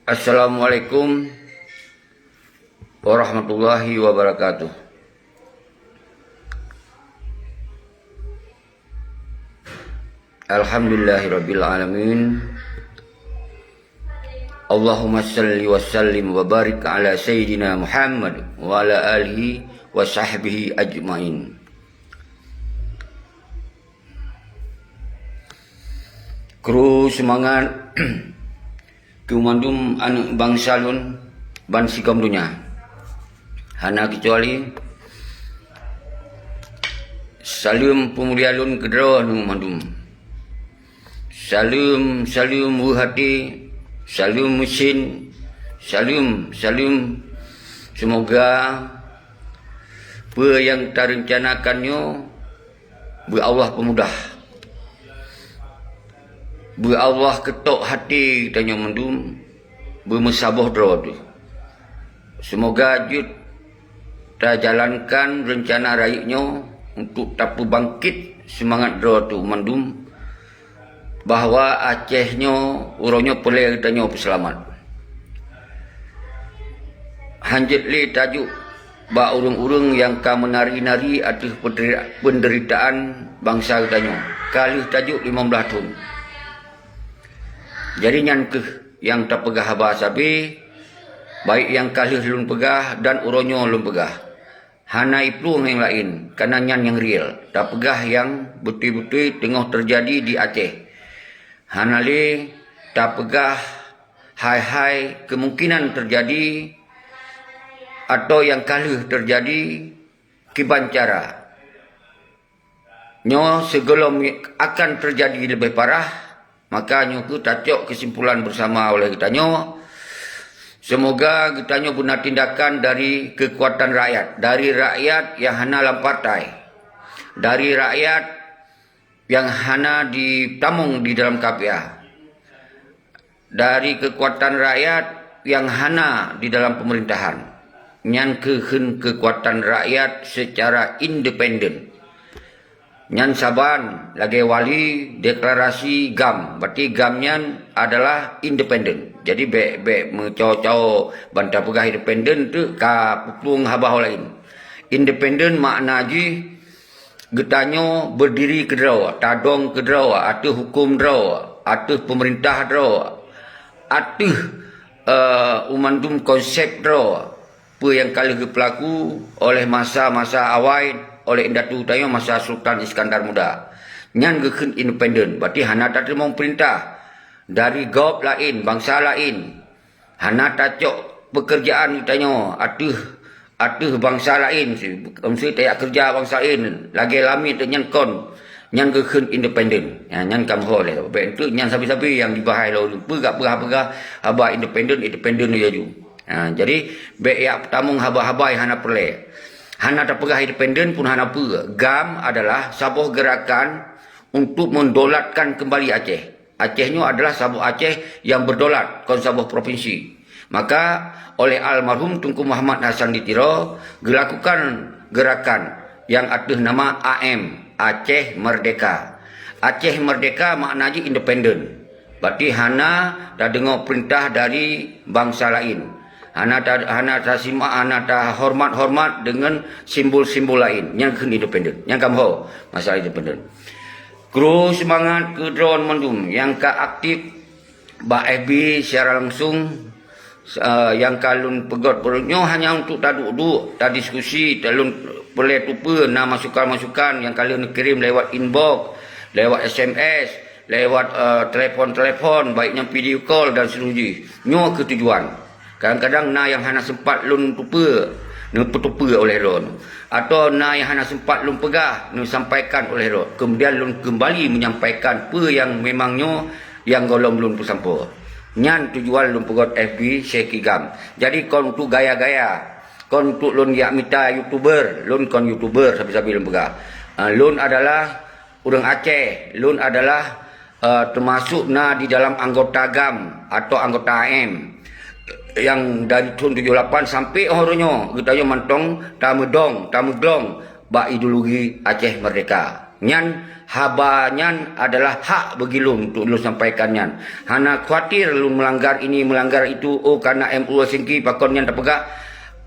Assalamualaikum warahmatullahi wabarakatuh. Alhamdulillahirabbil alamin. Allahumma salli wa sallim wa barik ala sayyidina Muhammad wa ala alihi wa sahbihi ajmain. Kru semangat kumandum anak bangsa lun ban sikam dunia. Hana kecuali salam pemulia lun kedra nu mandum. Salam hati, salam mesin, salam semoga apa yang terencanakannya Allah pemudah. Allah ketok hati tanya mendum bermesabah dra tu. Semoga jut jalankan rencana raiknya untuk tapu bangkit semangat dra tu mendum bahawa Acehnya urangnya boleh tanya selamat. Hanjitli tajuk ba urang-urang yang ka menari-nari atas penderitaan bangsa tanya. Kali tajuk 15 tahun. Jadi nyankeh yang tak pegah bahasa B, baik yang kalih lun pegah dan uronyo lun pegah. Hana ipluang yang lain, karena nyan yang real. Tak pegah yang betul-betul tengah terjadi di Aceh. Hana le tak pegah hai-hai kemungkinan terjadi atau yang kalih terjadi kibancara. Nyo sebelum akan terjadi lebih parah. Makanya ku tajuk kesimpulan bersama oleh kitanya. Semoga kitanya guna tindakan dari kekuatan rakyat. Dari rakyat yang hana dalam partai. Dari rakyat yang hana ditamung di dalam KPA. Dari kekuatan rakyat yang hana di dalam pemerintahan. Nyan kekuatan rakyat secara independen. Nyan saban lagi wali deklarasi GAM. Berarti GAM nyan adalah independen. Jadi be mencaw-caw bantah pegah independen tu ka pupung habah lain. Independen makna ji getanyo berdiri ke draw, tadong ke draw, atuh hukum draw, atuh pemerintah draw, atuh umandum konsep draw. Apa yang kali pelaku oleh masa-masa awal oleh Indatu Tayo masa Sultan Iskandar Muda. Nyan geken independen. Berarti hana tak terima perintah dari gop lain, bangsa lain. Hana tacok pekerjaan tanya atuh bangsa lain. Mesti tak kerja bangsa lain. Lagi lami tu nyan kon. Nyan geken independen. Nyan kamho le. Baik itu nyan sabi-sabi yang dibahai lalu. Pegah haba independen ya ju. Jadi baik ya tamung haba-haba hana perle. Hana tak pegah independen pun hana apa. GAM adalah sebuah gerakan untuk mendolatkan kembali Aceh. Acehnya adalah sebuah Aceh yang berdolat kon sebuah provinsi. Maka oleh almarhum Tunku Muhammad Hasan Ditiro dilakukan gerakan yang atas nama AM, Aceh Merdeka. Aceh Merdeka maknanya independen. Berarti hana dah dengar perintah dari bangsa lain. Hana tak hormat dengan simbol-simbol lain yang independen. Yang kamu masalah independen. Kru semangat ke drone mendum yang ka aktif ba FB secara langsung yang kalun pegot perutnya hanya untuk taduk-duk, tak diskusi, talun boleh tupa na masukan-masukan yang kalian kirim lewat inbox, lewat SMS, lewat telefon, baiknya video call dan seterusnya. Nyo ketujuan. Kadang-kadang na yang hana sempat lun tupa oleh ron, atau na yang hana sempat lun pegah sampaikan oleh ron. Kemudian lun kembali menyampaikan apa yang memangnya yang golong lun pesampo. Nyan tujuan lun pegot FB Syekh GAM. Jadi kon tu gaya-gaya, kon tu lun yak mita YouTuber, lun kon YouTuber sabi-sabi lun pegah. Lun adalah orang Aceh, lun adalah termasuk na di dalam anggota GAM atau anggota AM. Yang dari tahun 78 sampai orangnya kita yo mantong tamu glong ba ideologi Aceh Merdeka. Nyan habanyan adalah hak bagi lun untuk lun sampaikan nyan. Hana khawatir lun melanggar ini melanggar itu, oh karena MUA singki pakon nyan tak pegah.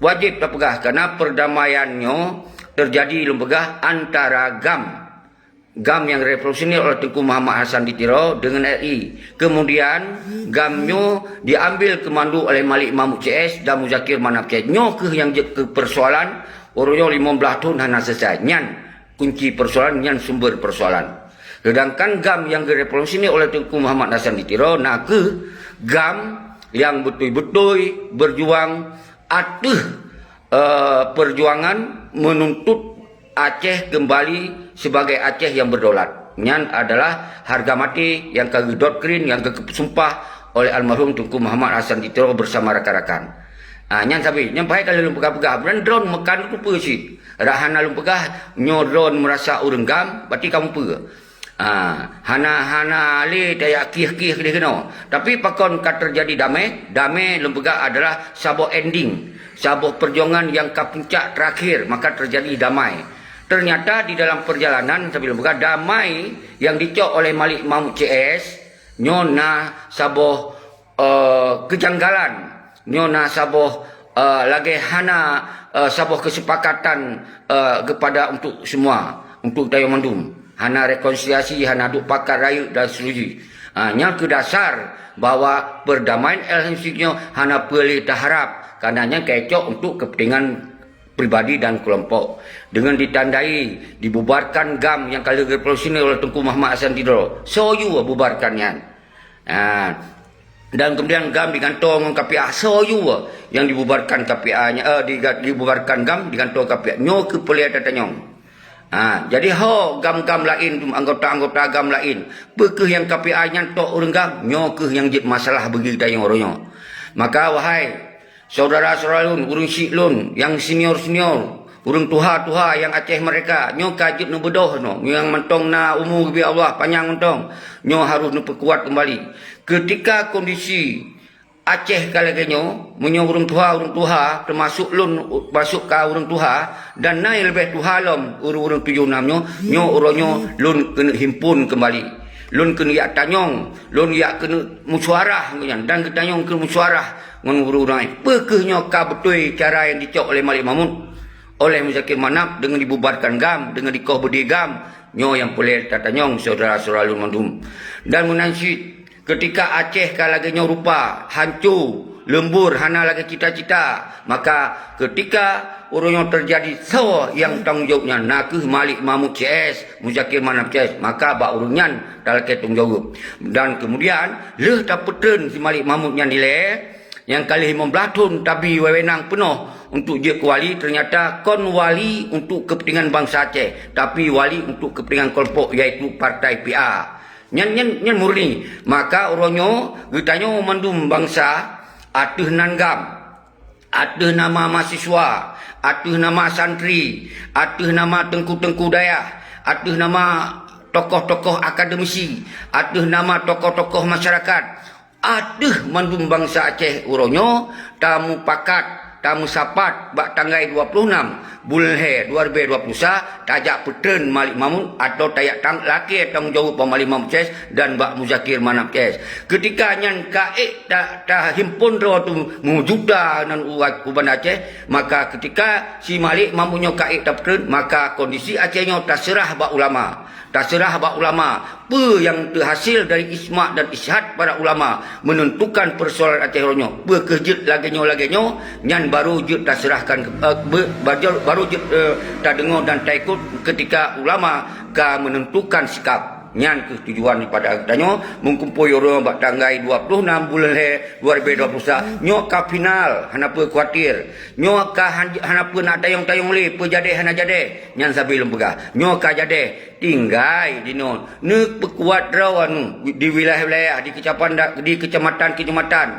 Wajib tak pegah karena perdamaiannya terjadi lun pegah antara GAM yang revolusioner oleh Tengku Muhammad Hassan Ditiro dengan RI. Kemudian GAMnyo diambil kemandu oleh Malik Mahmud CS dan Muzakir Manap CS. Nyo ke yang ke persoalan orangnya 15 tahun hana selesai. Nyan kunci persoalan, nyan sumber persoalan. Sedangkan GAM yang revolusioner oleh Tengku Muhammad Hassan Ditiro nak ke GAM yang betul-betul berjuang perjuangan menuntut Aceh kembali sebagai Aceh yang berdaulat. Nyan adalah harga mati yang kagedot krin yang kesumpah oleh almarhum Tengku Muhammad Hassan Ditiro bersama rakan-rakan. Nyan sabi, nyan baik kalau lu pegah-pegah. Beran drone makan ku sih. Rahana lu pegah, nyo drone merasa urang GAM, berarti kamu pegah. Hana le daya kih-kih dia kena. Tapi pakon kat terjadi damai lu pegah adalah sebuah ending, sebuah perjuangan yang ke puncak terakhir, maka terjadi damai. Ternyata di dalam perjalanan sambil buka damai yang dicok oleh Malik Mahmud CS, nyona saboh kejanggalan, nyona saboh lagi hana saboh kesepakatan kepada untuk semua, untuk Tayo Mandum, hana rekonsiliasi, hana duk pakar rayu dan seluruh. Nya ke dasar bahwa perdamaian LMC-nya hana boleh terharap karenanya kecok untuk kepentingan pribadi dan kelompok. Dengan ditandai dibubarkan GAM yang kali revolusioner oleh Tengku Muhammad Hassan Ditiro, soyu bubarkannya. Dan kemudian GAM digantong KPA, soyu yang dibubarkan KPA-nya, dibubarkan GAM digantong KPA. Nyo ke pelih datanyong. Jadi GAM-GAM lain, anggota-anggota GAM lain, bekeh yang KPA-nya tok orang GAM, nyo ke yang jid masalah bagi tayang orangnya. Maka wahai saudara-saudara lun, urang syik lun, yang senior-senior, urang tuha-tuha yang Aceh mereka, nyo kajib nu bedoh no, yang mentong na umur bi Allah panjang mentong, nyo harus nu perkuat kembali. Ketika kondisi Aceh kalagenyo, menyo urang tuha termasuk lun masuk ke urang tuha dan naik lebih tuha lom urang 76 nyo uronyo lun kena himpun kembali. Lun kena yak tanyong, lun yak kena musyawarah dan ketanyong kena musyawarah ngan urang-urang. Pekehnya ka betul cara yang dicok oleh Malik Mahmud, oleh Muzakir Manap dengan dibubarkan GAM, dengan dikoh bedi GAM, nyo yang boleh tatanyong saudara-saudara lun Mandum. Dan menansyid ketika Aceh kalagenya rupa hancur, lembur, hana lagi cita-cita, maka ketika orangnya terjadi yang tanggung jawabnya nakeh Malik Mahmud CS, Muzakir Manap CS, maka bak urunyan dalke tanggung jawab. Dan kemudian leh tapetren si Malik Mahmud yang nilai yang kali 15 tahun tapi wewenang penuh untuk je ke wali, ternyata kon wali untuk kepentingan bangsa Aceh, tapi wali untuk kepentingan kelompok iaitu partai PA. Nyan murni. Maka orangnya getanya Mandum bangsa atuh nan GAM, atuh nama mahasiswa, atuh nama santri, atuh nama tengku-tengku dayah, atuh nama tokoh-tokoh akademisi, atuh nama tokoh-tokoh masyarakat, atuh Mandum bangsa Aceh orangnya tamu pakat, tamu sapat bak tanggal 26 bulan He 2020 tajak petren Malik Mahmud atau tayak laki tanggung jawab Malik Mahmud CS dan Bak Muzakir Manap CS. Ketika nyan kaik tak himpun ro tu mujuda nan uban Aceh, maka ketika si Malik Mahmudnya kaik tak petren, maka kondisi Acehnya terserah bak ulama. Terserah bak ulama. Apa yang terhasil dari ismak dan isyhad para ulama menentukan persoalan Aceh ronyo. Berkejut lagenyo nyan baru jut terserahkan baru jut tak dengar dan tak ikut ketika ulama ka menentukan sikap. Nyan ketujuan pada katanya mengkumpul orang bak tanggal 26 bulan He 2021 nyo ka final hanapa khawatir nyo ka hanapa nak tayong-tayong le pejade hana jade nyan sabi lempega nyo ka jade tinggai dinon ne perkuat raw anu di wilayah-wilayah di kecamatan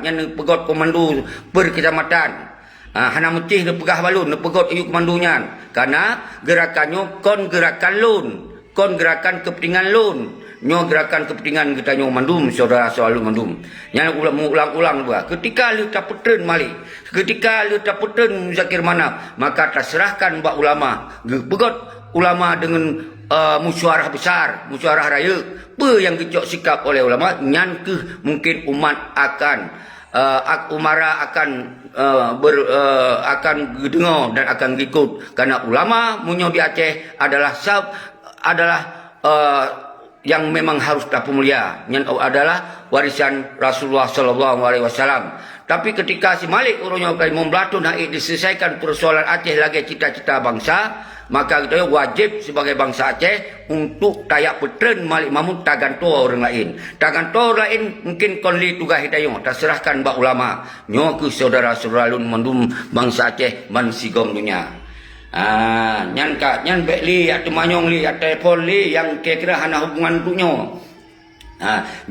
nyan pegot komando per kecamatan. Hana mutih ne pegah balun ne pegot ayu komandonya karena gerakannya kon gerakan lun, kon gerakan kepentingan lun, nyo gerakan kepentingan kita nyo Mandum, saudara-saudara Mandum. Yang ulang-ulang juga. Ketika lu tak petren Malik, ketika lu tak petren Muzakir Manap, maka terserahkan bak ulama. Begot ulama dengan musyawarah besar, musyawarah raya. Apa yang kecok sikap oleh ulama, nyan ke mungkin umat akan umara akan akan dengar dan akan ikut, karena ulama munyo di Aceh adalah yang memang harus tapu mulia, yang adalah warisan Rasulullah sallallahu alaihi wasallam. Tapi ketika si Malik urunyo kali memblatu nak diselesaikan persoalan Aceh lagi cita-cita bangsa, maka kita wajib sebagai bangsa Aceh untuk tayak petren Malik Mahmud taganto orang lain. Taganto orang lain mungkin konli tugas hitayo, terserahkan bak ulama. Nyo ke saudara-saudara lun mandum bangsa Aceh man sigom dunia. Nyan bekli atau manyong li atau telefon li yang kira-kira hana hubungan tunyo.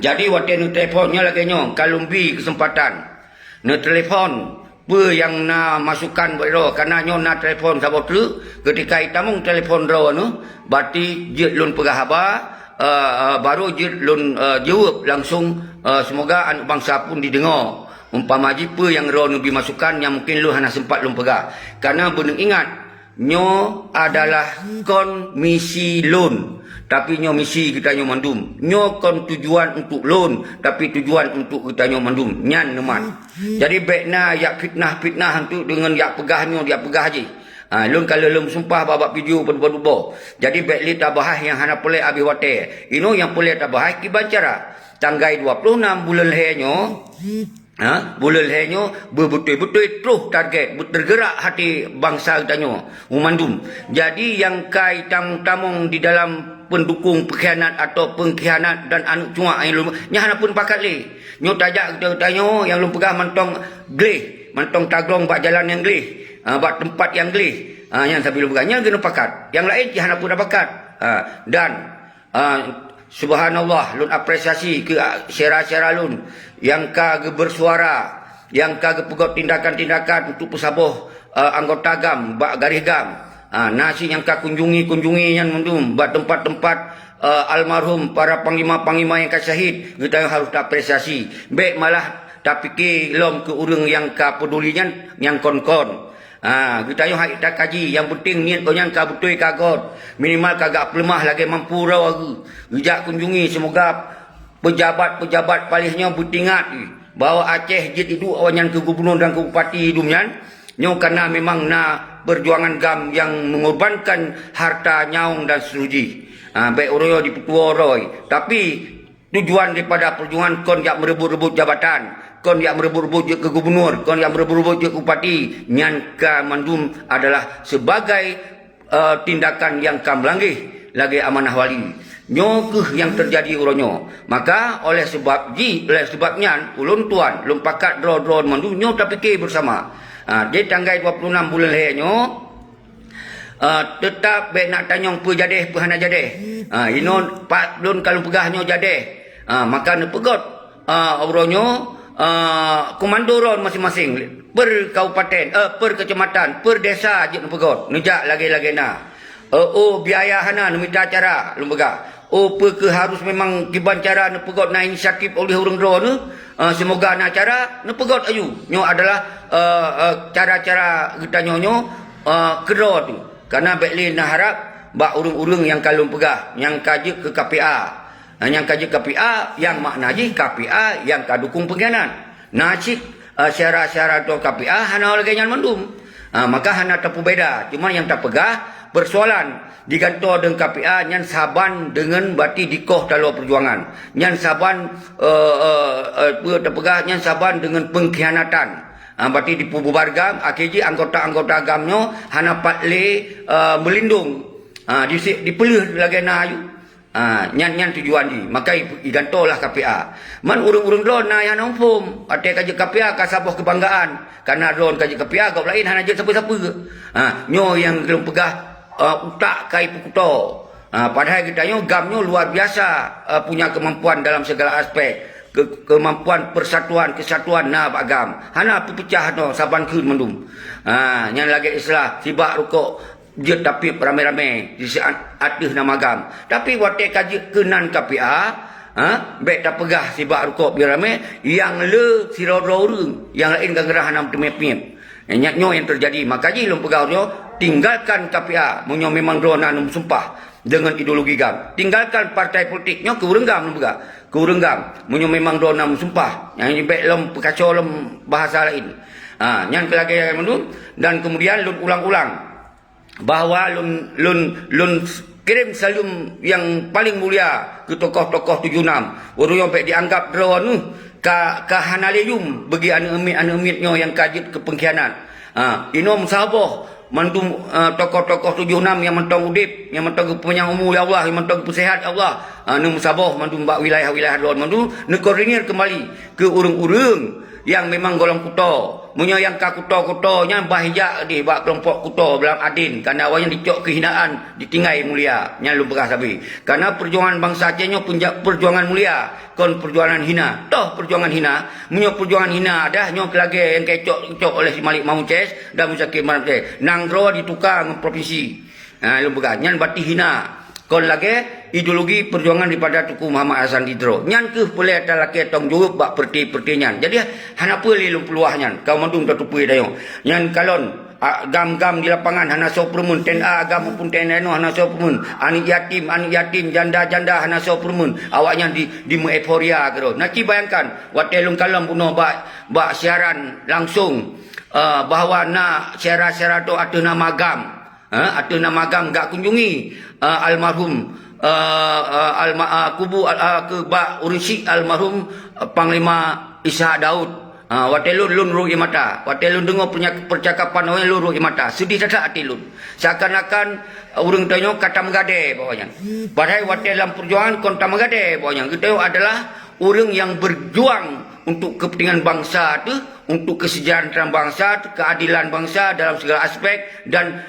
Jadi waktu nu telefonnya lagi nyo kalumbi kesempatan. Nu telefon apa yang na masukkan buat ro, karena nyo na telefon sabo tu ketika itamung telefon ro nu berarti je lun pegah haba baru je lun jawab langsung semoga anak bangsa pun didengar. Umpama jipa yang ro nu dimasukkan yang mungkin lu hana sempat lun pegah. Karena benar ingat nyo adalah kon misi lun, tapi nyo misi kita nyo mandum. Nyo kon tujuan untuk lun, tapi tujuan untuk kita nyo mandum. Nyan neman. Jadi baikna yak fitnah tu dengan yak pegah nyo dia pegah je. Lun kalau lun sumpah babak video berubah-ubah. Jadi baikli tabahah yang hana boleh abi wate. Ino yang boleh tabahah kiban cara. Tanggal 26 bulan lehenyo. Bulan lehenyo betul-betul terus target bergerak hati bangsa kita nyo umandum. Jadi yang kai tamung di dalam pendukung pengkhianat atau pengkhianat dan anu cuak yang nya hana pun pakat le. Nyo tajak kita tanyo yang lu pegah mantong gleh, mantong taglong bak jalan yang gleh, bak tempat yang gleh. Yang sambil pegah nya geno pakat. Yang lain hana pun pakat. Dan subhanallah lun apresiasi ke syara-syara lun yang kage bersuara, yang kage pegot tindakan-tindakan untuk pesaboh anggota gam, bak garis gam. Nasi yang ka kunjungi yang mendum bak tempat-tempat almarhum para panglima-panglima yang syahid, kita harus apresiasi. Baik malah tak fikir lom ke urang yang ka pedulinya yang kon-kon. Kita yang hak tak kaji, yang penting niat kau yang ka betul kagot. Minimal kagak lemah lagi mampu raw aku. Ijak kunjungi semoga pejabat-pejabat palihnya butingat bahawa Aceh jid itu awanyan ke gubernur dan ke bupati hidupnya. Nyo karena memang na perjuangan gam yang mengorbankan harta nyaung dan seruji. Baik oroyo di petua roy. Tapi tujuan daripada perjuangan kon yang merebut-rebut jabatan, kon yang merebut-rebut je ke gubernur, kon yang merebut-rebut je ke bupati, nyan ka mandum adalah sebagai tindakan yang kam langgih lagi amanah wali. Nyo ke yang terjadi uronyo. Maka oleh sebabnya ulun tuan lum pakat draw mandum nyo tak fikir bersama. Di tanggal 26 bulan lehenyo tetap baik nak tanyong pe jadeh pe hana jadeh. Ino pak lun kalau pegahnya jadeh. Maka ne pegot auronyo komando ron masing-masing per kabupaten, per kecamatan, per desa je ne pegot. Nejak lagi-lagi na. Biaya hana ne minta cara lum pegah. Pe ke harus memang kiban cara ne pegot na inisiatif oleh urang ro ne. Semoga na cara ne pegot ayu. Nyo adalah cara-cara kita nyonyo kedua tu. Karena baiklah nak harap bak urung-urung yang kalung pegah, yang kaji ke KPA. Yang kaji KPA, yang makna je KPA yang kadukung pengkhianat. Nasib syarat-syarat tu KPA hana lagi yang mandum. Maka hana tapu beda. Cuma yang tak pegah persoalan digantung dengan KPA yang saban dengan bati dikoh dalam perjuangan. Yang saban terpegah yang saban dengan pengkhianatan. Berarti dipubargam AKJ anggota-anggota agamnya hana patle melindung dipelih lagi na ayu nyan tujuan di maka igantolah KPA man urung-urung drone na yang nomfom ate kaji KPA ka sabuh kebanggaan karena drone kaji KPA kau lain hana je siapa-siapa nyo yang belum pegah utak kai pukuto padahal kita nyo gamnyo luar biasa punya kemampuan dalam segala aspek kemampuan persatuan kesatuan na agam hana pecah no saban keun mendum yang lagi islah sibak rukuk je tapi rame-rame di atih nama agam tapi wate kaji kenan KPA baik tak pegah sibak rukuk biar rame yang le siroro urang yang lain gangerah hanam temepip nyo yang terjadi maka ji lum pegah nyo tinggalkan KPA munyo memang drona num sumpah dengan ideologi gam. Tinggalkan partai politiknya ke urenggam juga. Ke urenggam munyo memang drona num sumpah. Yang baik lem kacau lem bahasa lain. Yang kelagi yang mendu dan kemudian lun ulang-ulang bahwa lun kirim salam yang paling mulia ke tokoh-tokoh 76. Orang yang baik dianggap drone nu ka hanaleyum bagi anu-emitnya yang kajit ke pengkhianat. Inom saboh mandum tokoh-tokoh 76 yang mentong udip, yang mentong penyang umur ya Allah, yang mentong pesehat ya Allah. Nu saboh mandum bak wilayah-wilayah drone mandu nekorinir kembali ke urang-urang yang memang golong kuto. Munyo yang ka kuto-kutonya bahijak di bak kelompok kuto belam adin karena awalnya dicok kehinaan ditinggai mulia nya lu bekas sabi. Karena perjuangan bangsa Aceh nyo perjuangan mulia kon perjuangan hina. Toh perjuangan hina, munyo perjuangan hina dah nyo kelage yang kecok oleh si Malik Mahmud dan Musakir Manap Nanggro ditukar dengan provinsi. Lu bekas nyan berarti hina. Kon lagi ideologi perjuangan daripada Tuku Muhammad Hasan Didro. Nyan ke boleh ada laki tong jawab bak perti nyan. Jadi hanapa lelum peluah nyan. Kau mandung tak tupui dayo. Nyan kalon gam-gam di lapangan hana so permun TNA agam pun TNA no hana so permun. Anak yatim janda-janda hana so permun. Awaknya di euforia kero. Naki bayangkan watelung kalon puno bak siaran langsung bahawa nak siara-siara tu ada nama gam. Ada nama gam gak kunjungi almarhum kubu ke bak urisi almarhum Panglima Ishak Daud. Watelun lun ruhi mata. Watelun dengar percakapan orang lun ruhi mata. Sedih tak hati lun. Seakan-akan orang tanya kata megade bawahnya. Padahal watel dalam perjuangan konta megade bawahnya. Kita adalah orang yang berjuang untuk kepentingan bangsa tu, untuk kesejahteraan bangsa, keadilan bangsa dalam segala aspek dan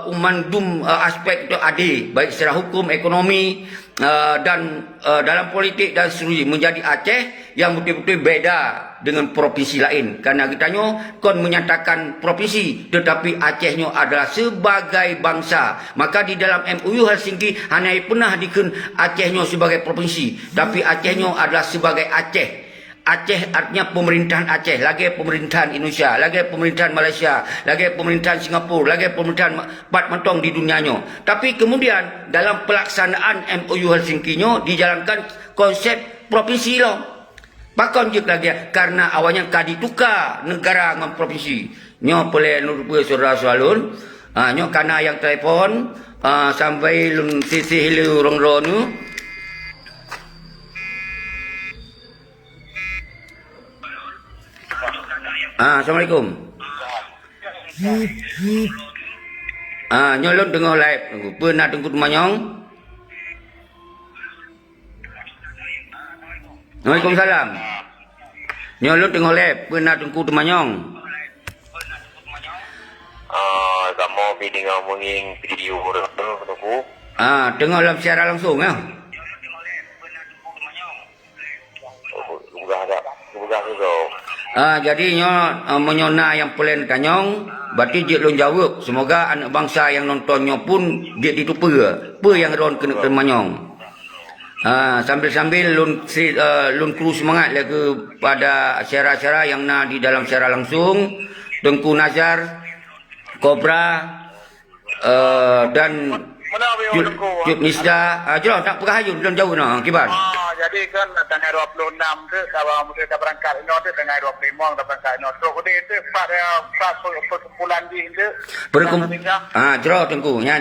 umandum aspek itu adil, baik secara hukum, ekonomi dan dalam politik dan seterusnya. Menjadi Aceh yang betul-betul beda dengan provinsi lain. Karena kitanya kon menyatakan provinsi, tetapi Acehnya adalah sebagai bangsa. Maka di dalam MOU Helsinki hanya pernah diken Acehnya sebagai provinsi, tapi Acehnya adalah sebagai Aceh. Aceh artinya pemerintahan Aceh, lagi pemerintahan Indonesia, lagi pemerintahan Malaysia, lagi pemerintahan Singapura, lagi pemerintahan Pat Mentong di dunianya. Tapi kemudian dalam pelaksanaan MOU Helsinki-nya dijalankan konsep provinsi lo. Pakon je lagi karena awalnya kadi tukar negara dengan provinsi. Nyo boleh nurupi saudara soalun. Nyo karena yang telefon sampai lun sisi hilu rong-ronu. Assalamualaikum. Nyolong tengah live. Pernah tengku Temanyong. Waalaikumsalam. Nyolong tengah live. Pernah tengku Temanyong. Kamu pilih ngomongin video tengku. Tengah dalam siaran langsung ya. Bukan juga. Jadi menyona yang pelan tanyong, berarti dia lon jawab. Semoga anak bangsa yang nontonnya pun dia ditupa. Apa yang ron kena termanyong. Sambil-sambil lun kru semangat lagi kepada syara-syara yang nak di dalam syara langsung. Tengku Nazar, Kobra dan Cuk Nisda. Jelah tak perahayun dalam jauh nak kibar. Jadi kan tanggal 26 tu kalau kita berangkat ini tu tanggal 25 kita berangkat ini tu itu pada perkumpulan di itu jelah tengku nya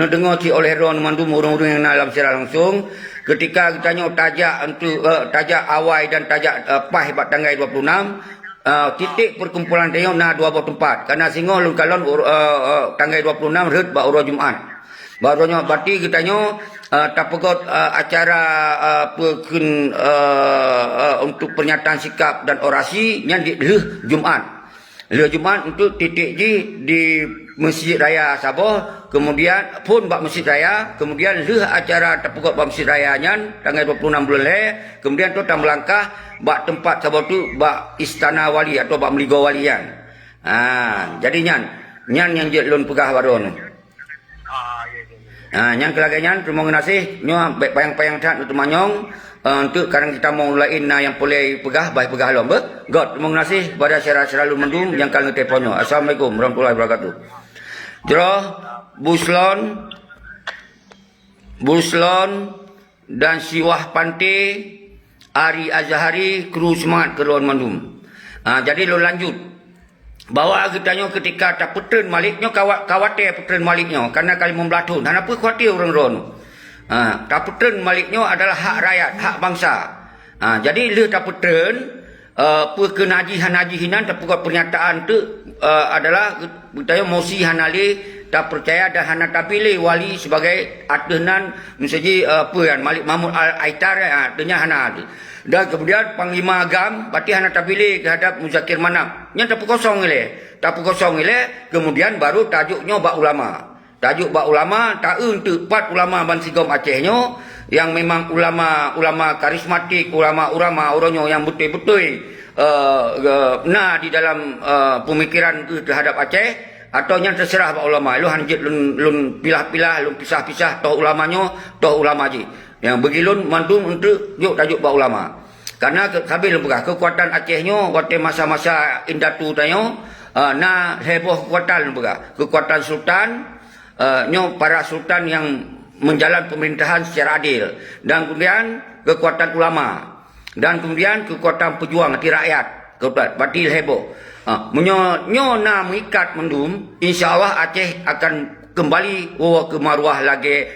dengar ci oleh ron mandu orang-orang yang dalam secara langsung ketika kita tajak untuk tajak awai dan tajak pah hebat tanggal 26 titik perkumpulan dia na dua buah tempat karena singo lun kalon tanggal 26 red ba urang Jumaat barunya berarti kitanya tapegot acara untuk pernyataan sikap dan orasi yang di Jumaat untuk titik di Masjid Raya Sabah, kemudian pun bak Masjid Raya, kemudian acara tapegot bak Masjid Raya nyan tanggal 26 bulan kemudian tu tam melangkah bak tempat Sabah tu bak Istana Wali atau bak Meligo Wali yan. Jadi nyan yang jelun pegah baron. Yang kelaganya terima kasih nyo payang-payang tat untuk Temanyong untuk sekarang kita mau mulain yang boleh pegah baik pegah lom God terima kasih pada syara-syara lu mendum yang kalau telefonnya. Assalamualaikum warahmatullahi wabarakatuh. Jero Buslon dan Siwah Pante, Ari Azhari, kru semangat keluar mandum. Jadi lo lanjut. Bawa kitanya ketika tak petren maliknya khawatir petren maliknya karena kali membelatun. Kenapa khawatir orang-orang? Tak petren maliknya adalah hak rakyat, hak bangsa. Jadi le tak petren kenajihan-najihinan tak pernyataan tu adalah kitanya mosi hanali tak percaya dan hana tak pilih wali sebagai atenan misalnya Malik Mahmud Al-Aitar artinya hana. Dan kemudian Panglima Agam berarti hana tak pilih terhadap Muzakir Manap. Yang tak kosong ile kemudian baru tajuknya bak ulama. Tajuk bak ulama tak untuk 4 ulama Bansigom Acehnya yang memang ulama karismatik, ulama orangnya yang betul-betul di dalam pemikiran terhadap Aceh. Atau yang terserah pak ulama lu hanjit lun pilah-pilah lun pisah-pisah toh ulamanya toh ulama je yang begilun mandum untuk yuk tajuk pak ulama karena sambil berah kekuatan Acehnya waktu masa-masa Indatu tanyo heboh kekuatan berah kekuatan sultan para sultan yang menjalan pemerintahan secara adil dan kemudian kekuatan ulama dan kemudian kekuatan pejuang hati rakyat kekuatan batil heboh. Menyo na mengikat mendum, insyaAllah Aceh akan kembali ke maruah lagi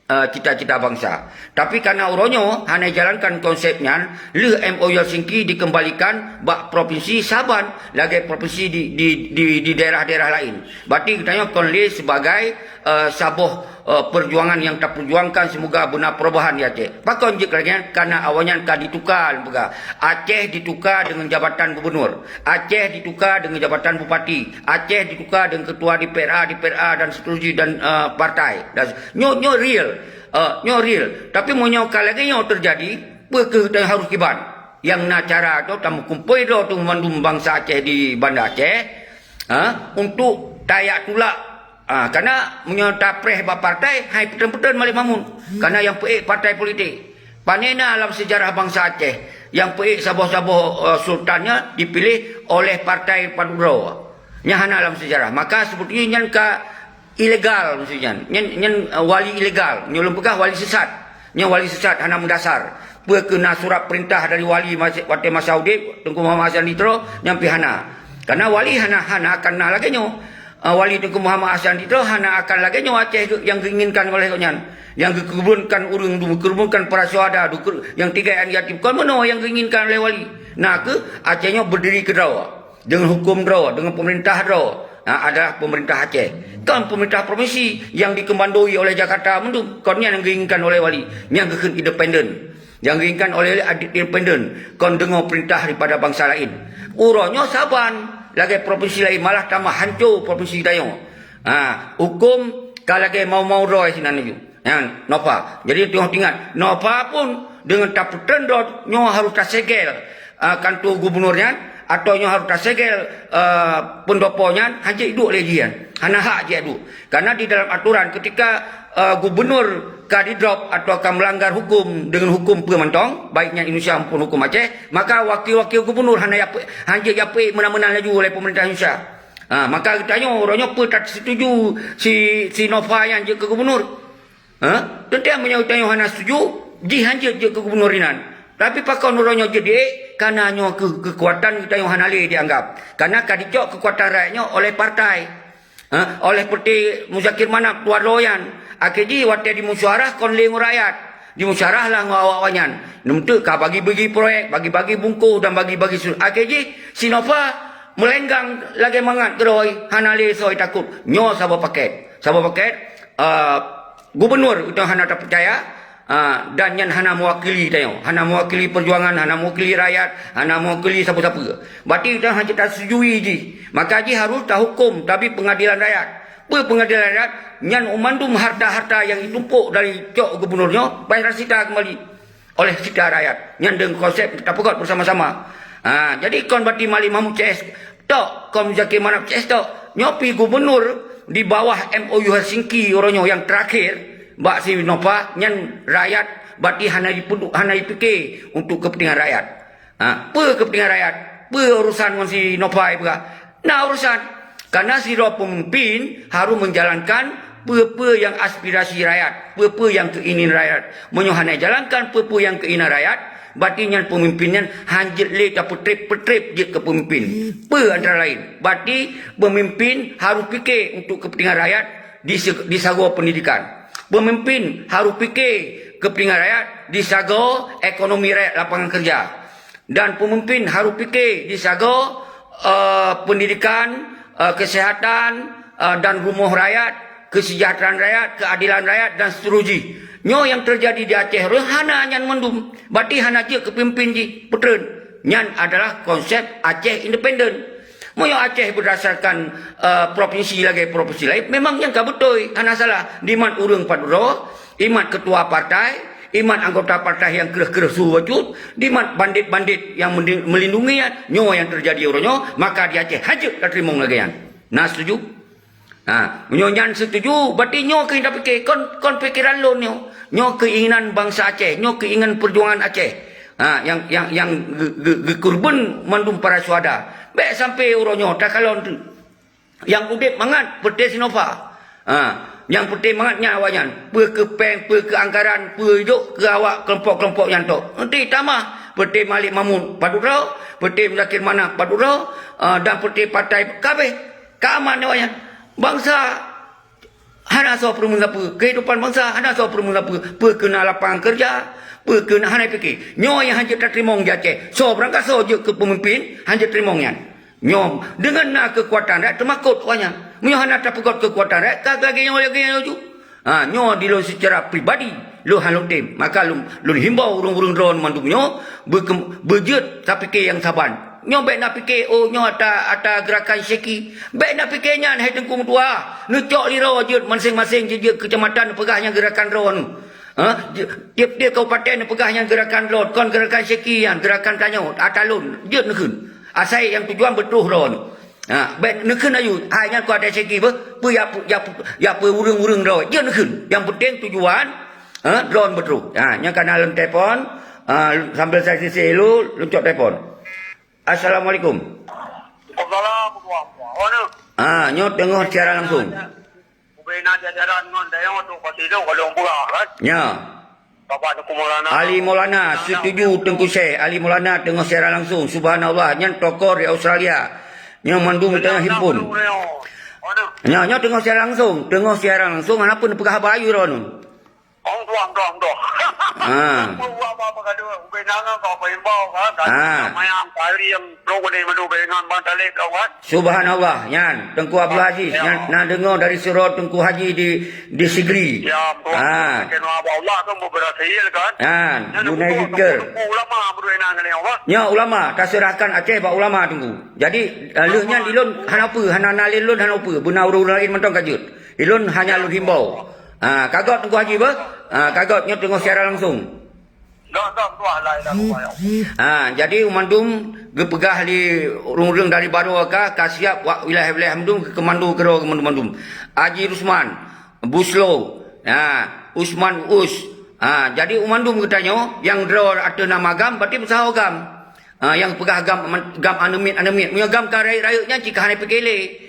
cita-cita bangsa. Tapi karena uronyo hanya jalankan konsepnya, le MOU Helsinki dikembalikan bak provinsi Saban lagi provinsi di daerah-daerah lain. Berarti katanya konle sebagai sabuh perjuangan yang tak perjuangkan semoga benar perubahan di Aceh. Pakon je kerana karena awalnya kan ditukar buka. Aceh ditukar dengan jabatan gubernur. Aceh ditukar dengan jabatan bupati. Aceh ditukar dengan ketua DPRA dan seterusnya dan partai. Dan nyo real. Tapi mau nyokal lagi yang terjadi, kita harus kiban. Yang nak cara tu tamu kumpul tu mandum bangsa Aceh di Banda Aceh untuk tayak tulak. Karena menyatapreh partai hai petern-petern Malik Mahmud. Karena yang peik partai politik. Panena dalam sejarah bangsa Aceh yang peik saboh-saboh sultannya dipilih oleh partai Padura. Nyahana dalam sejarah. Maka sebetulnya yang ilegal maksudnya. Yang wali ilegal, nyolong pegah wali sesat. Yang wali sesat hana mendasar. Kena surat perintah dari wali waktu masa Udip Tengku Muhammad Hassan Ditro nyampi hana. Karena wali hana akan lagi nyo. Wali Tengku Muhammad Hassan Ditro hana akan lagi nyo Aceh yang diinginkan oleh konyan. Yang dikebunkan urung dikebunkan para syuhada yang 3 yang yatim. Kon mana yang diinginkan oleh wali? Nah Acehnya berdiri ke draw. Dengan hukum draw, dengan pemerintah draw. Adalah pemerintah Aceh. Kan pemerintah provinsi yang dikemandoi oleh Jakarta mendung. Konnya yang diinginkan oleh wali. Yang independen. Yang diinginkan oleh independen. Kon dengar perintah daripada bangsa lain. Uronyo Saban. Lagi provinsi lain malah tambah hancur provinsi Dayong. Hukum kalau lagi mau roy sinan itu. Nova. Jadi tengok ingat. Nova pun dengan taputan nyo harus tersegel kantor gubernurnya. Atau nyo harus tersegel pendoponya hanya hidup lagi kan. Hana hak je itu. Karena di dalam aturan ketika gubernur kadidrop atau akan melanggar hukum dengan hukum Permentong, baiknya Indonesia maupun hukum Aceh, maka wakil-wakil gubernur hanya yapi menang-menang laju oleh pemerintah Indonesia. Maka kitanya orangnya tak setuju si Nova yang je ke gubernur. Tentu yang menyautannya hanya setuju, hanya je ke gubernur Rinan. Tapi pakau orangnya jadi karena kekuatan kita yang hanali dianggap. Karena kadicok kekuatan rakyatnya oleh partai. Oleh seperti Muzakir Manap tuan loyan. Akhirnya waktu di musyawarah kon lengu rakyat. Di musyawarah lah ngawak-awakan. Nentu ka bagi-bagi proyek, bagi-bagi bungkus dan bagi-bagi akhirnya si Nova melenggang lagi mangat geroi hanali soi takut. Nyo sabah paket. Gubernur itu hana tak percaya. Dan yang hana mewakili tayo, hana mewakili perjuangan, hana mewakili rakyat, hana mewakili siapa-siapa. Berarti kita hanya tak setujui je. Maka je harus tak hukum tapi pengadilan rakyat. Pengadilan rakyat yang memandum harta-harta yang ditumpuk dari cok gubernurnya bayar sita kembali oleh sita rakyat. Yang dengan konsep kita pegot bersama-sama. Jadi kon berarti Malik Mahmud CS tok, kon Muzakir Manap CS tok. Nyopi gubernur di bawah MOU Helsinki orangnya yang terakhir. Bak si Nova nyan rakyat berarti hana dipikir untuk kepentingan rakyat. Kepentingan rakyat, urusan si Nova ibu. Nah urusan Karena siro pemimpin harus menjalankan apa yang aspirasi rakyat, apa yang keinginan rakyat. Menyohanai jalankan apa yang keinginan rakyat, berarti yang pemimpinnya hanjit le tak petrip je ke pemimpin. Apa antara lain? Berarti pemimpin harus fikir untuk kepentingan rakyat di sago pendidikan. Pemimpin harus fikir kepentingan rakyat di sago ekonomi rakyat, lapangan kerja. Dan pemimpin harus fikir di sago pendidikan, kesihatan dan rumah rakyat, kesejahteraan rakyat, keadilan rakyat dan seterusnya. Nyo yang terjadi di Aceh hana nyan mendum. Berarti hana je kepimpin ji petren. Nyan adalah konsep Aceh independen. Moyo Aceh berdasarkan provinsi lagi provinsi lain memang yang betul, hana salah. Diman urang paduro, iman ketua partai, iman anggota partai yang kereh-kereh suhu wajud, diman bandit-bandit yang melindungi nyo yang terjadi orangnya, maka di Aceh hajut tak terima lagi yan. Nah setuju? Nyonya setuju, berarti nyo kehendak fikir, kon pikiran lo nyo keinginan bangsa Aceh, nyo keinginan perjuangan Aceh, yang kurban mandum para suada, baik sampai uronyo tak kalau yang udip mangat pete Sinova, yang pete mangatnya awayan, ke peng, ke anggaran, hidup ke awak kelompok-kelompok yang tu, nanti tamah pete Malik Mamun Padurau, pete Zakir Mana Padurau, dan pete partai kabeh, keaman awayan. Bangsa hana so perlu apa, kehidupan bangsa hana so perlu apa, kena lapangan kerja, kena hana fikir. Nyo yang hanya terima di Aceh. So berangkat so je ke pemimpin hanya terima nyan. Nyo dengan nak kekuatan rakyat termakut wanya. Nyo hana terpegot kekuatan rakyat kagak lagi laju. Nyo dilon secara pribadi lo haluk tim. Maka lo himbau urung-urung drone mandum nyo berjet tapi ke yang saban. Nyo baik nak fikir, nyo ada gerakan syeki. Baik nak fikirnya, hai tengku mutua. Nucok lira je, masing-masing je kecamatan pegahnya gerakan drone. Tiap-tiap kabupaten pegahnya gerakan drone. Kon gerakan syeki yang, gerakan tanyo, atalun. Je nekun. Asai yang tujuan betul drone. Baik nekun ayu. Hanya kau ada syeki apa, ya urung-urung drone. Je nekun. Yang penting tujuan, drone betul. Yang kena dalam telefon, sambil saya sisi lu, luncok telefon. Assalamualaikum. Assalamualaikum. Nyo tengok secara langsung. Ya. Ali Maulana setuju Tengku Syekh. Ali Maulana tengok secara langsung. Subhanallah. Nyan tokoh di Australia. Nyo mandung tengah himpun. Nyo tengok secara langsung. Tengok secara langsung. Kenapa nak pegah bayu ron? Ông đo. Apa kado ubenanga kau paimbau kan? Mayang kalian progone madu bengan bantale kawan. Subhanallah, nyan Tengku Abdul Aziz, nyan nak dengar dari surah Tengku Haji di Sigri. Ya, kena Allah tu berhasil kan? Dunai zikir. Ulama berwenang ni apa? Nya ulama terserahkan Aceh bak ulama tunggu. Jadi leuhnya dilun hanapa, hana lelun hanapa, benar urang lain mentong kajut. Dilun hanya lu himbau. Kagot Tengku Haji ba? Kagotnya tengok secara langsung. Jadi umandum gepegah di urung-urung dari baru kasiap wilayah-wilayah hamdum ke kemandu kero kemandu. Haji Rusman, Buslo, Usman Us. Jadi umandum katanya yang draw ada nama gam berarti bersah gam. Yang pegah gam anemit. Punya gam karai-rayuknya jika hanya pekele.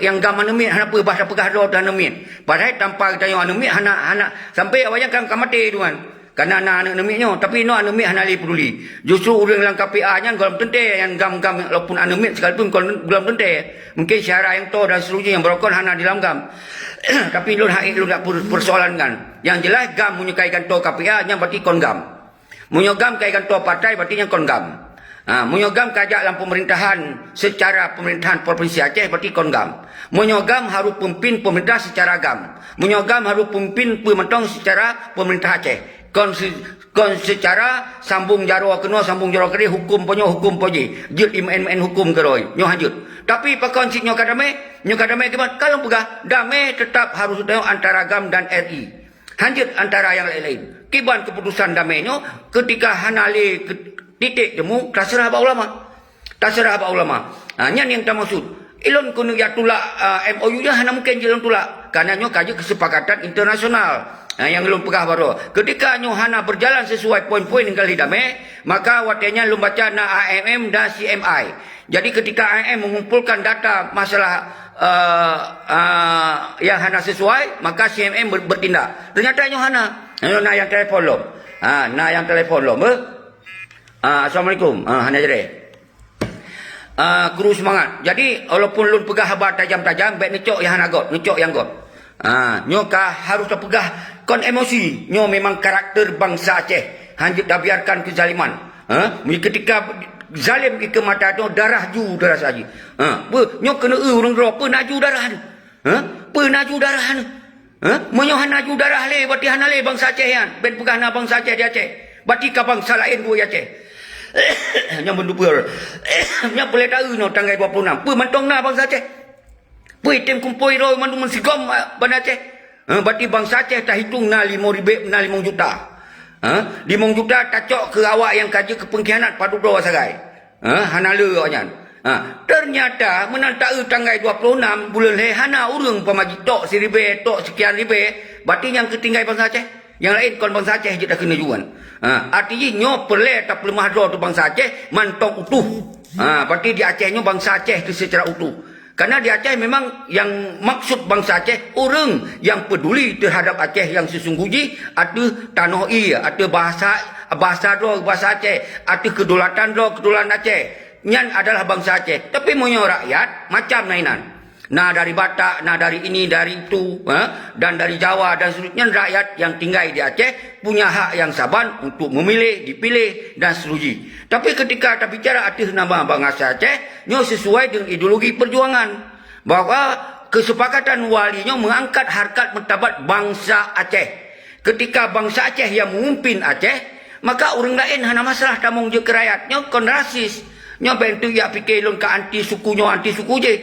Yang gam anemit hana apa bahasa pegah draw dan anemit. Padahal tanpa katanya anemit hana sampai awalnya kan mati tuan. Karena anak anemitnya tapi no anemit hana li peduli. Justru orang lang KPA nya golem tente yang gam-gam walaupun anemit sekalipun golem tente. Mungkin syarat yang to dan seterusnya yang berokon hana di dalam gam. Tapi lu tak persoalan kan. Yang jelas gam menyukaikan to KPA nya berarti kon gam. Menyogam kaikan to partai berarti nya kon gam. Menyogam kajak dalam pemerintahan secara pemerintahan Provinsi Aceh berarti kon gam. Menyogam harus pimpin pemerintah secara gam. Menyogam harus pimpin pementong secara pemerintah Aceh. Kon secara sambung jaro kena sambung jaro kene hukum poji jut imen hukum keroi nyo hanjut tapi pakon si nyo kadame gimana kalau pegah damai tetap harus antara GAM dan RI hanjut antara yang lain-lain kiban keputusan damai nyo ketika hanali titik temu terserah ba ulama nyan yang tak maksud ilon kunu ya tulak MOU nya hana mungkin jalan tulak karena nyo kaji kesepakatan internasional yang belum pegah baru. Ketika nyo hana berjalan sesuai poin-poin yang kali damai, maka watenya lu baca na AMM dan CMI. Jadi ketika AMM mengumpulkan data masalah yang hana sesuai, maka CMM bertindak. Ternyata nyo hana. Na yang telefon lo. Na yang telefon lo. Assalamualaikum. Hana jere. Kru semangat. Jadi walaupun lu pegah habar tajam-tajam, baik ngecok yang hana got, ngecok yang got. Nyo harus terpegah kon emosi. Nyo memang karakter bangsa Aceh. Hanya dah biarkan kezaliman. Ketika zalim ke mata tu darah ju darah saji. Nyo kena urang ro pe naju darah tu. Pe naju darah tu. Menyo naju darah le berarti hana le bangsa Aceh yan. Ben pegah na bangsa Aceh di Aceh. Berarti ka bangsa lain dua Aceh. Yang berdua yang boleh tahu no tanggal 26 pu mantong na bangsa Aceh pu item kumpoi roi mandu mensigom ban Aceh berarti bangsa Aceh tak hitung na 5,000 na 5 juta 5 juta tacok ke awak yang kaji ke pengkhianat padu doa sagai hana le awaknya ternyata menantak tanggal 26 bulan le hana urang pamaji tok 1,000 tok sekian ribu berarti yang ketinggai bangsa Aceh yang lain kon bangsa Aceh je dah kena juan. Artinya nyo perle tak lemah do tu bangsa Aceh mantong utuh. Berarti di Aceh nyo bangsa Aceh tu secara utuh. Karena di Aceh memang yang maksud bangsa Aceh orang yang peduli terhadap Aceh yang sesungguhnya ada tanah ada bahasa do bahasa Aceh, ada kedaulatan do kedaulatan Aceh. Nyan adalah bangsa Aceh. Tapi monyo rakyat macam mainan. Nah dari Batak, nah dari ini, dari itu, dan dari Jawa dan seterusnya rakyat yang tinggal di Aceh punya hak yang saban untuk memilih, dipilih dan seterusnya. Tapi ketika kita bicara atas nama bangsa Aceh, nyo sesuai dengan ideologi perjuangan bahwa kesepakatan walinya mengangkat harkat martabat bangsa Aceh. Ketika bangsa Aceh yang memimpin Aceh, maka orang lain hana masalah tamong je ke rakyat. Nyo kon rasis, nyo bentuk ya fikir lon ke anti suku nyo anti suku je.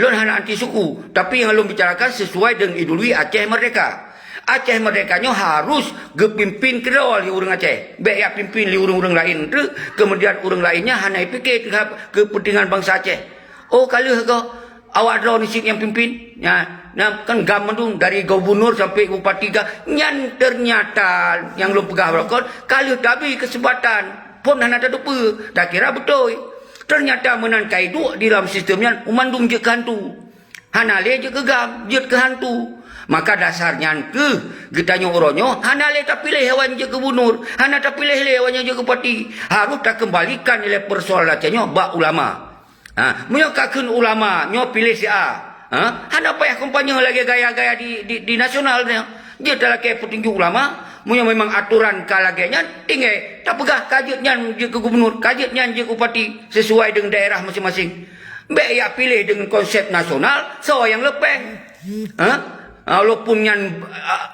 Lon hana anti suku, tapi yang lon bicarakan sesuai dengan ideologi Aceh Merdeka. Aceh Merdeka nyo harus gepimpin kedua li orang Aceh. Baik ya pimpin li orang-orang lain tu, kemudian orang lainnya hana fikir kepentingan bangsa Aceh. Oh kalau kau awak draw ni yang pimpin, nah kan gam tu dari gubernur sampai bupati nyan ternyata yang lon pegah berkon kalau tapi kesempatan pun hana tak lupa, dah kira betul. Ternyata menangkai duk di dalam sistemnya umandung je ke hantu. Hanale je ke gam, je ke hantu. Maka dasarnya ke getanya orangnya hanale tak pilih hewan je ke bunur, hana tak pilih hewannya je ke pati. Harus tak kembalikan nilai persoalan Acehnya bak ulama. Menyokakan ulama nyo pilih si A. Hana payah kampanye lagi gaya-gaya di nasional dia. Dia telah ke petinggi ulama. Punya memang aturan kalagenya tinggal tak pegah kajetnya je ke gubernur, kajetnya je ke bupati sesuai dengan daerah masing-masing. Baik ya pilih dengan konsep nasional so yang lepeng. Walaupun yang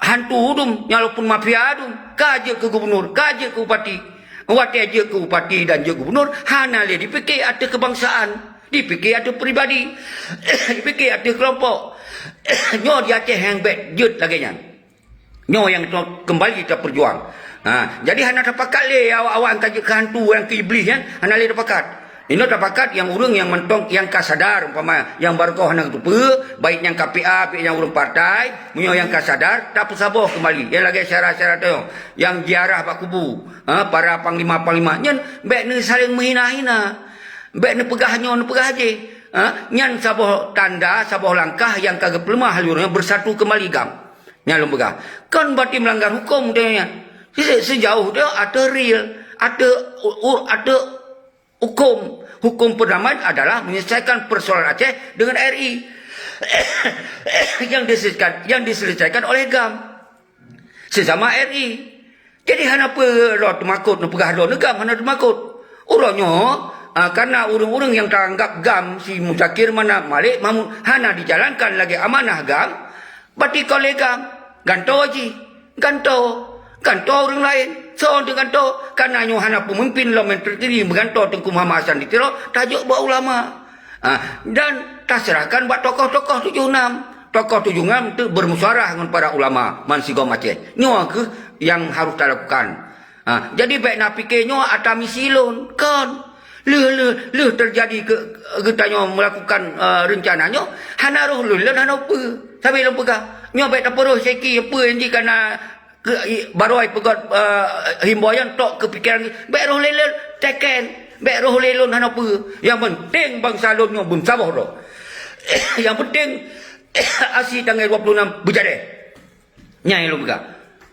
hantu hudum, walaupun mafia hudum, kajet ke gubernur, kajet ke bupati. Wati aja ke bupati dan je gubernur hana le dipikir ada kebangsaan, dipikir ada peribadi, dipikir ada kelompok. Nyo di Aceh yang bet jut laginya. Nyo yang kembali kita berjuang. Jadi hana dapat le awak-awak yang kaji ke hantu yang ke iblis kan hana le dapat. Ini dapat yang urang yang mentong yang kasadar umpama yang barokah hana ketupa baik yang KPA baik yang urang partai munyo yang kasadar tak pesaboh kembali. Ya lagi syarat-syarat tu yang ziarah pak kubu para panglima-panglima nyen baik ni saling menghina-hina. Baik ni pegah nyo ni pegah je. Nyen saboh tanda saboh langkah yang kagak lemah halurnya bersatu kembali gam. Nyalung pegah. Kan berarti melanggar hukum dia. Sejauh dia ada real, ada hukum. Hukum perdamaian adalah menyelesaikan persoalan Aceh dengan RI. yang diselesaikan oleh GAM. Sesama RI. Jadi hana apa makut nak pegah lo negam hana makut. Orangnya karena urang-urang yang teranggap GAM si Muzakir mana Malik Mahmud hana dijalankan lagi amanah GAM. Berarti kau legam. Ganto aji. Ganto orang lain. So dia ganto. Karena hana pemimpin lo menteri berganto Tengku Muhammad Hasan ditiro. Tajuk buat ulama. Dan tak serahkan buat tokoh-tokoh 76. Tokoh 76 itu bermusyawarah dengan para ulama. Mansigom Aceh. Nyo ke yang harus dilakukan. Jadi baik nak fikir nyo ada misilun. Kan. Terjadi ke kita melakukan rencananya. Hana roh lulun hana apa. Sambil lu pegah. Nyo baik tak perlu seki apa yang jika na baru ai pegot himbawan tok kepikiran baik roh lelel teken baik roh lelon hana apa. Yang penting bangsa lun nyo bun sabah ro. Yang penting aksi tanggal 26 berjaya. Nyai lu pegah.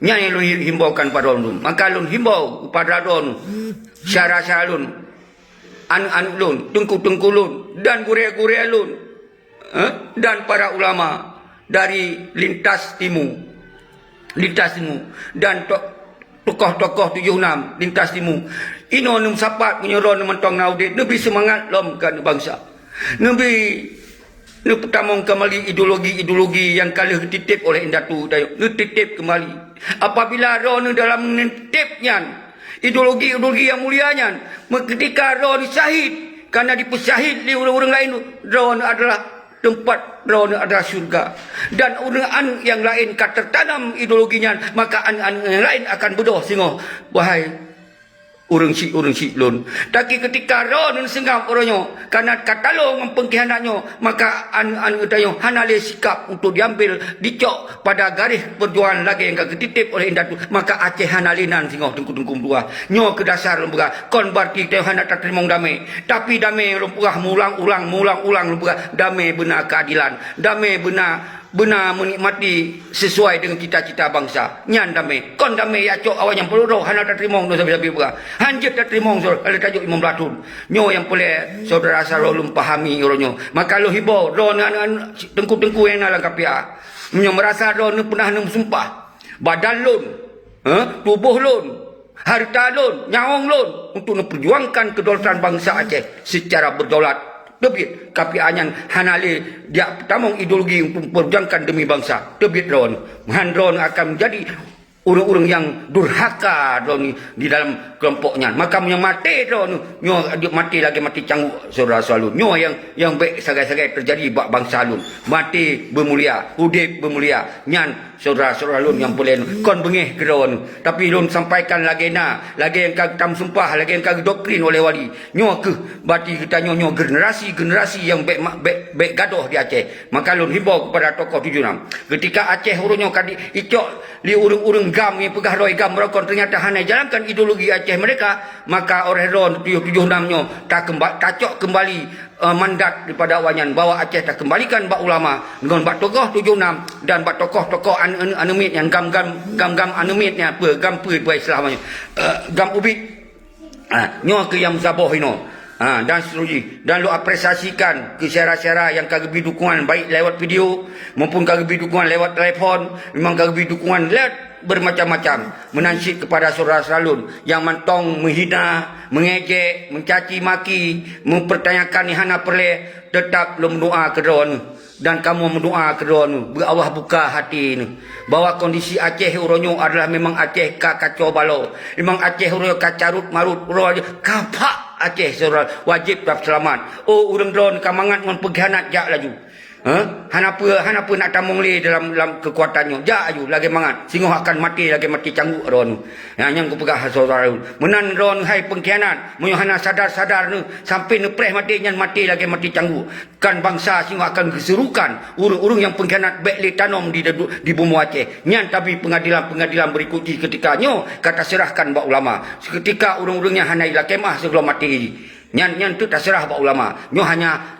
Nyai lu himbaukan pada lun. Maka lun himbau kepada lun. Syarah-syarah lun. Anu lun, tengku-tengku lun dan gure-gure lun. Dan para ulama dari lintas timur dan tokoh-tokoh 76 lintas timur ino num sapat menyeron mentong naudit nabi semangat lom kan bangsa nabi nu pertamong kembali ideologi yang kalah dititip oleh Indatu Dayuk nu titip kembali apabila ron dalam menitipnya ideologi yang mulianya ketika ron syahid karena dipesyahid di orang-orang lain ron adalah tempat ron adalah syurga dan orang yang lain tertanam ideologinya maka yang lain akan berdoa singo wahai orang si lun tapi ketika ron senggam orangnya karena katalong mempengkhianatnya maka an utayo hanale sikap untuk diambil dicok pada garis perjuangan lagi yang ketitip oleh Indatu maka Aceh hanalinan singo tengku-tengku dua nyo ke dasar lembaga kon berarti teh hana tak terima damai tapi damai lembaga mulang-ulang lembaga damai benar keadilan damai benar menikmati sesuai dengan cita-cita bangsa nyan damai kon damai ya cok awak yang perlu hana tak terima no sabi-sabi buka hanjit tak terima so ada tajuk Imam Latun nyo yang boleh saudara salulum pahami orangnya maka lo hibau ron tengku-tengku yang dalam kapia nyo merasa ron pernah sumpah badan lun tubuh lun harta lun nyawang lun untuk memperjuangkan kedaulatan bangsa Aceh secara berdaulat tebit kapi anyan hanale dia tamong ideologi untuk memperjuangkan demi bangsa tebit ron akan menjadi orang-orang yang durhaka di dalam kelompoknya maka yang mati nyo mati cangguk saudara selalu nyo yang baik sagai-sagai terjadi buat bangsa lun mati bermulia hidup bermulia nyan saudara-saudara lun yang boleh kon bengih ke tapi lun sampaikan lagi yang kag tam sumpah lagi yang kag doktrin oleh wali nyo ke berarti kita nyo generasi yang baik gaduh di Aceh maka lun himbau kepada tokoh 76 ketika Aceh urunyo kadi icok li urung-urung gam yang pegah roi gam merokon ternyata hanya jalankan ideologi Aceh mereka maka orang ron 76 nyo tacok kembali mandat daripada awanyan bahawa Aceh tak kembalikan bak ulama dengan bak tokoh 76 dan bak tokoh-tokoh anemit yang gam anemitnya apa gam buat Islamnya gam ubit nyo ke yang zaboh ino dan seterusnya dan lu apresiasikan ke syarah-syarah yang kagak dukungan baik lewat video maupun kagak dukungan lewat telefon memang kagak dukungan lewat bermacam-macam menansyid kepada saudara salun yang mentong menghina mengejek mencaci maki mempertanyakan hana perle tetap lu mendoa ke ron dan kamu mendoa ke ron Allah buka hati ini bahwa kondisi Aceh uronyo adalah memang Aceh kacau balau memang Aceh uronyo kacarut marut uronyo kapak Aceh saudara wajib tak selamat urang drone kamangat ngon pengkhianat jak laju Hanapa nak tamong le dalam kekuatannya jak aju lagi mangat singoh akan mati cangguk ron yang kupegah saudara menan ron hai pengkhianat moyo hana sadar nu sampai nepreh mati lagi cangguk kan bangsa singoh akan keserukan urung-urung yang pengkhianat baik le tanom di bumi Aceh nyan tapi pengadilan berikuti ketika nyo kata serahkan bak ulama ketika urung-urungnya hana ila kemah sebelum mati nyan tu tak serah bak ulama nyo hanya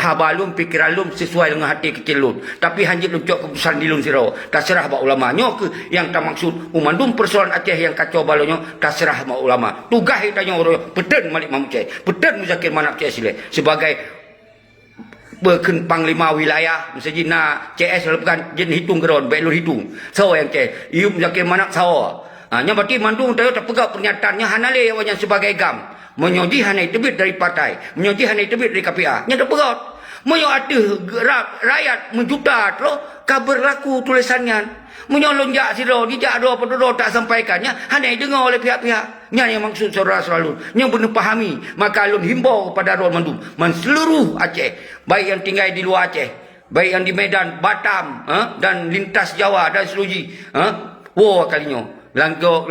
habalum pikiran lum sesuai dengan hati kecil lun tapi hanjit luncok keputusan di lun siro tak serah bak ulama nyo ke yang tak maksud umandum persoalan Aceh yang kacau balonyo tak serah bak ulama tugas tanya orang peden Malik Mahmud Cai peden Muzakir Manap Cai Sile sebagai panglima wilayah misalnya na CS lepas jen hitung keron baik lun hitung sawo yang Cai iu Muzakir Manap sawo nya berarti mandung tayo tak pegak pernyataannya hanale awanya sebagai gam menyoji hanai tebit dari partai menyoji hanai tebit dari KPA nya tak pegot menyo ada rakyat menjuta terus kabar laku tulisannya menyo lonjak siro dijak do pedodo tak sampaikannya hanai dengar oleh pihak-pihak nya yang maksud saudara selalu nya benar pahami maka lun himbau kepada Rol Mandum seluruh Aceh baik yang tinggal di luar Aceh baik yang di Medan Batam dan lintas Jawa dan seluruh kalinya Langgo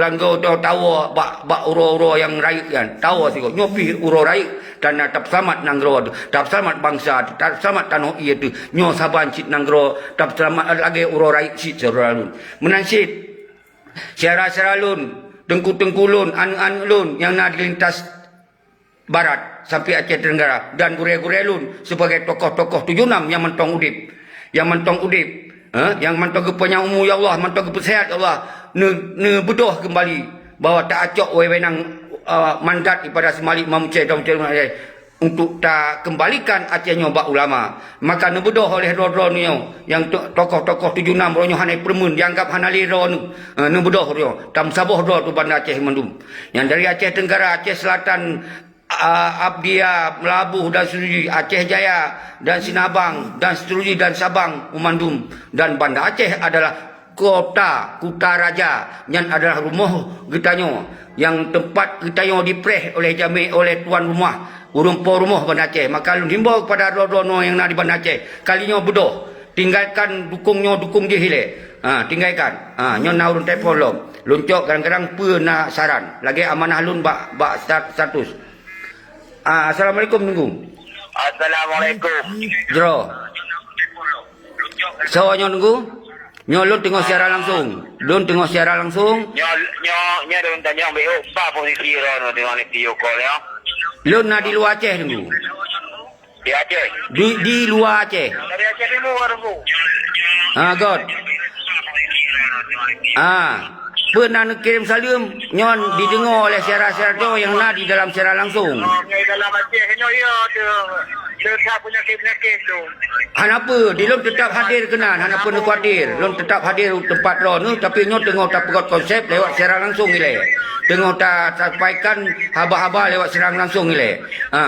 tawa bak uro-uro yang raik kan. Tawa siko nyopi uro raik dan tap selamat nanggro tu. Tap selamat bangsa tu. Tap selamat tanah iya tu. Nyo saban cit nanggro tap selamat lagi uro raik cit seralun. Menansit seralun tengku-tengkulun an lun yang nak dilintas barat sampai Aceh Tenggara dan gure-gurelun sebagai tokoh-tokoh 76 yang mentong udip. Yang mentong kepenya umur ya Allah, mentong kepesehat ya Allah. Ne bedoh kembali bahawa tak acok wewenang mandat daripada Semalik Mamucai dan untuk tak kembalikan Aceh nyobak ulama. Maka ne bedoh oleh ro-ro ni yang tokoh-tokoh 76 ronyo hanai permun dianggap hanali ro ne bedoh ro tam saboh ro tu bandar Aceh Mendum. Yang dari Aceh Tenggara, Aceh Selatan, Abdia, Melabuh dan seterusnya, Aceh Jaya dan Sinabang dan seterusnya dan Sabang, Umandum dan Bandar Aceh adalah Kuta Raja yang adalah rumah getanyo yang tempat getanyo dipreh oleh jami oleh tuan rumah urumpo rumah Bandar Aceh. Maka lu himbau kepada rodono yang nak di Bandar Aceh kalinya bedoh tinggalkan dukung je hile. Tinggalkan nyo na urun telefon lom luncok kadang-kadang pernah saran lagi amanah lun bak status. Assalamualaikum tunggu. Assalamualaikum. Jero. So nyo tunggu. Nyo lun tengok secara langsung. Nyo dong tanya ambil apa posisi rono dengan video call ya. Lun nak di luar Aceh tunggu. Di Aceh. Di luar Aceh. Dari Aceh Timur bu. God. Pernah nak kirim salam nyon didengar oleh siaran-siaran tu yang nak di dalam siaran langsung. Di dalam Aceh nyo ya tu tak punya penyakit tu. Hanapa dia lon tetap hadir kenan, hanapa nak hadir. Lon tetap hadir tempat ro ni tapi nyo tengok tak pegot konsep lewat siaran langsung ni le. Tengok tak sampaikan haba-haba lewat siaran langsung ni le.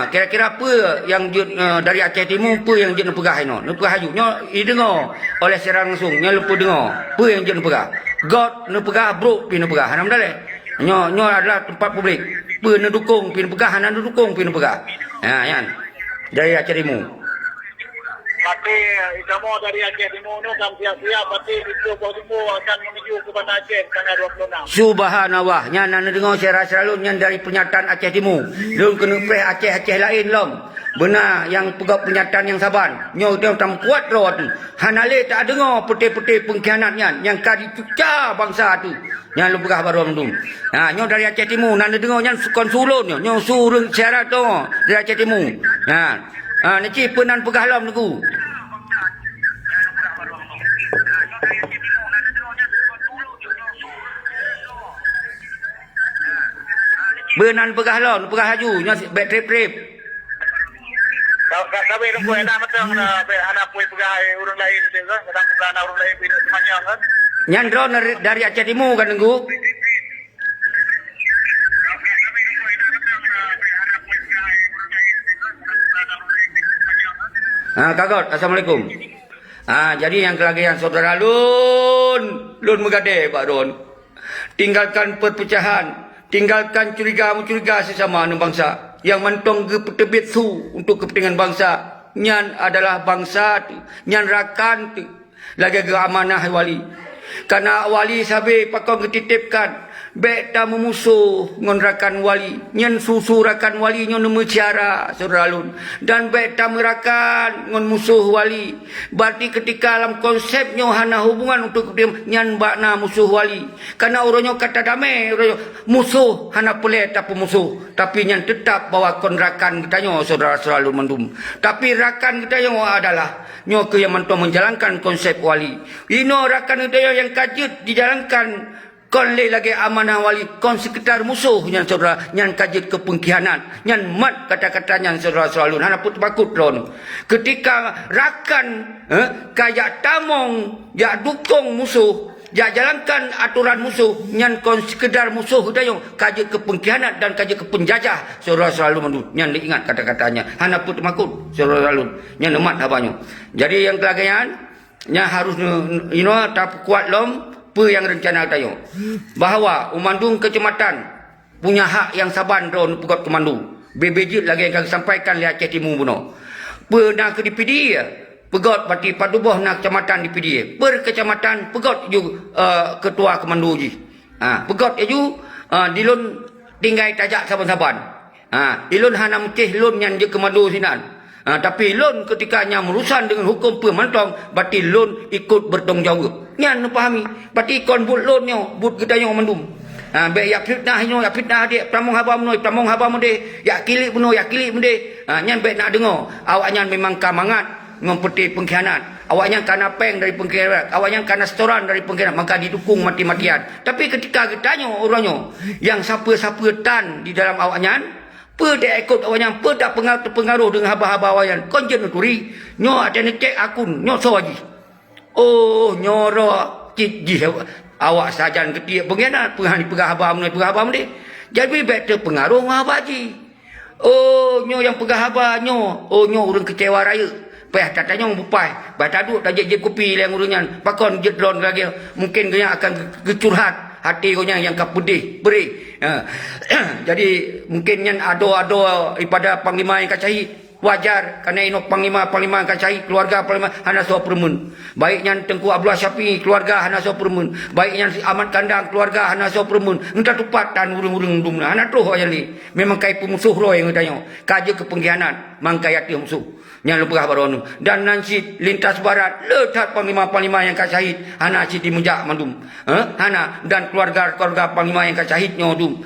Kira-kira apa yang dari Aceh Timur apa yang je nak pegah ino? Nak pegah nyo dengar oleh siaran langsung, nyo lupa dengar. Apa yang je nak pegah? God nak pegah bro pi nak pegah. Hanam dah le. Nyo adalah tempat publik. Apa nak dukung pi nak pegah, nak dukung pi nak pegah. Yan. Dari Aceh Timur. Tapi kamu dari Aceh Timur tu kamu siap-siap pasti itu Timur akan menuju ke Bandar Aceh tanggal 26. Subhanallah. Yang nak dengar saya selalu yang dari pernyataan Aceh Timur. Lun kena preh Aceh lain lom. Benar yang pegawai pernyataan yang saban. Nyo dia tam kuat rawat tu. Hanale tak dengar peti-peti pengkhianatnya yang kadi cuca bangsa tu. Yang lu pegah baru mendum. Nyo dari Aceh Timur nak dengar yang konsulun nyo suruh syarat tu dari Aceh Timur. Nanti penan pegah lom tu. Benan pegah lom, pegah haju, nyo back trip. Tapi nunggu enak macam anak puai pegah urang lain tu kan, kadang pegah urang lain pindah semuanya kan. Nyandro dari Aceh Timur kan nunggu. Kagot, Assalamualaikum. Jadi yang kelagian saudara Lun Megade Pak Don. Tinggalkan perpecahan, tinggalkan curiga sesama bangsa. Yang mentong ke tebit su untuk kepentingan bangsa. Nyan adalah bangsa tu, nyan rakan tu. Lagi ke amanah wali. Karena wali sabi pakong ketitipkan. Bek tak memusuh ngonrakan wali. Nyan susu rakan wali nyon mecara saudara Lun. Dan bek tak merakan ngon musuh wali. Berarti ketika dalam konsepnya hana hubungan untuk nyan bakna musuh wali. Karena orangnya kata damai, orangnya musuh hana boleh tak pemusuh. Tapi nyan tetap bawa konrakan kita nyo saudara selalu mendum. Tapi rakan kita yang adalah nyo ke yang mentong menjalankan konsep wali. Ino rakan kita yang kajut dijalankan. Kon le lagi amanah wali, kon sekedar musuh yang saudara, yang kajit ke pengkhianat, yang mat kata-katanya saudara selalu, hana put bakut ron. Ketika rakan kayak tamong, ya dukung musuh, ya jalankan aturan musuh, yang kon sekedar musuh dayong kajit ke pengkhianat dan kajit ke penjajah, saudara selalu mendu, yang diingat kata-katanya, hana put bakut saudara selalu, yang mat abahnya. Jadi yang kelagian, yang harus tak kuat lom. Apa yang rencana tayo bahawa Umandung Kecamatan punya hak yang saban ron pegot Umandung BBJ lagi yang sampaikan li Aceh Timur buno pernah ke DPD pegot parti paduboh nak kecamatan DPD per kecamatan pegot ju ketua Kemandu ji pegot aju dilun tinggai tajak saban-saban. Ilun hana mecih lun yang je kemadu sinan. Tapi lun ketika nya merusan dengan hukum pemantong, berarti lun ikut bertanggungjawab. Nyan pahami. Berarti kon but lun nyo, but gedayo mandum. Be ya fitnah nyo, ya fitnah dia pramong haba menoi, pramong haba mende, ya kilik menoi, ya kilik mende. Nyan be nak dengar. Awak nyan memang kamangat ngempeti pengkhianat. Awaknya karena peng dari pengkhianat, awaknya karena setoran dari pengkhianat, maka didukung mati-matian. Tapi ketika kita tanya orangnya, yang siapa-siapa tan di dalam awaknya, apa dia ikut awaknya, apa tak pengaruh dengan haba-haba awaknya. Kau jenuh turi, nyo ada cek akun, nyo so lagi. Oh, nyoro cik awak sajan ketia pengkhianat, penghani pegah haba meneh. Jadi betul pengaruh haba ji. Oh, nyo yang pegah haba nyo, oh nyo orang kecewa raya. Payah tak tanya bupai. Baca duk tak je kopi yang urunyan. Pakon jedron lagi. Mungkin kau akan kecurhat hati kau yang kapudih beri. Jadi mungkin yang ado-ado daripada panglima yang kacahi wajar kerana inok panglima yang kacahi keluarga panglima hana so permun. Baiknya Tengku Abdullah Syafi'i keluarga hana so permun. Baiknya Ahmad Kandang keluarga hana so permun. Entah tupat tan urung-urung dumna. Hana truh ajali. Memang kai pemusuh roh yang tanya. Kaja ke pengkhianat mangkai hati musuh. Yang lebih baru dan nanti lintas barat letak panglima yang kasahid hana siti mujak mandum hana dan keluarga panglima yang kasahid nyodum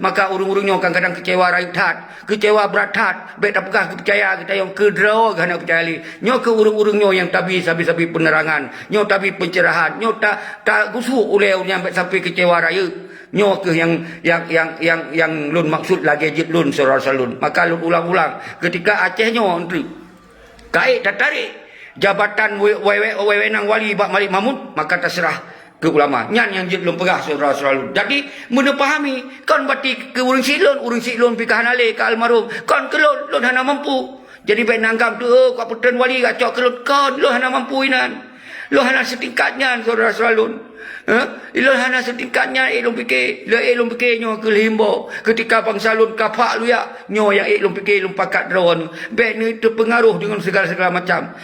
maka urung-urungnya kadang-kadang kecewa rakyat kecewa berat hat bet tak pegah kepercaya kita yang kedraw hana percaya nyo ke urung-urungnya yang tabi sabi-sabi penerangan nyo tabi pencerahan nyo tak gusuk oleh yang sampai kecewa rakyat nyo ke yang lun maksud lagi jit lun salun maka lun ulang-ulang ketika Aceh nyo kait tak tarik jabatan wewenang wali Bak Malik Mahmud maka terserah ke ulama nyan yang belum pegah saudara-saudara jadi mana fahami kon berarti ke urang silun pi kahanale ka almarhum kon ke lun hana mampu jadi baik nanggam tu kau putern wali gacok ke lun kon lun hana mampu inan lun hana setingkatnya saudara-saudara Ilon hana setingkatnya ilon fikir ilon fikir nyo ke limbo ketika bangsa lun kapak lu ya nyo yang ilon fikir ilon pakat drone bet ni terpengaruh dengan segala-segala macam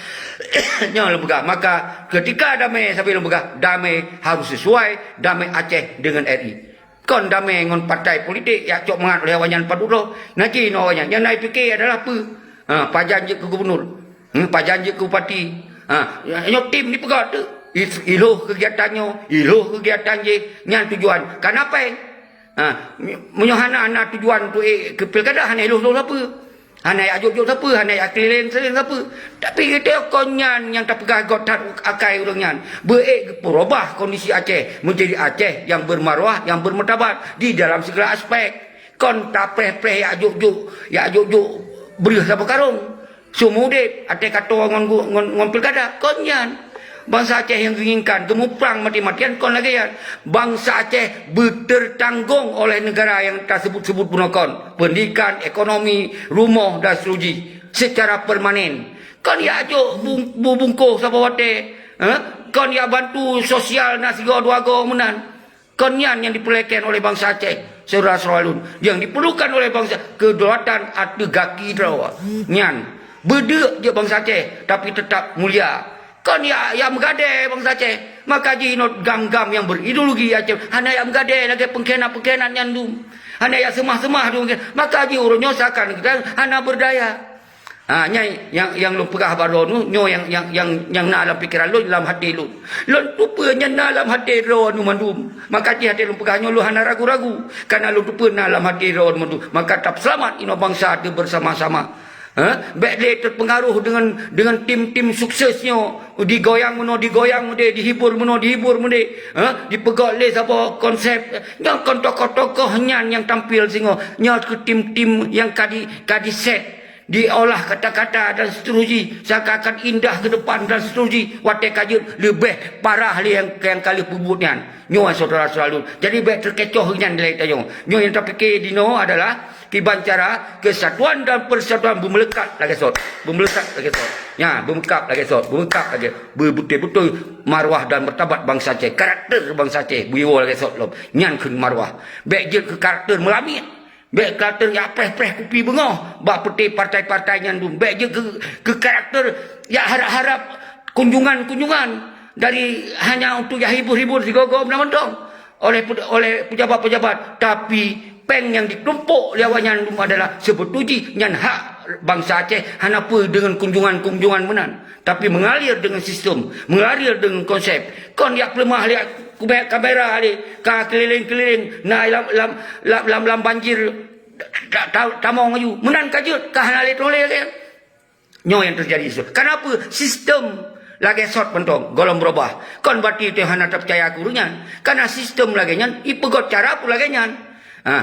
nyo lu begah maka ketika damai sampai lu begah damai harus sesuai damai Aceh dengan RI kon damai dengan partai politik ya cok mengat oleh awanyan paduro nanti no awanyan yang naik fikir adalah apa pajanji ke gubernur pajanji ke bupati nyo tim ni pegat tu iluh kegiatannya, iluh kegiatan je, nyan tujuan. Kenapa? Menyohana anak tujuan tu ke pilkada hana iluh apa? Hana ajok-jok siapa? Hana keliling siapa? Tapi kita konyan yang tak pegah gotat akai urang nyan. Beik berubah kondisi Aceh menjadi Aceh yang bermaruah, yang bermartabat di dalam segala aspek. Kon tak preh-preh ya ajok-jok beri siapa karung. Sumudip ate kata ngon pilkada konyan. Bangsa Aceh yang inginkan gemupang mati-matian kon lagi ya. Bangsa Aceh bertanggung oleh negara yang tak sebut-sebut punakon. Pendidikan, ekonomi, rumah dan seterusnya secara permanen. Kon ya ajuk bungkuh siapa wate. Kon ya bantu sosial nasi dua-dua menan. Kon yang diperlukan oleh bangsa Aceh. Saudara-saudara yang diperlukan oleh bangsa kedaulatan ada gaki drawa. Nyan berdek je bangsa Aceh tapi tetap mulia. Kon ya mengadai bangsa Aceh maka jinot gam-gam yang berideologi Aceh hanya yang mengadai lagi pengkhianat yang dum hanya yang semah-semah dum maka ji urunyo sakan kita hanya berdaya yang lu pegah baru nu nyo yang nak dalam pikiran lu dalam hati lu tupanya dalam hati ro nu mandum maka ji hati lu pegahnya lu hanya ragu-ragu karena lu tupa dalam hati ro mandum maka tak selamat ino bangsa tu bersama-sama. Baik terpengaruh dengan tim-tim suksesnya digoyang meno dihibur meno dipegak le apa konsep yang tokoh-tokoh yang tampil singo nyat ke tim-tim yang kadi set diolah kata-kata dan seterusnya seakan-akan indah ke depan dan seterusnya watai kajut lebih parah yang kali pebutnya nyo saudara-saudara jadi baik terkecoh nyan nilai tayo nyo yang tak fikir dino adalah kibancara kesatuan dan persatuan bermelekat lagi sot ya bermekap lagi betul-betul marwah dan martabat bangsa Aceh karakter bangsa Aceh buiwo lagi sot lom nyan kun marwah baik je ke karakter melamit baik karakter ya preh-preh kupi bengah bak peti partai-partai yang dum baik je ke karakter ya harap-harap kunjungan dari hanya untuk ya hibur-hibur si gogom nak mentong oleh pejabat-pejabat, tapi peng yang ditumpuk lawannya adalah sebetuji nyan hak bangsa Aceh hanapa dengan kunjungan-kunjungan menan, tapi mengalir dengan sistem, mengalir dengan konsep. Kon yak lemah lihat kubek kamera ali ka keliling-keliling na lam banjir tamong aju menan kajut ka hanale toleh nyo yang terjadi itu. Kenapa sistem lagi sort pentong golong berubah kon berarti itu hana tak percaya aku runyan karena sistem lagi nyan ipegot cara pula lagi nyan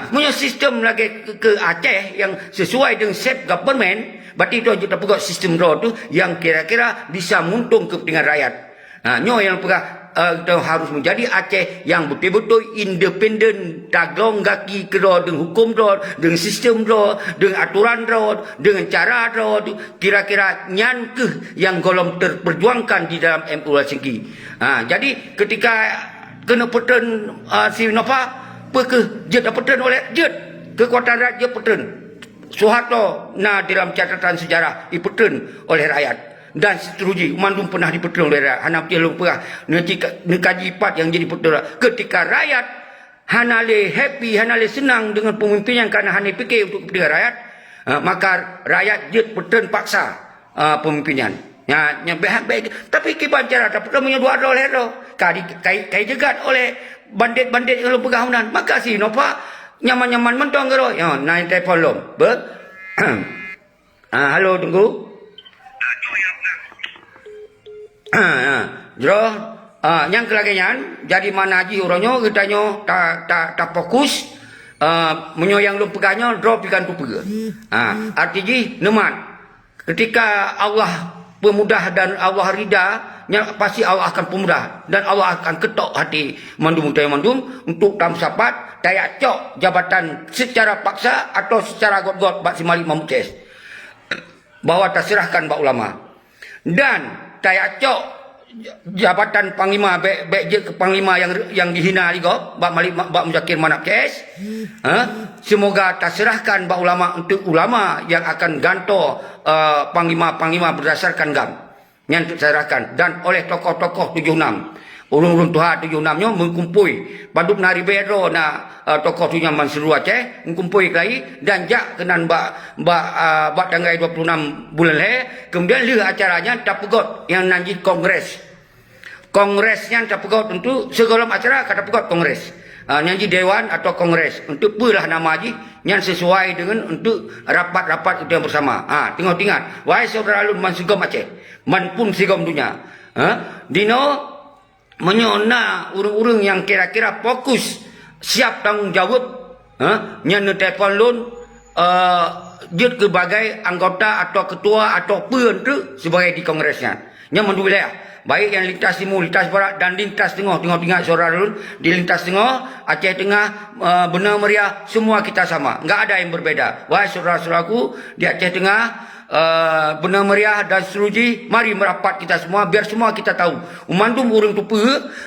punya sistem lagi ke Aceh yang sesuai dengan self government, berarti itu kita pegot sistem tu yang kira-kira bisa menguntung kepentingan rakyat. Nyo yang kita harus menjadi Aceh yang betul-betul independen, taglong kaki kera dengan hukum ro, dengan sistem ro, dengan aturan ro, dengan cara ro, kira-kira nyan ke yang golong terperjuangkan di dalam MU Singki. Jadi ketika kena peten si Nova je dapatan oleh je kekuatan rakyat je peten Soeharto dalam catatan sejarah dipeten oleh rakyat dan seterusnya Mandum pernah dipeten oleh rakyat hana dia lupa nekaji part yang jadi peten ketika rakyat hanale happy hanale senang dengan pemimpinnya karena hana fikir untuk kepentingan rakyat maka rakyat je peten paksa pemimpinnya baik tapi kiban cara dapat menyedua oleh kai jegat oleh bandit-bandit yang pegahunan makasih napa nyaman-nyaman mentong gero ya naik telefon lom halo tunggu jero yang kelagian jadi mana haji uronyo gitanyo tak fokus menyoyang lom pegahnya drop ikan tu pega artinya nemat ketika Allah pemudah dan Allah rida pasti Allah akan pemudah dan Allah akan ketok hati Mandum untuk tamsapat daya cok jabatan secara paksa atau secara got-got Pak Simalik Mamuces bahwa terserahkan Pak Ulama dan daya cok jabatan Panglima Panglima yang dihina juga Pak Muzakir Manapces semoga terserahkan Pak Ulama untuk ulama yang akan ganto Panglima berdasarkan GAM yang terserahkan dan oleh tokoh-tokoh 76 urung-urung Tuhan 76 nya mengkumpui paduk nari bero tokoh tu nyaman seluruh Aceh mengkumpui lagi dan jak kenan bak tanggal 26 bulan le kemudian lihat acaranya tapegot yang nanti kongresnya tapegot untuk segala acara kata pegot kongres nyanyi dewan atau kongres untuk pulah nama haji yang sesuai dengan untuk rapat-rapat kita bersama tengok-tengok wahai saudara alun man sigom Aceh man pun sigom dunia dino menyona urung-urung yang kira-kira fokus siap tanggung jawab yang telefon lun dia sebagai anggota atau ketua atau pun tu sebagai di kongresnya yang mendulia baik yang lintas timur, lintas barat dan lintas tengah. Tengok-tengok saudara dulu. Di lintas tengah, Aceh Tengah, Benar Meriah, semua kita sama. Enggak ada yang berbeda. Wahai saudara-saudaraku, di Aceh Tengah, Benar Meriah dan seterusnya, mari merapat kita semua, biar semua kita tahu. Umandum urung tupu,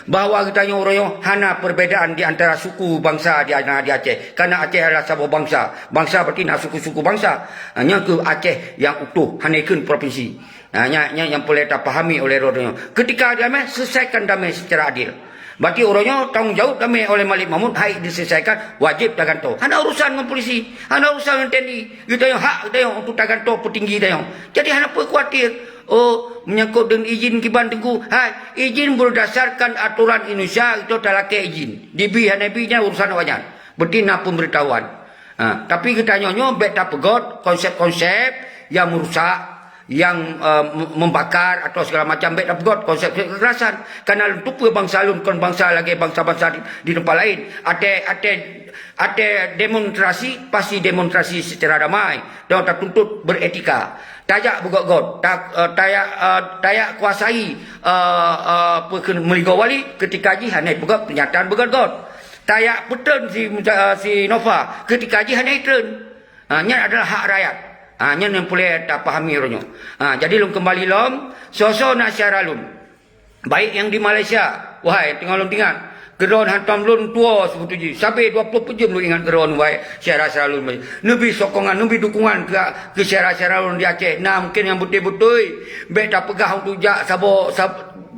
bahawa kita orang hana perbedaan di antara suku bangsa di Aceh. Karena Aceh adalah sebuah bangsa. Bangsa berarti nak suku-suku bangsa. Hanya ke Aceh yang utuh, hanaikun provinsi. Yang boleh tak pahami oleh orangnya. Ketika damai, selesaikan damai secara adil. Berarti orangnya tanggung jawab damai oleh Malik Mahmud, hai diselesaikan, wajib tak gantung. Hana urusan dengan polisi, hana urusan dengan TNI. Kita yang hak kita yang untuk tak gantung petinggi kita yang. Jadi hana apa khawatir. Menyangkut dengan izin kiban tengku. Hai, izin berdasarkan aturan Indonesia itu adalah ke izin. DB hana B-nya urusan awalnya. Betina pemberitahuan. Tapi kita nyonya beta pegot konsep-konsep yang merusak, yang membakar atau segala macam beda pegot konsep kekerasan karena untuk bangsa alun kon bangsa lagi bangsa-bangsa di tempat lain ada demonstrasi pasti demonstrasi secara damai dan tak tuntut beretika tayak begot-got tayak kuasai meligawali ketika haji hanai begot pernyataan begot-got tayak peten si Nova ketika haji hanai tren nya adalah hak rakyat. Yang boleh tak pahami orangnya. Jadi lum kembali lom, sosok nak syarah lum. Baik yang di Malaysia, wahai tengah lum tinggal. Geron hantam lum tua sebetulnya. Sampai 20 jam lu ingat geron wahai syarah lum. Nabi sokongan, nabi dukungan ke syarah lum di Aceh. Nah mungkin yang betul-betul beta pegah untuk jak sabo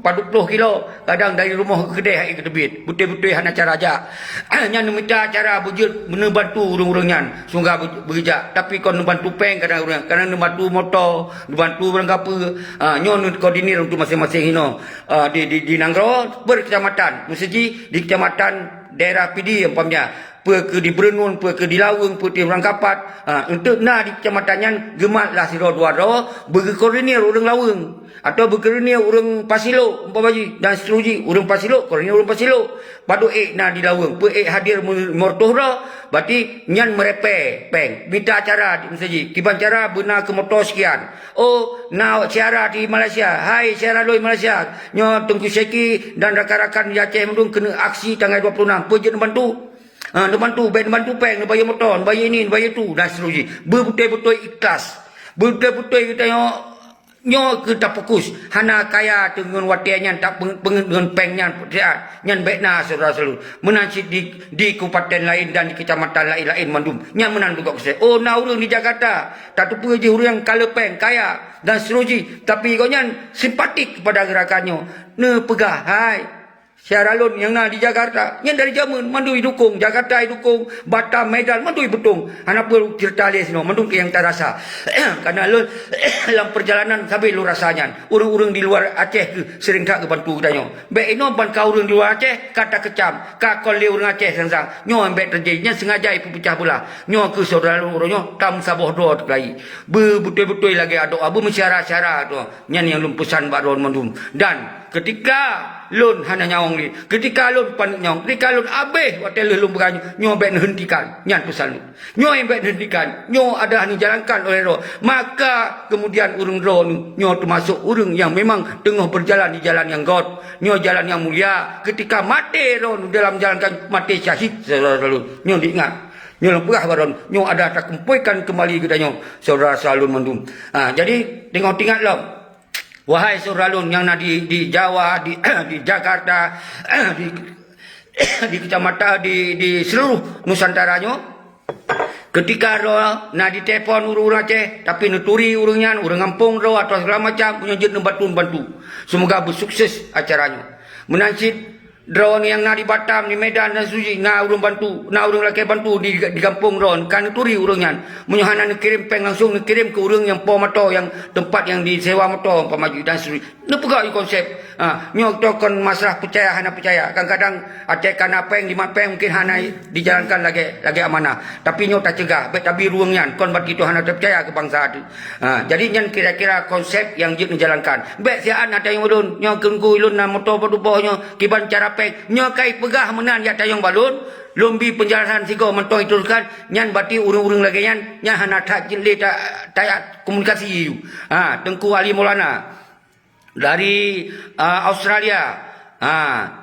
40 kilo kadang dari rumah ke kedai hai ke tebit betul-betul hana cara aja nya minta cara bujut bantu urang-urang nyan sungguh bekerja tapi kon bantu peng kadang urang kadang bantu motor bantu barang apa nyon koordinir untuk masing-masing hino di Nanggro berkecamatan mesti di kecamatan daerah PD umpamanya ke di Berenun ke di Laweng ke di Rangkapat untuk di kecamatan nyan gematlah siro dua berkoordinir urang Laweng atau berkoordinir urang Pasilo umpamanya dan seterusnya urang Pasilo koordinir urang Pasilo padu di Laweng hadir mortohra berarti nyan merepe peng minta acara mesti kiban cara benar ke motor sekian siara di Malaysia hai siara loi Malaysia nyo Tengku Syeki dan rakan-rakan di Aceh mendung kena aksi tanggal 26 pejat bantu bantu peng bayar motor bayar ini bayar tu dan seterusnya betul-betul ikhlas betul-betul kita nyo kita fokus hana kaya dengan watiannya tak dengan pengnya nyan bekna saudara selalu menansi di kabupaten lain dan di kecamatan lain mandum nyan menang juga kesel urang di Jakarta tak tu je urang kala peng kaya dan seterusnya tapi kau nyan simpatik kepada gerakannya pegah hai Syaralun yang di Jakarta yang dari zaman mandui dukung Jakarta dukung Batam Medan mandui betung anak perlu cerita les no mandung yang tak rasa karena lu dalam perjalanan sampai lu rasanya urang-urang di luar Aceh ke sering tak bantu katanya baik ino ban kau urang di luar Aceh kata kecam ka kol le urang Aceh sang nyo ambek terjadinya sengaja ipu pecah belah nyo ke saudara urangnya tam saboh do terlai betul-betul lagi ada abu mesyara-syara tu nyan yang lum pesan baron mandum dan ketika lun hana nyawang ni ketika lun pan nyawang ketika lun abeh hotel lun berani nyo bet hentikan nyan pesan lun nyo yang bet hentikan nyo ada dijalankan oleh roh maka kemudian urang roh nyo termasuk urang yang memang tengah berjalan di jalan yang god nyo jalan yang mulia ketika mati roh dalam jalankan mati syahid selalu nyo diingat nyo lepah baron nyo ada tak kumpuikan kembali ke danyo saudara selalu mendum jadi tengok-tengok lah wahai saudara yang di Jawa, di Jakarta, di kecamatan, di seluruh Nusantaranya, ketika roh di telefon urang Aceh, tapi nuturi urangnya, urang kampung roh atau segala macam punya jet bantu. Semoga bersukses acaranya. Menansit drone yang di Batam, di Medan dan Suji, urang bantu, urang laki bantu di kampung drone, kan turi urangnya. Menyohana kirim peng langsung kirim ke urang yang motor yang tempat yang disewa motor pemaju dan Suji. Nepegak konsep. Nyo tokon masalah percaya hana percaya. Kadang-kadang Aceh kana peng di peng mungkin hana dijalankan lagi amanah. Tapi nyo tak cegah, tapi ruangnya kon bat itu hana terpercaya ke bangsa itu. Jadi nyan kira-kira konsep yang jid dijalankan. Baik siaan ada yang ulun, nyo kengku ulun motor berubahnya kiban cara peng nyo kai pegah menan ya tayong balun lumbi penjelasan sigo mentong iturkan nyan bati urung-urung lagi nyan hana tak jeli tak komunikasi Tengku Ali Maulana dari Australia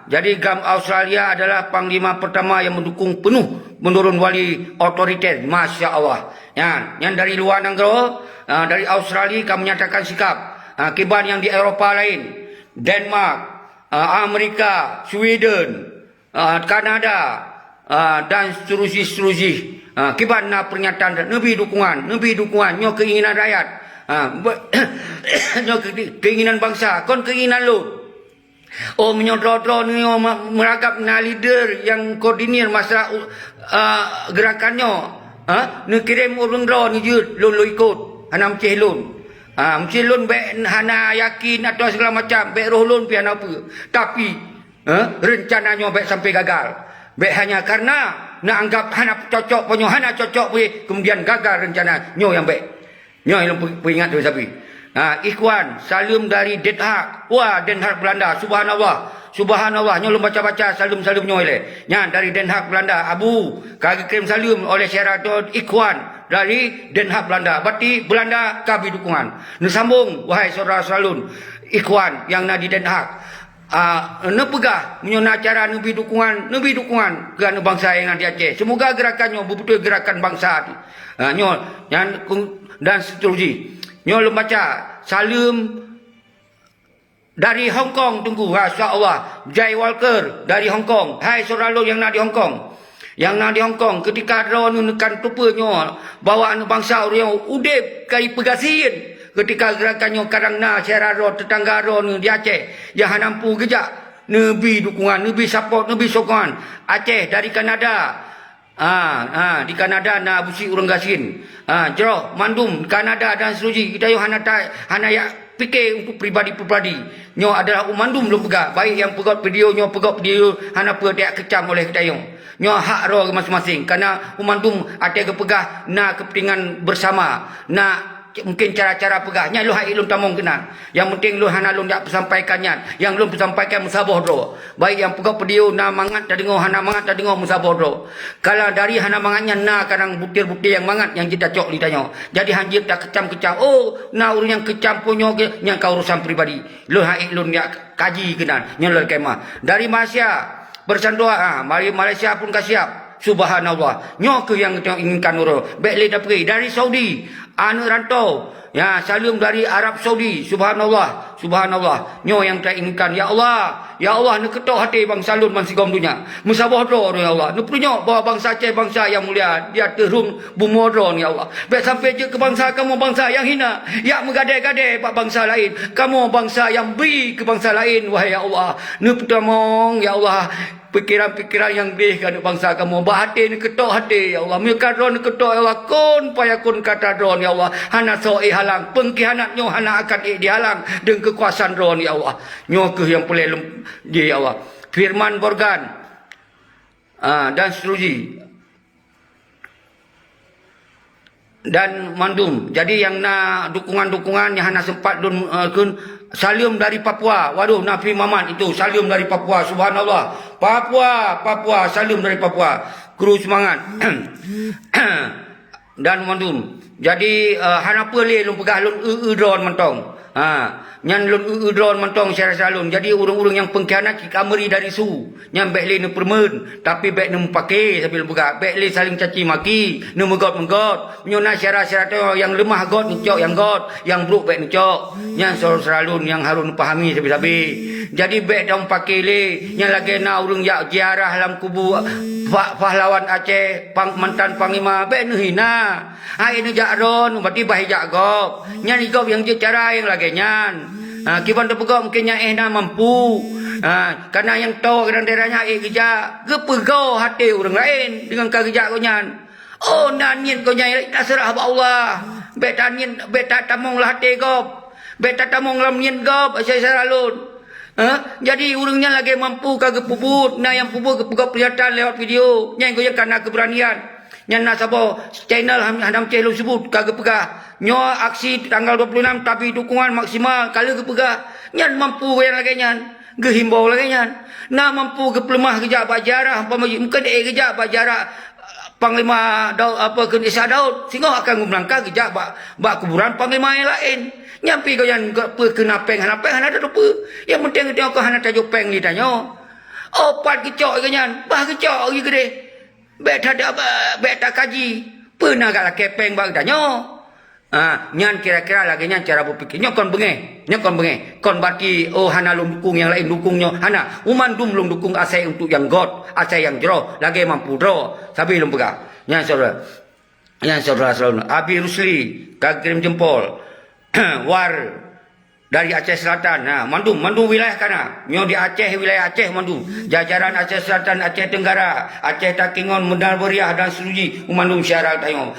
jadi GAM Australia adalah panglima pertama yang mendukung penuh menurun wali otoriter Masya Allah nyan dari luar Nanggro dari Australia kami menyatakan sikap kiban yang di Eropah lain Denmark Amerika, Sweden, Kanada dan seterusnya. Kiban pernyataan lebih dukungan, nyo keinginan rakyat, nyo keinginan bangsa, kon keinginan lu. Menyodro ni meragap leader yang koordinir masalah gerakannya. Ni kirim urang ro ni je lu ikut, hana mceh lun. Mesti lun baik hana yakin atau segala macam baik roh lun pian apa tapi rencananya baik sampai gagal baik hanya karena nak anggap hana cocok punya hana cocok punya kemudian gagal rencana nyo yang baik nyo yang ingat tu sapi ikhwan salam dari Den Haag Den Haag Belanda subhanallah nyo lu baca-baca salam nyo nya dari Den Haag Belanda abu kaki kirim salam oleh syaraton ikhwan dari Den Haag Belanda. Berarti Belanda kami dukungan. Sambung wahai saudara salun ikhwan yang di Den Haag. Nepegah menyona acara nebi dukungan kerana bangsa yang di Aceh. Semoga gerakannya betul gerakan bangsa. Dan seterusnya. Nyo baca salam dari Hong Kong tunggu. Masya-Allah. Jai Walker dari Hong Kong. Hai saudara yang di Hong Kong. Yang di Hong Kong ketika drone nekan tupanya bawa bangsa orang udip kai pegasin ketika gerakannya karangna seraro tetangga ro ni di Aceh yang hanampu gejak nebi dukungan nebi support nebi sokongan Aceh dari Kanada di Kanada na busi urang gasin jero mandum Kanada dan seluji kita yo hana ya fikir untuk pribadi-pribadi nyo adalah umandum belum pegak baik yang pegot video nyo pegot video hana dia kecam oleh kita yo nyo hak ro masing-masing karena umandum ada kepegah na kepentingan bersama na mungkin cara-cara pegahnya lu hai lu tamong kenal yang penting lu hana lu dak sampaikannya yang lu sampaikan musabah do baik yang pegot video na mangat tadingo hana mangat tadingo musabah do kalau dari hana mangatnya na kadang butir-butir yang mangat yang kita cok ditanya jadi hanjir tak kecam-kecam oh na urang yang kecam punyo yang kau urusan pribadi lu hai lu dak kaji kenal nyolol kemah dari Malaysia bersandua mari Malaysia pun kasiap subhanallah nyo ke yang kita inginkan uro baik le dah pergi dari Saudi anu rantau ya salam dari Arab Saudi subhanallah nyo yang kita inginkan ya Allah ni ketok hati bangsa lun mansigom dunia musabah do ya Allah ni punya bahawa bangsa Aceh bangsa yang mulia dia terung bumodron ya Allah baik sampai je ke bangsa kamu bangsa yang hina ya menggadai-gadai pak bangsa lain kamu bangsa yang beri ke bangsa lain wahai ya Allah ni putamong ya Allah pikiran-pikiran yang dihkan bangsa kamu bahati ni ketok hati ya Allah mikadron ni ketok ya Allah kun payakun kata dron ya Allah hana soi halang pengkhianat nyo hana akan dihalang dengan kekuasaan dron ya Allah nyo ke yang boleh ya Allah firman Borgan dan seterusnya dan mandum jadi yang na dukungan-dukungan yang hana sempat dun salim dari Papua waduh Nafi Maman itu salim dari Papua subhanallah Papua salim dari Papua kru semangat dan mandum jadi hana pelih lu pegah lu drone mentong nyan lu drone mentong secara salun jadi urang-urang yang pengkhianat kameri dari su nyan baik le ne permen tapi baik ne pakai sambil buka baik le saling caci maki ne megot nyona syarat-syarat yang lemah got ni cok yang got yang buruk baik ni cok nyan salun yang harun pahami sabi-sabi jadi baik daun pakai le nyan lagi na urang ya ziarah dalam kubu pahlawan Aceh mantan panglima baik ne hina ai ne jakron berarti baik jak gop nyan igop yang cara yang lagi nyan kiban terpegau mungkin yang na mampu karena yang tahu kadang daerahnya kerja kepegau hati orang lain dengan kerja kau nyan oh nanyin kau nyan tak serah apa Allah beta tamong lah hati kau beta tamong lah nyin kau saya seralun jadi urangnya lagi mampu kagak puput nah yang puput kepegau pernyataan lewat video nyan kau yang karena keberanian nyan nak sabo channel hadam celu sebut kagak pegah nyo aksi tanggal 26 tapi dukungan maksimal kalau kepegah nyan mampu yang lagi nyan gehimbau lagi nyan na mampu ke pelemah kerja bajarah mungkin kerja bajarah panglima Daud apa ke Isa Daud sehingga akan melangkah kerja bak kuburan panglima yang lain nyampi kau yang kena peng hana ada lupa yang penting kita kau hana tajuk peng ni tanya oh pat kecok ke nyan bah kecok lagi gede beta kaji pernah gak laki peng bang tanya nyan kira-kira lagi nyan cara berfikir nyo kon bengeh kon berarti oh hana lum dukung yang lain dukungnya hana umandum lum dukung asai untuk yang god asai yang jero lagi mampu dro sabi lum pegah nyan saudara selalu Abi Rusli kirim jempol war dari Aceh Selatan mandum wilayah kana nyo di Aceh wilayah Aceh mandum jajaran Aceh Selatan Aceh Tenggara Aceh Takingon Mendal Beriah dan seluji mandum syarat tayo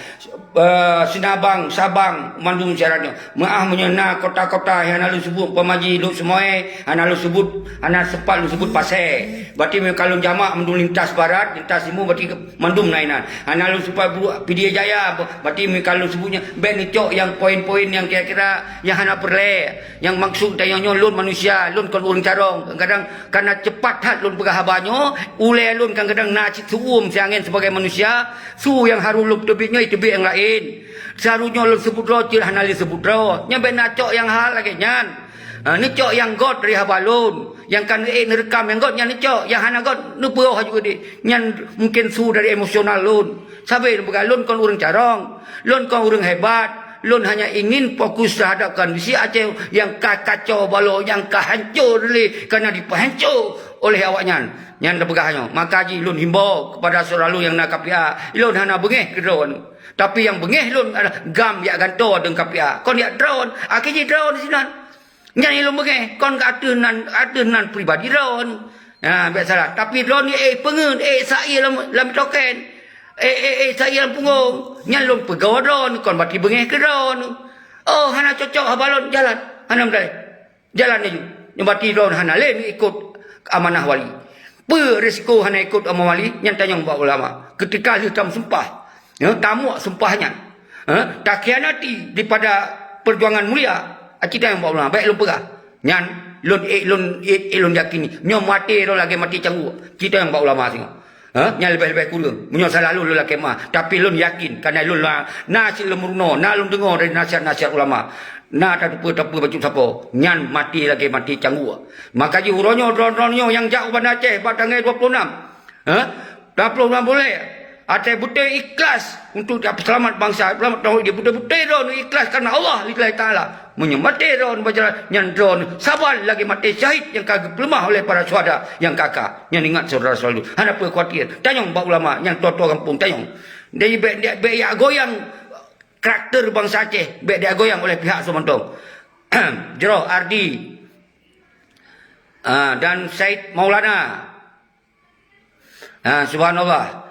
Sinabang Sabang mandum syaratnya maah menyena kota-kota yang lalu sebut pemaji lu semua lalu sebut anak sepat lu sebut Pasir berarti kalau jamak mandum lintas barat lintas timur berarti mandum nainan lalu supaya Pidie Jaya berarti kalau sebutnya ben cok yang poin-poin yang kira-kira yang hana perle yang maksud tayangnya lun manusia lun kon urang carong kadang karena cepat hat lun pegah habanyo ule lun kadang nacit suum siangin sebagai manusia su yang haru lun tebiknya tebik yang lain seharusnya lun sebut rojil hana li sebut ro nya ben nacok yang hal lagi nyan ni cok yang god dari habalun yang kan nerekam yang god nyan ni cok yang hana god nu peuh juga di nyan mungkin su dari emosional lun sabe pegah lun kon urang carong lun kon urang hebat lun hanya ingin fokus terhadap kondisi Aceh yang kacau balau yang hancur karena dipahancur oleh awaknya yang lebegahnya. Maka ji lun himbau kepada suralu yang nak kapia ilun hana bengeh ke drone. Tapi yang bengeh lun adalah gam yak ganto dengan kapia. Kon yak drone, akhirnya drone di sini. Yang ilun bengeh, kon atunan pribadi drone. Biasalah. Tapi drone ni pengen saya lam token. Saya lam punggung. Yang lun pegaw drone, kon bati bengeh ke drone. Oh, hana cocok habalon jalan. Hana mendai. Jalan aja. Yang bati drone hana lain ikut amanah wali. Berisiko hana ikut amanah wali yang tanya buat ulama. Ketika dia tam sumpah, tamu sumpahnya. Tak khianati daripada perjuangan mulia. Kita yang buat ulama. Baik lu pegah. Nyan lun yakini. Nyo mati ro lagi mati canggu. Kita yang buat ulama sini. Yang lebih-lebih kurang. Menyo selalu lu laki mah. Tapi lun yakin kerana lun nasi lemurno, na lun dengar dari nasihat-nasihat ulama. Na tak apa baju siapa. Nyan mati lagi mati canggu. Maka ji uronyo yang jauh Bandar Aceh pada tanggal 26. 26 boleh. Aceh betul ikhlas untuk selamat bangsa, selamat tauhid dia betul ron ikhlas kerana Allah lillahi taala. Menyembati ron baca nyan ron sabar lagi mati syahid yang kagak lemah oleh para syuhada yang kakak. Yang ingat saudara selalu. Hana apa khawatir. Tanyong bak ulama yang tua-tua kampung tanyong. Dia ya goyang karakter bangsa Aceh dia goyang oleh pihak Somantong. Jero Ardi dan Said Maulana. Subhanallah.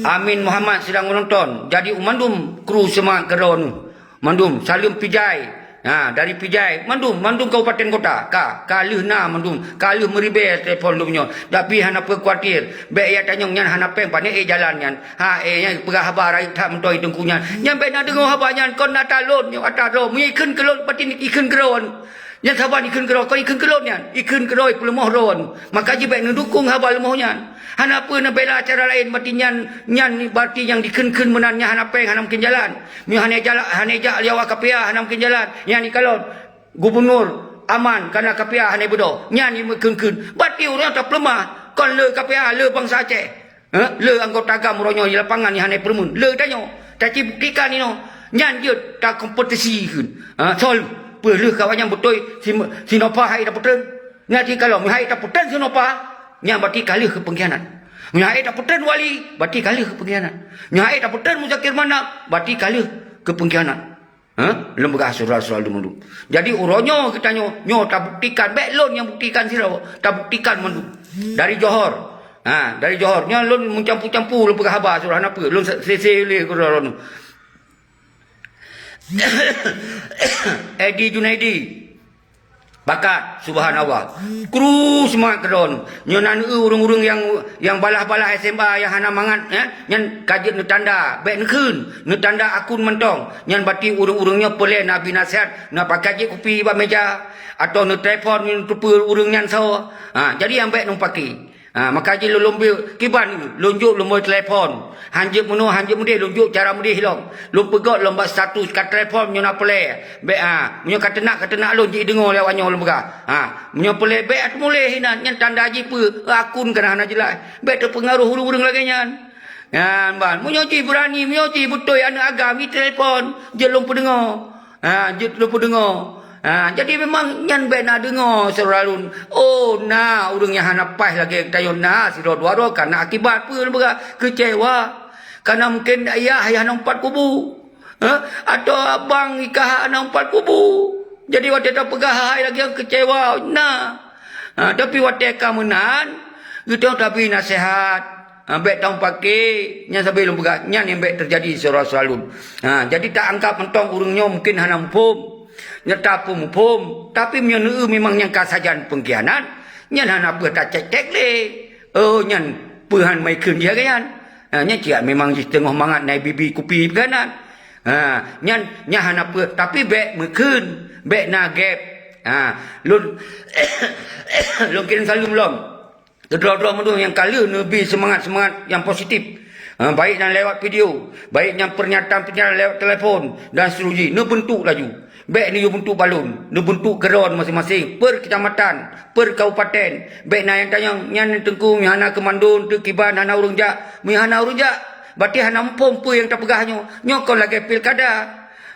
Amin Muhammad sedang menonton. Jadi mandum kru semak keron. Mandum Salim Pijai. Dari Pijai. Mandum kabupaten kota. Kalih na mandum. Kalih meribe telefon lumnya. Tapi hana apa khawatir. Baik ya tanyong nyan hana peng panik jalan nyan. Yang pegah habar rakyat tak mentoi tengkunya. Nyan baik nak dengar habar nyan. Kon nak talon. Yang ataro. Mengikan kelon pati ikan keron. Yang sabar ikan keron. Kau ikan kelon nyan. Ikan keron pelemah ron. Maka je baik mendukung habar lemah nyan. Hana apa nak bela cara lain berarti nyan ni berarti yang diken-ken menannya hana peng hana mungkin jalan. Mi hana jak liawa kapia hana mungkin jalan. Yang ni kalau gubernur aman kerana kapia hana bedo. Nyan ni meken-ken. Berarti orang tak pelemah. Kon le kapia le bangsa Aceh. Le anggota agam ronyo di lapangan ni hana permun. Le tanyo. Tak buktikan ni no. Nyan dia tak kompetisi kan. Soal perlu kawan yang betul Sinopa hai tak betul. Nanti kalau mi hai tak betul Sinopa yang berarti kalah ke pengkhianat. Nyai tak putran wali, berarti kalah ke pengkhianat. Nyai tak putran Muzakir Manap, berarti kalah ke pengkhianat. Lembaga surah dulu. Jadi uronyo kita nyo tak buktikan, baik lon yang buktikan sirau, tak buktikan mandu. Dari Johor. Dari Johor. Nya lon mencampur-campur lembaga habar surah apa? Lon sele ke ron. Edi Junaidi. Bakat subhanallah. Kru semak keron. Nyonan urung-urung yang balah-balah SMA yang hana mangat yang kajet nu tanda baik nekeun nu tanda akun mentong. Yang bati urung-urungnya boleh nabi nasihat na pakai je kopi ba meja atau nu telefon nu tupu urung nyan so. Jadi yang baik nu pakai. Maka je lu lombe kiban lunjuk lomba telefon. Hanjep menu hanjep mudih lunjuk cara mudih hilong. Lu pegot lomba status kat telefon nyo na pole. Be menyo katenak lu je dengar lewat nyo lembaga. Menyo pole be at mulih hinan nyan tanda je pe akun kana hana jelas. Be terpengaruh urung-urung lagi nyan. Ban menyo je berani menyo je betul anak agam ni telefon je lu pendengar. Je lu pendengar. Jadi memang nyan baik nak dengar seralun. Oh na urang yang hana pas lagi tayon na siro dua karena akibat apa lembaga kecewa. Karena mungkin ayah hana 4 kubu. Atau abang nikah hana 4 kubu. Jadi waktu tak pegah lagi yang kecewa. Tapi waktu kamenan kita tapi nasihat. Baik tahun pakai yang sampai lembaga nyan yang baik terjadi seralun. Jadi tak anggap mentong urangnya mungkin hana mumpum. Nyata pum tapi menyenu memang yang kasajan pengkhianat nyan hana apa tak cek le nyan puhan mai keun dia kan nyan cia memang di tengah mangat naik bibi kopi kanan nyan hana apa tapi bek mekeun bek na gap lun kirim salam belum kedua-dua mendung yang kala nabi semangat yang positif. Baik yang lewat video, baik yang pernyataan lewat telefon dan seterusnya, ni bentuk laju. Baik ni bentuk balon, ni bentuk keron masing-masing per kecamatan, per kabupaten. Baik na yang tanya nyan tengku mihana kemandun tu kiban hana urung jak, mihana urung jak. Berarti hana empom pu yang tak pegahnya. Nyokol lagi pilkada.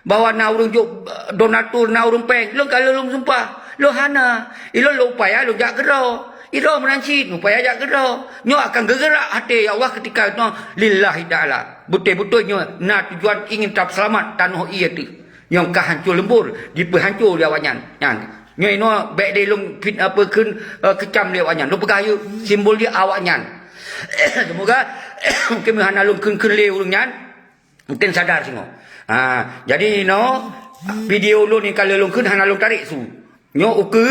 Bawa na urung juk donatur na urung peng. Lo kalau lo sumpah, lo hana. Ilo lo upaya lo jak kero. ira menanci upaya ajak gera. Nyo akan gerak hati Allah ketika no lillahi taala. Betul-betul nyo na tujuan ingin tetap selamat tanah ia tu. Yang ka hancur lembur, diperhancur dia awanyan. Yang nyo ino baik dia long fit apa kecam dia awanyan. Lu pegayu simbol dia awanyan. Semoga mungkin hana long kun le urungnya mungkin sadar singo. Jadi no video lu ni kalau long kun hana long tarik su. Nyo uke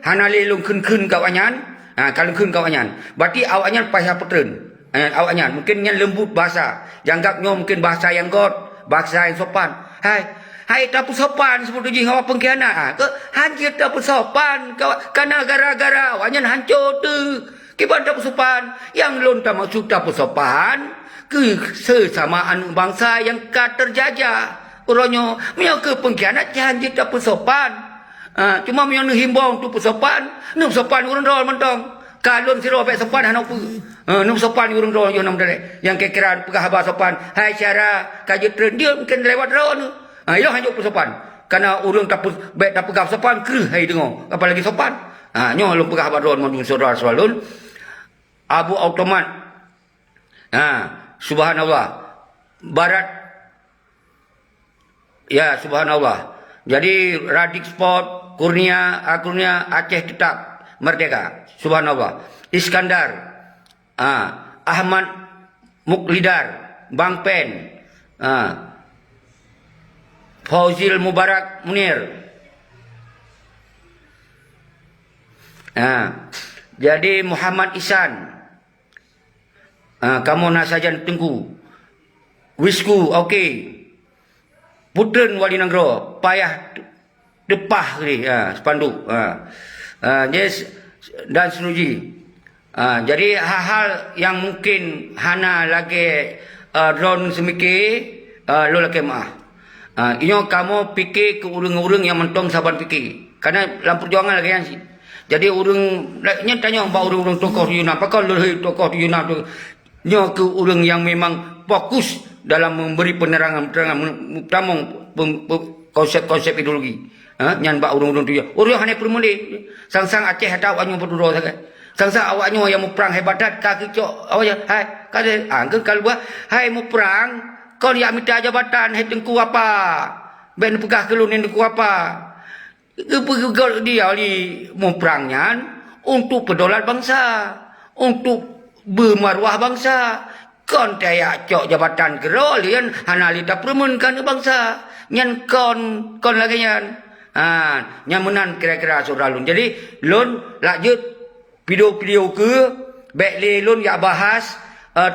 hana le long kun ka awanyan. Kalau kun ka awanyan. Berarti awanyan payah petren. Awanyan mungkin yang lembut bahasa. Janggap nyo mungkin bahasa yang god, bahasa yang sopan. Hai tak sopan seperti jing awak pengkhianat. Hancur tak sopan karena gara-gara awanyan hancur tu. Kiban tak sopan, yang lon tak maksud tak sopan ke sesamaan bangsa yang ka terjajah. Orangnya punya ke pengkhianat janji tak sopan. Cuma punya himbau untuk sopan, nu sopan urang dol mentong. Kalon siro pek sopan hana apa. Nu sopan urang dol yo nam dere. Yang kekiran pegah haba sopan, hai cara kaji trend dia mungkin lewat ro nu. Yo hanya sopan. Karena urang tak pegah sopan ke hai dengo. Apalagi sopan. Nyo lu pegah haba ron mandung saudara swalun. Abu Automat. Subhanallah. Barat. Ya, subhanallah. Jadi Radik Sport, Kurnia Aceh tetap merdeka. Subhanallah. Iskandar. Ahmad Muklidar, Bang Pen. Fauzil Mubarak Munir. Jadi Muhammad Ihsan. Kamu nak sajan tengku. Wisku, okey. Putren Wali Nanggro, payah depah ni, spanduk. Yes, dan senuji. Jadi hal-hal yang mungkin hana lagi drone semikir, lo lagi maaf. Inyo kamu fikir ke urang-urang yang mentong saban fikir. Karena dalam perjuangan lagi yang sih. Jadi urang nya tanya ba urang-urang tokoh Yunani, apakah lehai tokoh Yunani tu? Nyo ke urang yang memang fokus dalam memberi penerangan tamong konsep-konsep ideologi. Nyan ba urang-urang tu ya. Urang hanya permuli. Sang-sang Aceh ada awaknya berdua sangat. Sang-sang awaknya yang mau perang hebatat kaki cok awaknya. Hai, kata kalau buah, hai mau perang, kau dia minta jabatan, hai tengku apa? Ben pegah kelun tengku apa? Dia li mau perangnya untuk pedolat bangsa, untuk bermaruah bangsa. Kon tayak cok jabatan kerolian hanalita permenkan bangsa. Nyan kon lagi nyan. Nyamunan kira-kira surah lun. Jadi lun lanjut video-video ke baik le lun ya bahas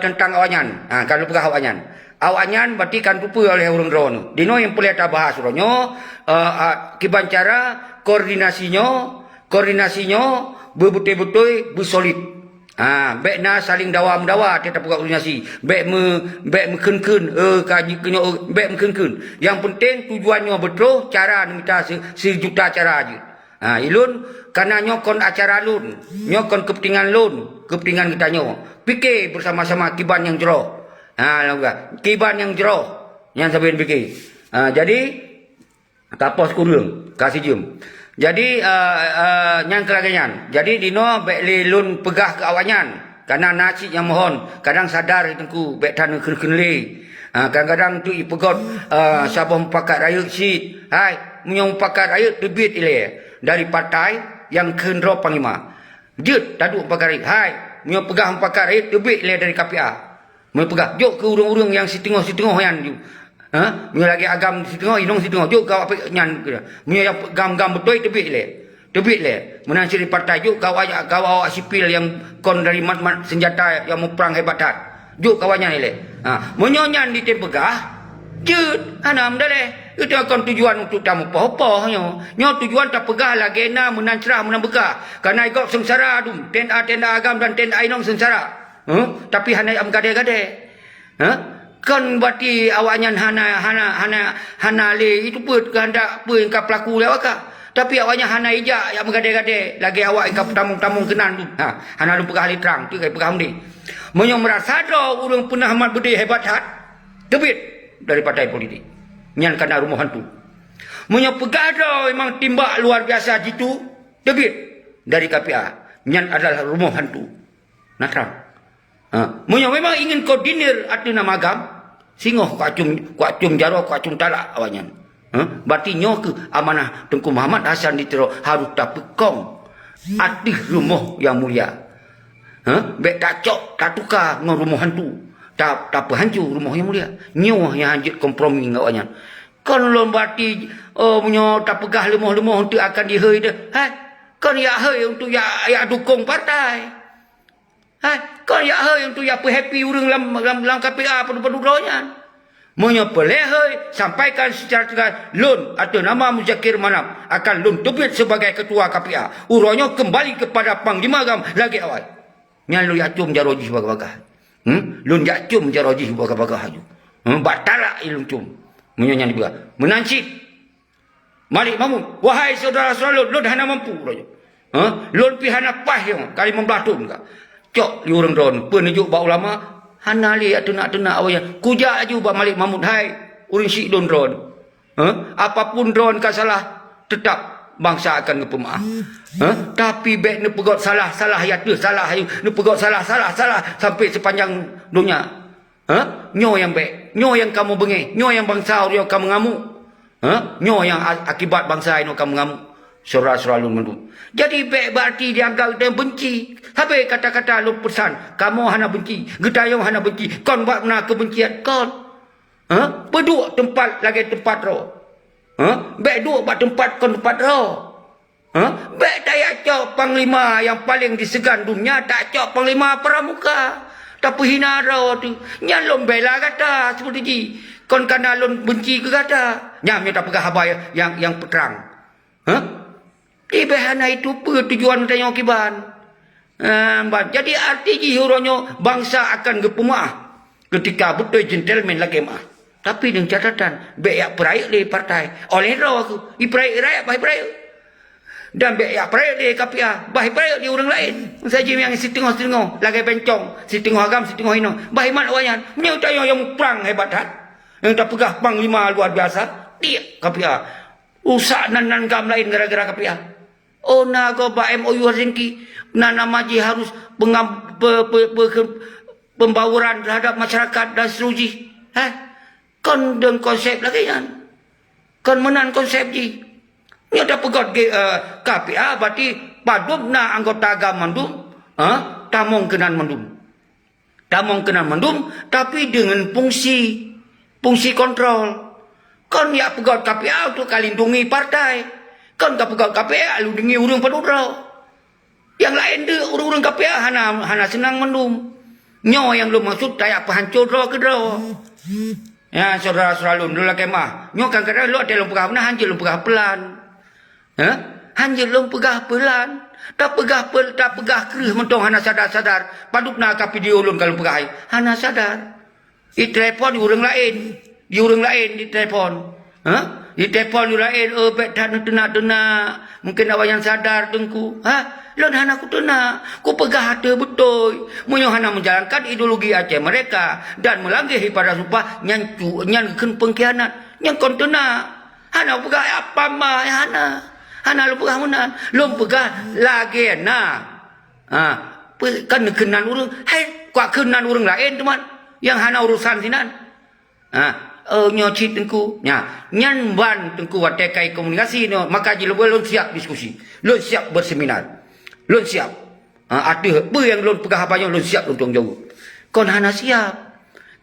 tentang awanyan. Kalau pegah awanyan. Awanyan berarti kan rupa oleh orang ron. Dino yang boleh tak bahas suruhnya kiban cara koordinasinya betul-betul bersolid. Baik na saling dawa kita buka koordinasi. Baik meken baik meken. Yang penting tujuannya betul, cara minta sejuta cara aja. Ilun karena nyokon acara lun, nyokon kepentingan lun, kepentingan kita nyo. Fikir bersama-sama kiban yang jeroh. Kiban yang jeroh yang sampai fikir. Jadi tapos kurung kasih jum. Jadi yang kelaganyan. Jadi dino baik lelun pegah ke awanyan. Karena nasi yang mohon. Kadang sadar itengku baik tanah kena-kena. Kadang-kadang tu ipegot sabah pakat raya si. Hai, menyong pakat raya debit ile dari partai yang kendro panglima. Jut taduk pakat raya. Hai, menyong pegah pakat raya debit ile dari KPA. Menyong pegah jok ke urang-urang yang sitingoh yan ju. Mula lagi agam sitingoh inong sitingoh juk kau apa nyan mula gam betul tebik le menansi di partai juk kau awak sipil yang kon dari mat senjata yang mau perang hebatat juk kawannya ni le menyanyan di tempegah jut anam dah le itu akan tujuan untuk tamu poh-poh nyo tujuan tak pegah lagi na menancerah menang begah karena ikut sengsara tu tenda agam dan tenda inong sengsara tapi hanya am gade-gade kan berarti awaknya hana le itu pun kehendak pun engkau pelaku lewat kah tapi awaknya hana ijak yang menggade-gade lagi awak engkau tamung kenan tu hana lu pegah terang tu kai pegah mudi menyong merasa do urang pernah amat budi hebat hat debit dari partai politik nyan kana rumah hantu menyong pegah do memang timbak luar biasa jitu debit dari KPA Nyan adalah rumah hantu. Natrang. Munyo memang ingin koordinir ada nama agam. Singoh kuat cum jaro kuat cum talak awaknya. Berarti nyo ke amanah Tengku Muhammad Hasan ditero harus tak pekong. Adih rumah yang mulia. Bek tak cok tak tukar dengan rumah hantu. Tak hancur rumah yang mulia. Nyo yang hancur kompromi awaknya. Kan lon berarti munyo tak pegah lemah-lemah untuk akan dihei dah. Kan ya hei untuk ya dukung partai. Kan ya hei untuk ya happy urang dalam KPA penduduk-penduduknya. Menyepeleh sampaikan secara tegas Lun atau nama Muzakir Manap akan Lun tebit sebagai ketua KPA. Urangnya kembali kepada Panglima Agam lagi awal. Yang Lun Yacum Jaroji sebagai-bagai. Lun Yacum Jaroji sebagai-bagai. Batalak ilung cum. Menyanyi juga. Menancik. Malik Mamun. Wahai saudara-saudara Lun hana mampu. Lun pihana pah yang kali membelatung. Cok liurang drone. Penunjuk bak ulama. Hana li tenak-tenak awaknya. Kujak juga Malik Mahmud. Hai. Uring syik don drone. Apapun drone kan salah. Tetap bangsa akan ngepemaaf. Tapi bek ni pegot salah ya tu salah ayu. Ni pegot salah sampai sepanjang dunia. Nyo yang bek. Nyo yang kamu bengih. Nyo yang bangsa orang kamu ngamuk. Nyo yang akibat bangsa ini kamu ngamuk. Surah-surah Lun mendung. Jadi bek berarti dianggap dia benci. Habis kata-kata Lun pesan. Kamu hana benci. Getayong hana benci. Kon buat mana kebencian kon. Berdua tempat lagi tempat roh. Bek dua buat tempat kon tempat roh. Bek tak cok panglima yang paling disegan dunia. Tak cok panglima pramuka. Tapi hina roh tu. Yang Lun bela kata seperti ni. Kon kena Lun benci ke kata. Yang tak pegang habai yang peterang. Ibahana itu apa tujuan tanya kiban. Jadi arti hurufnya bangsa akan gepemaah ketika betul gentleman lagi mah. Tapi dengan catatan beyak peraik di partai. Oleh roh aku, peraik rakyat baik peraik. Dan beyak peraik di KPA, baik peraik di orang lain. Saja yang si tengah-tengah lagi bencong, si tengah agam, si tengah hino. Baik mat wayan, menyutai yang perang hebat hat. Yang tak pegah panglima luar biasa, dia KPA. Usak nan gam lain gara-gara KPA. Na go ba MOU Helsinki Nana Maji harus pembawaan terhadap masyarakat dan seruji. Kon dengan konsep lagi kan. Kon menan konsep ji. Ni ada pegot KPA berarti padum na anggota agama mandum. Tamong kenan mandum. Tamong kenan mandum tapi dengan fungsi kontrol. Kon ya pegot KPA untuk kalindungi partai. Kan tak pegang KPA lu dengi urang penduduk. Yang lain dia urang KPA hana senang mendum. Nyo yang lu maksud tak apa hancur draw ke draw. Ya saudara-saudara lu dulu kemah. Nyo kan kata lu ada lu pegah benar hancur lu pegah pelan. Hancur lu pegah pelan. Tak pegah kerih mentong hana sadar-sadar. Paduk nak kapi di ulun kalau pegah. Hana sadar. Di telefon di urang lain. Di urang lain di telefon. Di telefon lu lain, bek tak tenak-tenak. Mungkin awak yang sadar tengku. Lon hana ku tenak. Ku pegah hati betul. Munyo hana menjalankan ideologi Aceh mereka. Dan melanggar pada sumpah. Nyankan pengkhianat. Yang kon tenak. Hana pegah apa mah. Hana lu pegah mana. Lu pegah lagi na. Kan kenan urang. Hai, kuat kenan urang lain teman. Yang hana urusan sinan. Nyocit tengku nyan ban tengku watekai komunikasi no maka je lun siap diskusi lun siap berseminar lun siap ada apa yang lun pegah apa yang lun siap untuk jauh kon hana siap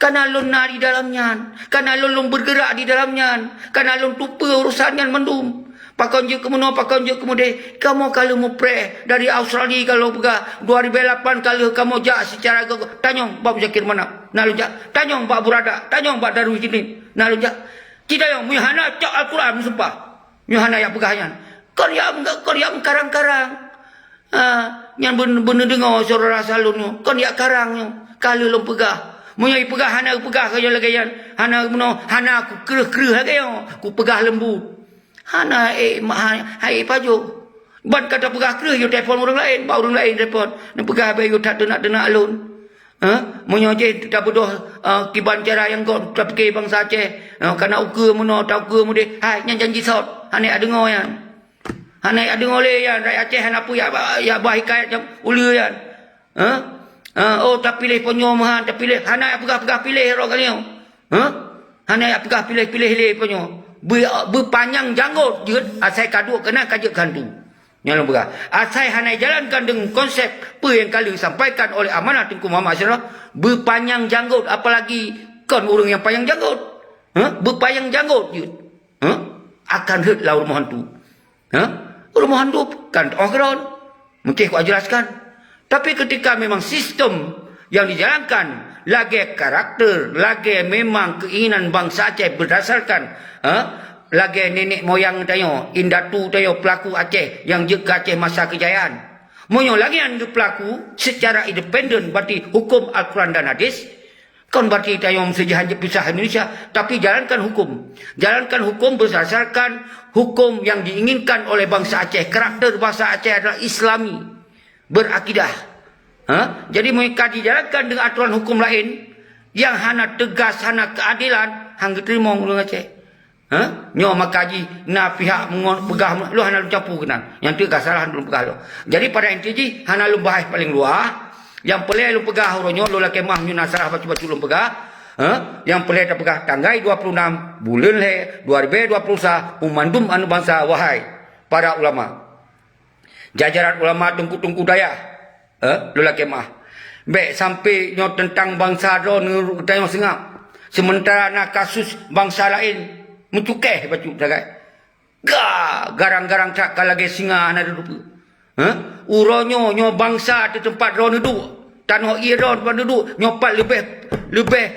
karena lun nari dalamnya karena lun bergerak di dalamnya karena lun tupa urusannya mendum pakon je kemuno pakon je kemude kamu kalau mau pre dari Australia kalau pegah 2008 kalau kamu jak secara tanyong Pak Muzakir Manap nalu jak tanyong Pak Burada tanyong Pak Darul Jinin nalu jak tidak yang muhana cak Al-Quran sumpah muhana yang pegahnya kon yang karang-karang yang bener dengar saudara salun kon yang karang kalau lu pegah munyai pegah hana pegah kaya lagi hana aku kereh-kereh lagi ku pegah lembu hana hai pajo ban kata pegah kereh yo telefon orang lain ba orang lain telefon nak pegah bae yo tak tenak alun munyo je tak bodoh kiban cara yang kau tak fikir bangsa Aceh kana uka muno tak uka mude hai yang janji sot hane dengar yan Hanai ada oleh yan rakyat Aceh hana pu ya bah hikayat jam uli yan. Oh tak pilih penyomahan, tak pilih hanai pegah-pegah pilih ro kalian. Hanai pegah pilih penyo. Berpanjang janggut jeut asai kadu kena kajak kandu. Nyalong pegah. Asai hanai jalankan dengan konsep apa yang kali sampaikan oleh amanah Tunku Muhammad Syarah, berpanjang janggut, apalagi kon orang yang panjang janggut. Berpanjang janggut jeut. Akan hut lah rumah hantu. Rumah hantu kan orang mungkin aku jelaskan. Tapi ketika memang sistem yang dijalankan lagi karakter, lagi memang keinginan bangsa Aceh berdasarkan lagi nenek moyang tayo, indatu tayo pelaku Aceh yang jaga Aceh masa kejayaan. Monyo lagi yang pelaku secara independen berarti hukum Al-Quran dan hadis. Kon berarti tayo sejahan pisah Indonesia, tapi jalankan hukum. Jalankan hukum berdasarkan hukum yang diinginkan oleh bangsa Aceh. Karakter bangsa Aceh adalah Islami, berakidah. Jadi mereka dijalankan dengan aturan hukum lain yang hana tegas, hana keadilan, hang terima orang Aceh. Nyo makaji na pihak pegah lu hana lu campur kenan. Yang tu salah lu pegah lu. Jadi pada intinya hana lu bahas paling luar. Yang pelai lu pegah uronyo lu laki mah nyuna salah baca-baca lu pegah. Yang pelai tak pegah tanggal 26 bulan le 2021 umandum anu bangsa wahai para ulama. Jajaran ulama tungku daya. Lu laki mah. Baik sampai nyo tentang bangsa do tanya sengap. Sementara nak kasus bangsa lain mencukeh bacu jagai. Garang-garang cak kalage singa ana duduk. Uronyo nyo bangsa di tempat ro duduk. Tanah ira tempat duduk nyopat lebih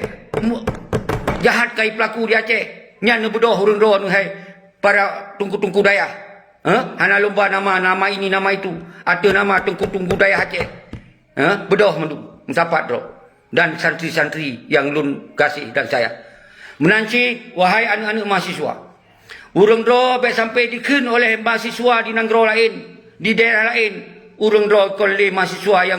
jahat kai pelaku di Aceh. Nyan bedoh urang ro nu hai para tungku-tungku daya. Hana lomba nama ini nama itu. Ada nama tungku-tungku daya Aceh. Bedoh mendu mensapat ro. Dan santri-santri yang lun kasih dan saya. Menanci wahai anak-anak mahasiswa. Urang ro sampai dikeun oleh mahasiswa di negara lain, di daerah lain. Urang ro oleh mahasiswa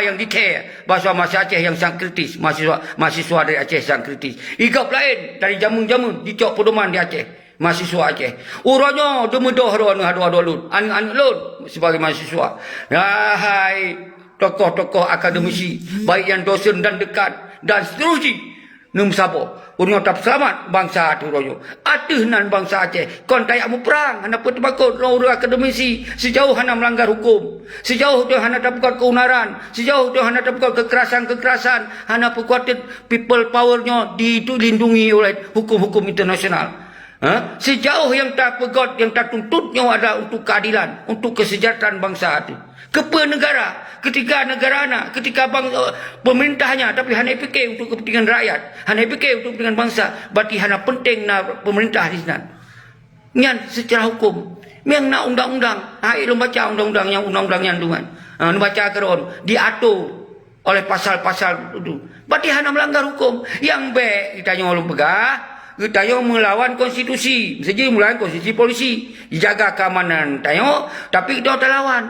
yang dikeh bahasa Aceh yang sangat kritis, mahasiswa dari Aceh sangat kritis. Igap lain dari jamun-jamun dicok pedoman di Aceh, mahasiswa Aceh. Uranyo demedoh ro anu lun, anak-anak lun sebagai mahasiswa. Hai tokoh-tokoh akademisi, baik yang dosen dan dekat dan seterusnya. Num sabo urang tak selamat bangsa tu royo atuh nan bangsa Aceh kon tayak mu perang hana petebakut urang akademisi sejauh hana melanggar hukum, sejauh tu hana dapat keonaran, sejauh tu hana dapat kekerasan hana perkuatan people powernya dilindungi oleh hukum-hukum internasional. Sejauh yang tak pegot, yang tak tuntutnya ada untuk keadilan, untuk kesejahteraan bangsa itu. Kepa negara, ketika negara anak, ketika pemerintahnya, tapi hanya fikir untuk kepentingan rakyat, hanya fikir untuk kepentingan bangsa, berarti hanya penting na pemerintah di sana. Nyan secara hukum, yang nak undang-undang, hai lu baca undang-undang yang dungan, baca keron diatur oleh pasal-pasal itu. Berarti hanya melanggar hukum. Yang baik kita nyolong pegah. Tayo melawan konstitusi, saja melawan konstitusi polisi, dijaga keamanan tayo, tapi kita terlawan.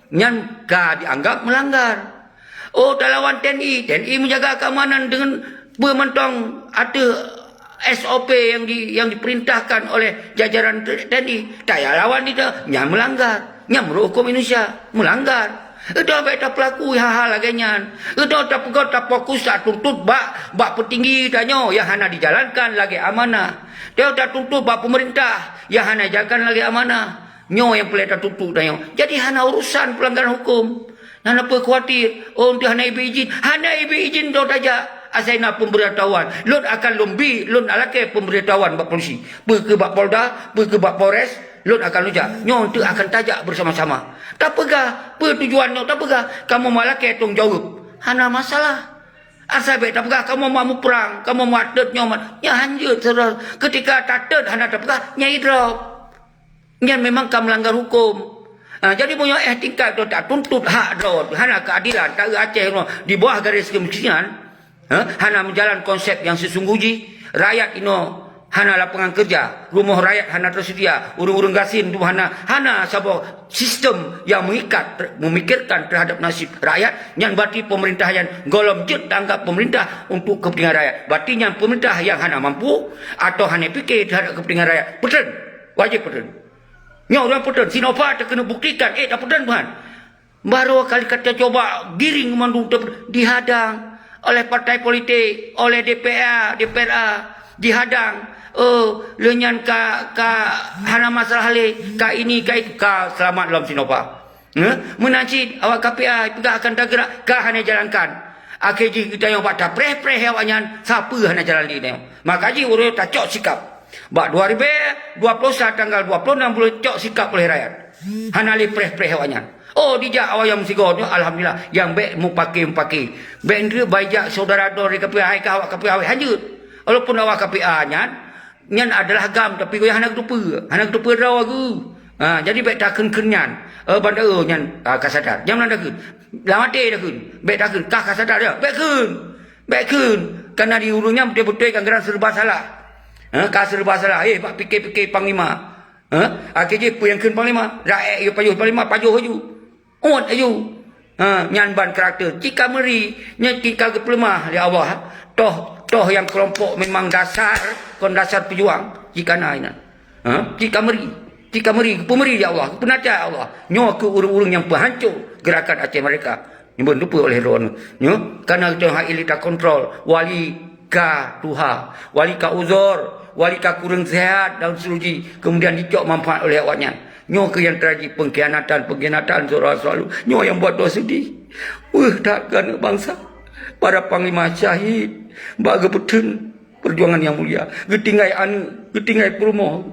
Nyan ka dianggap melanggar. Oh, terlawan TNI menjaga keamanan dengan bermentong ada SOP yang diperintahkan oleh jajaran TNI. Tayo lawan dia, nyan melanggar. Nyan menurut hukum Indonesia melanggar. Itu apa tak pelaku hal-hal laganya. Itu tak pegot tak fokus tak tuntut bak petinggi danyo yang hana dijalankan lagi amanah. Dia tak tuntut bak pemerintah yang hana jalankan lagi amanah. Nyo yang pelai tak tuntut danyo. Jadi hana urusan pelanggaran hukum. Hana apa khawatir. Oh dia hana ibu izin. Hana ibu izin tu saja. Asaina pemberitahuan. Lun akan lumbi. Lun alake pemberitahuan bak polisi. Pergi ke bak Polda. Pergi ke bak Polres. Lun akan lujak. Nyo tu akan tajak bersama-sama. Tak pegah. Apa tujuannya tak pegah. Kamu malah ketong jawab. Hana masalah. Asal baik tak pegah. Kamu mahu perang. Kamu mahu adet nyoman. Ya hanjut. Ketika tak adet. Hana tak pegah. Nyai drop. Yang memang kamu melanggar hukum. Jadi punya tingkat tu tak tuntut hak drop. Hana keadilan. Tak Aceh di bawah garis kemiskinan. Hana menjalan konsep yang sesungguhnya. Rakyat ini. Hana lapangan kerja, rumah rakyat hana tersedia, urung-urung gasin tu hana sebuah sistem yang memikirkan terhadap nasib rakyat. Yang berarti pemerintah yang golong jet tanggap pemerintah untuk kepentingan rakyat. Berarti yang pemerintah yang hana mampu atau hana fikir terhadap kepentingan rakyat. Peten, wajib peten. Nyo orang puten Sinova tak kena buktikan. Tak puten Tuhan. Baru kali kata coba giring mandung dihadang oleh partai politik, oleh DPR, dihadang. Lenyan ka hana masalah le, ka ini ka itu ka selamat dalam Sinova. Menacid awak KPI pegah akan tak gerak ka hana jalankan. Akhirnya kita yang buat preh awaknya siapa hana jalan ni. Maka ji urut tak cok sikap. Bak 2021 tanggal 26 boleh cok sikap oleh rakyat. Hana li preh awaknya. Dijak awak yang mesigo alhamdulillah yang baik mu pakai. Baik dia bajak saudara dari KPI ke awak KPI hanyut. Walaupun awak KPI nyan adalah gam tapi yang hanak tupa raw aku. Jadi baik tak kenyan. Bandar nyan kasadar. Jam nak kun. Lamate dah kun. Baik tak kun kah kasadar dia. Baik kun. Karena di urungnya betul-betul kan gerang serba salah. Kah serba salah. Pak fikir panglima. Akhirnya yang kun panglima. Rakyat yo panglima pajuh haju. Ayu. Nyan ban karakter. Jika meri nyekika geplemah ya Allah. Toh yang kelompok memang dasar pejuang jika naina. Jika meri pemeri ya Allah, penata Allah. Nyo ke urung-urung yang penghancur gerakan Aceh mereka. Nyebut lupa oleh Ron. Nyo karena kita hak ilita kontrol wali ka tuha, wali ka uzur, wali ka kurang sehat dan seluji kemudian dicok manfaat oleh awaknya. Nyo ke yang terjadi pengkhianatan selalu. Nyo yang buat dosa sedih. Takkan bangsa. Para panglima syahid. Baga petun perjuangan yang mulia. Getinggai getinggai perumoh.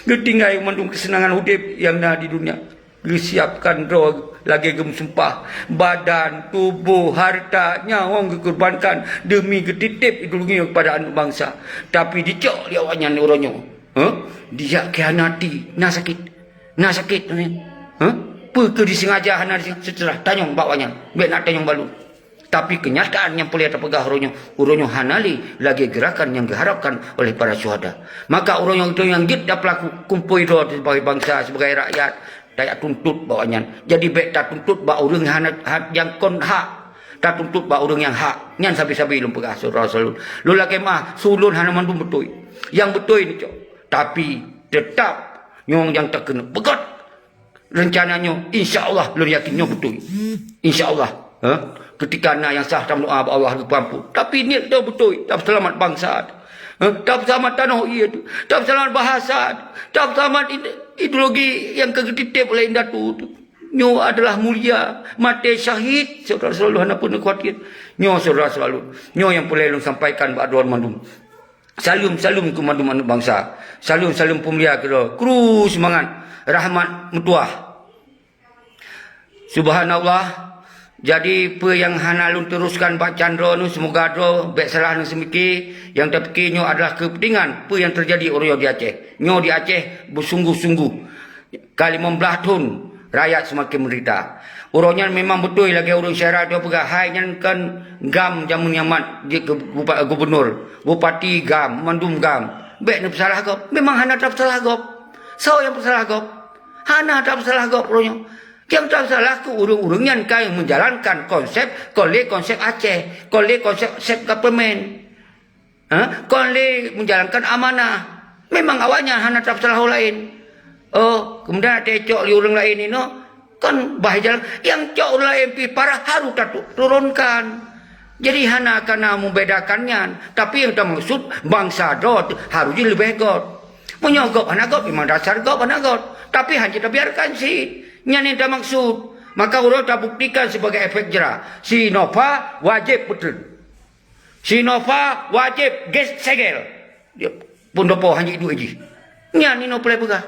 Getinggai mandung kesenangan hidup yang ada di dunia. Disiapkan roh lagi gem sumpah. Badan, tubuh, harta, nyawa dikorbankan demi ketitip ideologi kepada anak bangsa. Tapi dicok dia awaknya uronyo. Dia khianati, nak sakit ni. Apa disengaja hana setelah tanyong bawanya. Baik nak tanyong balu. Tapi kenyataan yang boleh terpegah uronyo hanali lagi gerakan yang diharapkan oleh para syuhada. Maka uronyo itu yang git dah pelaku kumpul itu sebagai bangsa, sebagai rakyat. Tak tuntut bawanya. Jadi baik tak tuntut bawa orang yang kon hak. Tak tuntut bawa orang yang hak. Nyan sabi-sabi belum pegah surah salun. Lu lagi mah sulun hana mandu betul. Yang betul ini cok. Tapi tetap nyong yang tak kena pegat. Rencananya insya-Allah lu yakinnya betul. Insya-Allah. Ketika nak yang sah dalam doa Allah mampu. Tapi niat dia betul. Tak selamat bangsa. Tak selamat tanah ia tu. Tak selamat bahasa. Tak selamat ideologi yang kegetitip oleh Indatu tu. Nyo adalah mulia. Mati syahid. Saudara selalu hana pun khawatir. Nyo saudara selalu. Nyo yang boleh lu sampaikan ba'duan mandum. Salam ke mandum bangsa. Salam pemulia kira. Kru semangat. Rahmat mutuah. Subhanallah. Jadi apa yang hana lun teruskan Pak Chandra nu semoga do baik salah nu semiki yang terpikirnya adalah kepentingan apa yang terjadi orang di Aceh. Nyo di Aceh bersungguh-sungguh. Kali 15 tahun rakyat semakin menderita. Orangnya memang betul lagi urang syarat dia pegah hai kan gam jamun nyamat di gubernur, bupati gam, mandum gam. Baik ni bersalah gop. Memang hana tak bersalah gop. So yang bersalah gop. Hana tak bersalah gop orangnya. Yang tak salah ke urung-urung yang menjalankan konsep Aceh, konsep government. Kolej menjalankan amanah. Memang awaknya hana tak salah lain. Kemudian ada cok li urang lain ini kan bahaya yang cok lain pi parah harus turunkan. Jadi hana kena membedakannya, tapi yang tak maksud bangsa dot harus lebih god. Menyogok hana god memang dasar god hana god, tapi hanya kita biarkan sih. Yang tak maksud. Maka orang tak buktikan sebagai efek jerah. Sinova wajib betul. Sinova wajib ges segel. Dia pun dopo hanya itu aja. Yang ni no boleh pegah.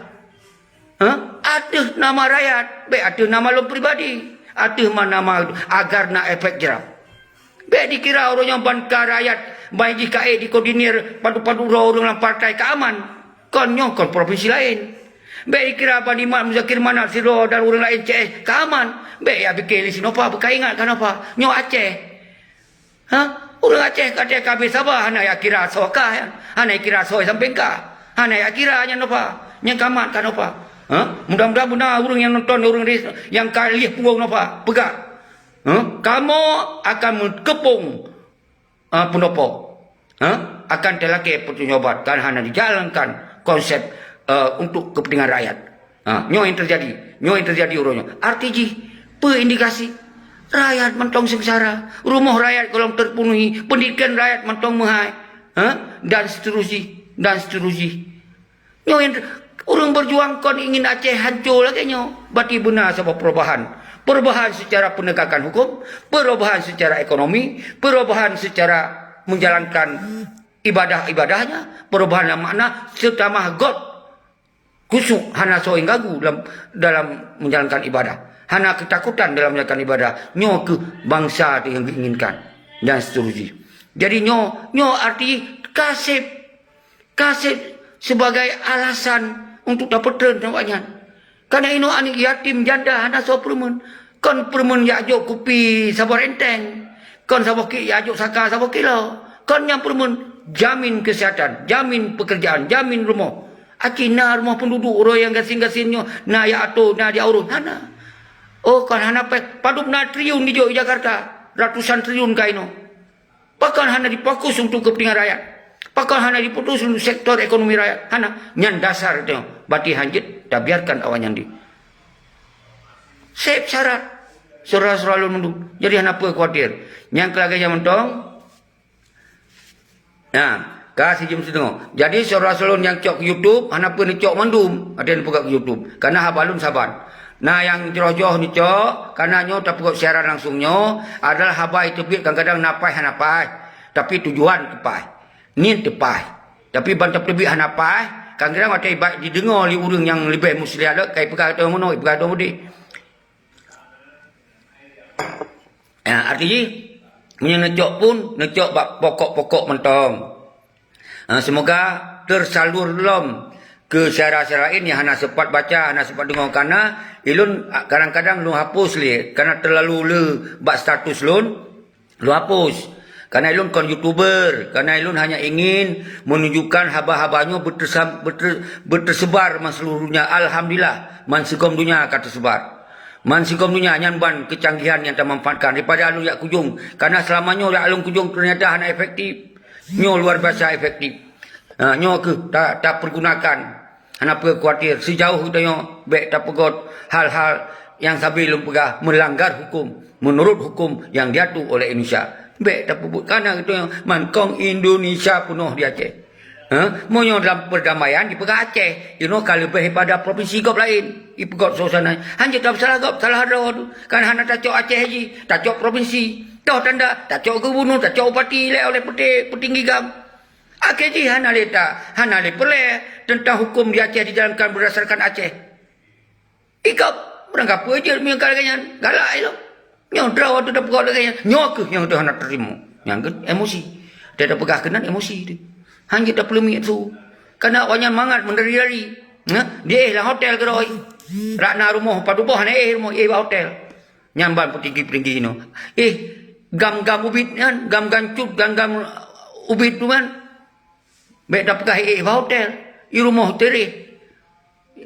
Ada nama rakyat. Baik ada nama lo pribadi. Ada nama agar nak efek jerah. Baik dikira orang yang bangka rakyat. Baik jika dikoordinir padu-padu orang partai keaman. Konyo kon provinsi lain. Baik kira apa ni Muzakir Manap Siro dan orang lain CS keaman. Baik ya fikir Sinova bukan ingat kenapa? Nyo Aceh. Orang Aceh kata kabeh Sabah hana ya kira sokah ya. Hana kira soy sampai ka. Hana ya kira nya napa? Nya kamat kenapa? Mudah-mudahan orang yang nonton orang yang kali punggung napa? Pegak. Kamu akan mengepung pendopo. Akan telake pertunjukan kan hana dijalankan konsep untuk kepentingan rakyat. Nyo yang terjadi urusnya. RTG, indikasi rakyat mentong sengsara, rumah rakyat kalau terpenuhi, pendidikan rakyat mentong mahal, dan seterusnya. Nyo yang orang berjuang kon ingin Aceh hancur lagi nyo. Berarti benar sebab perubahan secara penegakan hukum, perubahan secara ekonomi, perubahan secara menjalankan ibadah-ibadahnya, perubahan yang makna serta mahgot kusuk hana soing gagu dalam menjalankan ibadah, hana ketakutan dalam menjalankan ibadah, nyo ke bangsa yang diinginkan dan seterusnya. Jadi nyo arti kasih sebagai alasan untuk dapat nampaknya. Karena ino anik yatim janda hana so permen, kon permen yajo kupi sabar enteng, kon sabar ki yajo saka sabar kilo, kon yang permen jamin kesehatan, jamin pekerjaan, jamin rumah. Akina rumah penduduk orang yang gasing-gasinnya na ya ato na dia urus hana. Oh kan hana padup na triliun di Jakarta, ratusan triliun kaino. Pakan hana difokus untuk kepentingan rakyat. Pakan hana diputus untuk sektor ekonomi rakyat. Hana nyan dasar itu. Bati hanjit dah biarkan awan yang di. Sep syarat. Selalu mendung. Jadi hana apa khawatir. Yang kelagi yang mentong. Nah, kasih jam setengah. Jadi saudara-saudara yang cok ke YouTube, hana pun cok mandum, ada yang buka ke YouTube. Karena habalun saban. Nah, yang jauh-jauh ni cok, karena nyo tak buka siaran langsungnya adalah habai tebit kadang-kadang napai hanapai, tapi tujuan tepai. Ni tepai. Tapi bantap tebit hanapai, kadang-kadang ada ibarat didengar oleh orang yang lebih muslim ada kai perkara tu mono, perkara tu mudi. Ya, artinya menyecok pun necok bab pokok-pokok mentong. Semoga tersalur lom ke syarah-syarah ini hana sempat baca, hana sempat dengar karena ilun kadang-kadang lu hapus li karena terlalu le bak status lun lu hapus. Karena ilun kon YouTuber, karena ilun hanya ingin menunjukkan haba-habanya bertersebar seluruhnya. Alhamdulillah, mansikom dunia akan tersebar. Mansikom dunia nyanban kecanggihan yang tak memanfaatkan daripada alun yak kujung. Karena selamanya yak alun kujung ternyata hanya efektif. Nyo luar biasa efektif. Nyo ke tak pergunakan. Hana apa khawatir. Sejauh kita nyo baik tak pegot hal-hal yang sambil pegah melanggar hukum. Menurut hukum yang diatur oleh Indonesia. Baik tak pebut. Karena kita yang mankong Indonesia penuh di Aceh. Monyo dalam perdamaian di pegah Aceh. You know kalau lebih pada provinsi gop lain. Di pegot suasana. Hanya tak salah gop, salah ada. Kan hana tak cok Aceh haji. Tak cok provinsi. Tahu tanda, tak cok gubernur, tak cok upati oleh petinggi gam. Akhirnya hana leta, hana lepele tentang hukum di Aceh dijalankan berdasarkan Aceh. Ikap, berangkap aja mengkal kanyan, galak itu. Yang draw tu dah pegawai kanyan, nyok yang tu hana terima. Yang emosi. Dia dah pegah kenan emosi tu. Hanya dah pelumi tu. Karena awaknya mangat mendari-dari. Dia lah hotel ke roi. Rakna rumah paduboh hana rumah hotel. Nyamban petinggi-petinggi ini. Gam-gam ubit kan, gam-gam cut, gam-gam ubit tu kan. Baik dah pegah hotel, di rumah hotel.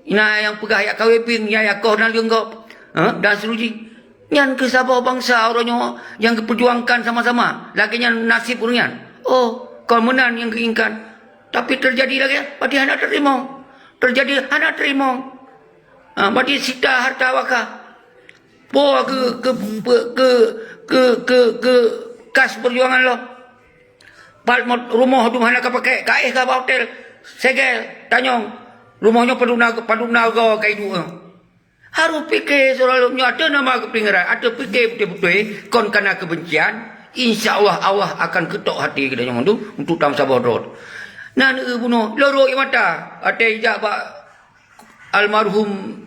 Ina yang pegah yak kaweping, yak kau dan lenggop, dan seterusnya. Yang ke sabar bangsa orangnya yang keperjuangkan sama-sama. Lagi yang nasib orangnya. Oh, kemenangan yang keinginkan. Tapi terjadi lagi, berarti anak terima. Terjadi anak terima. Berarti sita harta wakah. Bawa ke kas perjuangan lo. Rumah tu mana kau pakai kaih ke hotel. Segel, tanyong. Rumahnya paduna kai dua. Harus fikir selalunya ada nama kepinggiran. Ada fikir betul-betul. Kon kena kebencian. InsyaAllah Allah akan ketok hati kita yang tu. Untuk tam sabar road. Nah, bunuh. Lorok mata. Ada hijab almarhum.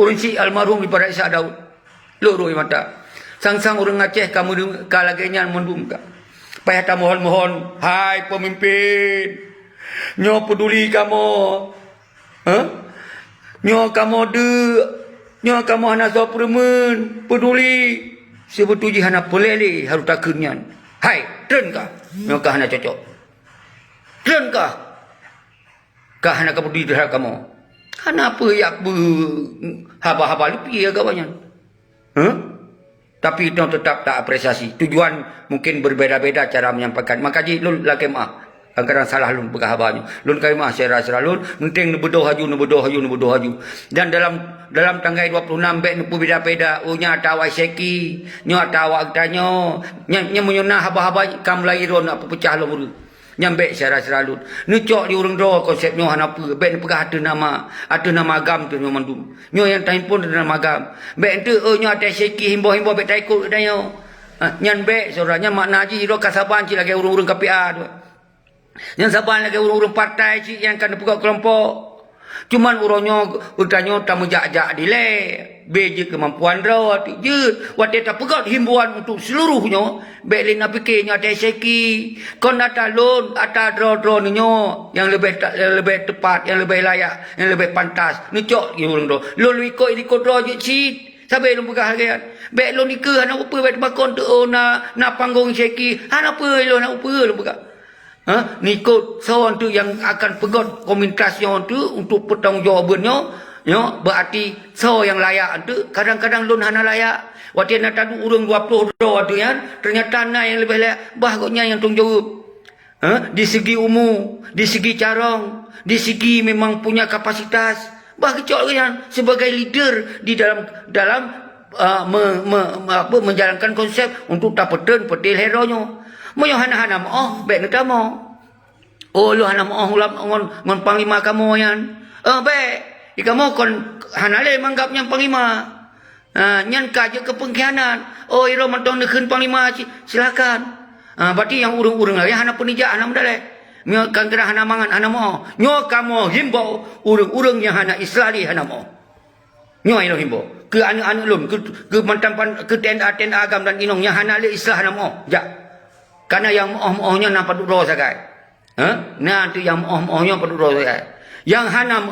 Urinsi almarhum daripada Isa Daud. Lorok mata. Sang-sang orang Aceh kamu kalagenya mendum ka. Payah tak mohon-mohon. Hai pemimpin. Nyo peduli kamu. Nyo kamu Nyo kamu hana sopremen. Peduli. Sebetulnya hana pelele. Harus takutnya. Hai. Tren kah? Nyo kah hana cocok? Tren kah? Kah hana peduli terhadap kamu? Hana apa ya haba-haba lepi ya kawannya. Tapi itu tetap tak apresiasi. Tujuan mungkin berbeza-beza cara menyampaikan. Maka ji lul lagi maaf. Kadang-kadang salah lun pegah habanyo. Lun kaimah saya rasa lun penting nu bedoh haju. Dan dalam tanggal 26 bet nu beda-beda nya tawai seki, nyo tawa tanyo, nya menyunah haba-haba kam lairon apa pecah lomur. Nyambe saya rasa lun. Nu cok di urang do konsep nyo hanapa bet pegah ada nama agam tu nyo mandum. Nyo yang tain pun ada nama agam. Bet tu nyo ada seki himbo-himbo bet taikut danyo. Nyan be saudara makna haji ro kasaban ci lagi urang-urang KPA tu. Yang saban lagi urang-urang partai ci yang kan pegak kelompok. Cuman uronyo utanyo tamu jak-jak dile. Beje kemampuan ro tu je. Wate tak pegat himbuan untuk seluruhnya. Be lina fikirnya ada seki. Kon ata lon ata dro nyo yang lebih tepat, yang lebih layak, yang lebih pantas. Ni cok urang do. Lon ikut dro je ci. Sabai lu pegah harian. Baik lu nikah anak apa baik bakon tu na panggung seki. Anak apa lu nak apa lu pegah. Nikut sawan tu yang akan pegot komunitas yang tu untuk pertanggungjawabannya. Berarti saw yang layak tu kadang-kadang lu hana layak. Waktu nak tadu urang 20 tu kan. Ternyata na yang lebih layak. Bahagoknya yang tanggungjawab. Di segi umur, di segi carang, di segi memang punya kapasitas. Kecok kan sebagai leader di dalam menjalankan konsep untuk tapetan petil heronyo. Moyo hana-hana moh baik neta mo. Oh lu hana moh ngon panglima kamu yan. Baik. Ikamu kon hana le manggapnya panglima. Nyan kaje ke pengkhianat. Oh iro mantong nekeun panglima silakan. Berarti yang urang-urang lagi hana penijaan hana mendale. Mio kangkira hana mangan hana mo. Nyo kamu himbau urang-urang yang hana islali hana mo. Nyo ilo himbau. Ke anak-anak lun ke mantan ke tenda agam dan inong yang hana le islah hana mo. Ja. Karena yang moh-mohnya nampak duro sagai. Nah tu yang moh-mohnya paduk duro sagai. Yang hana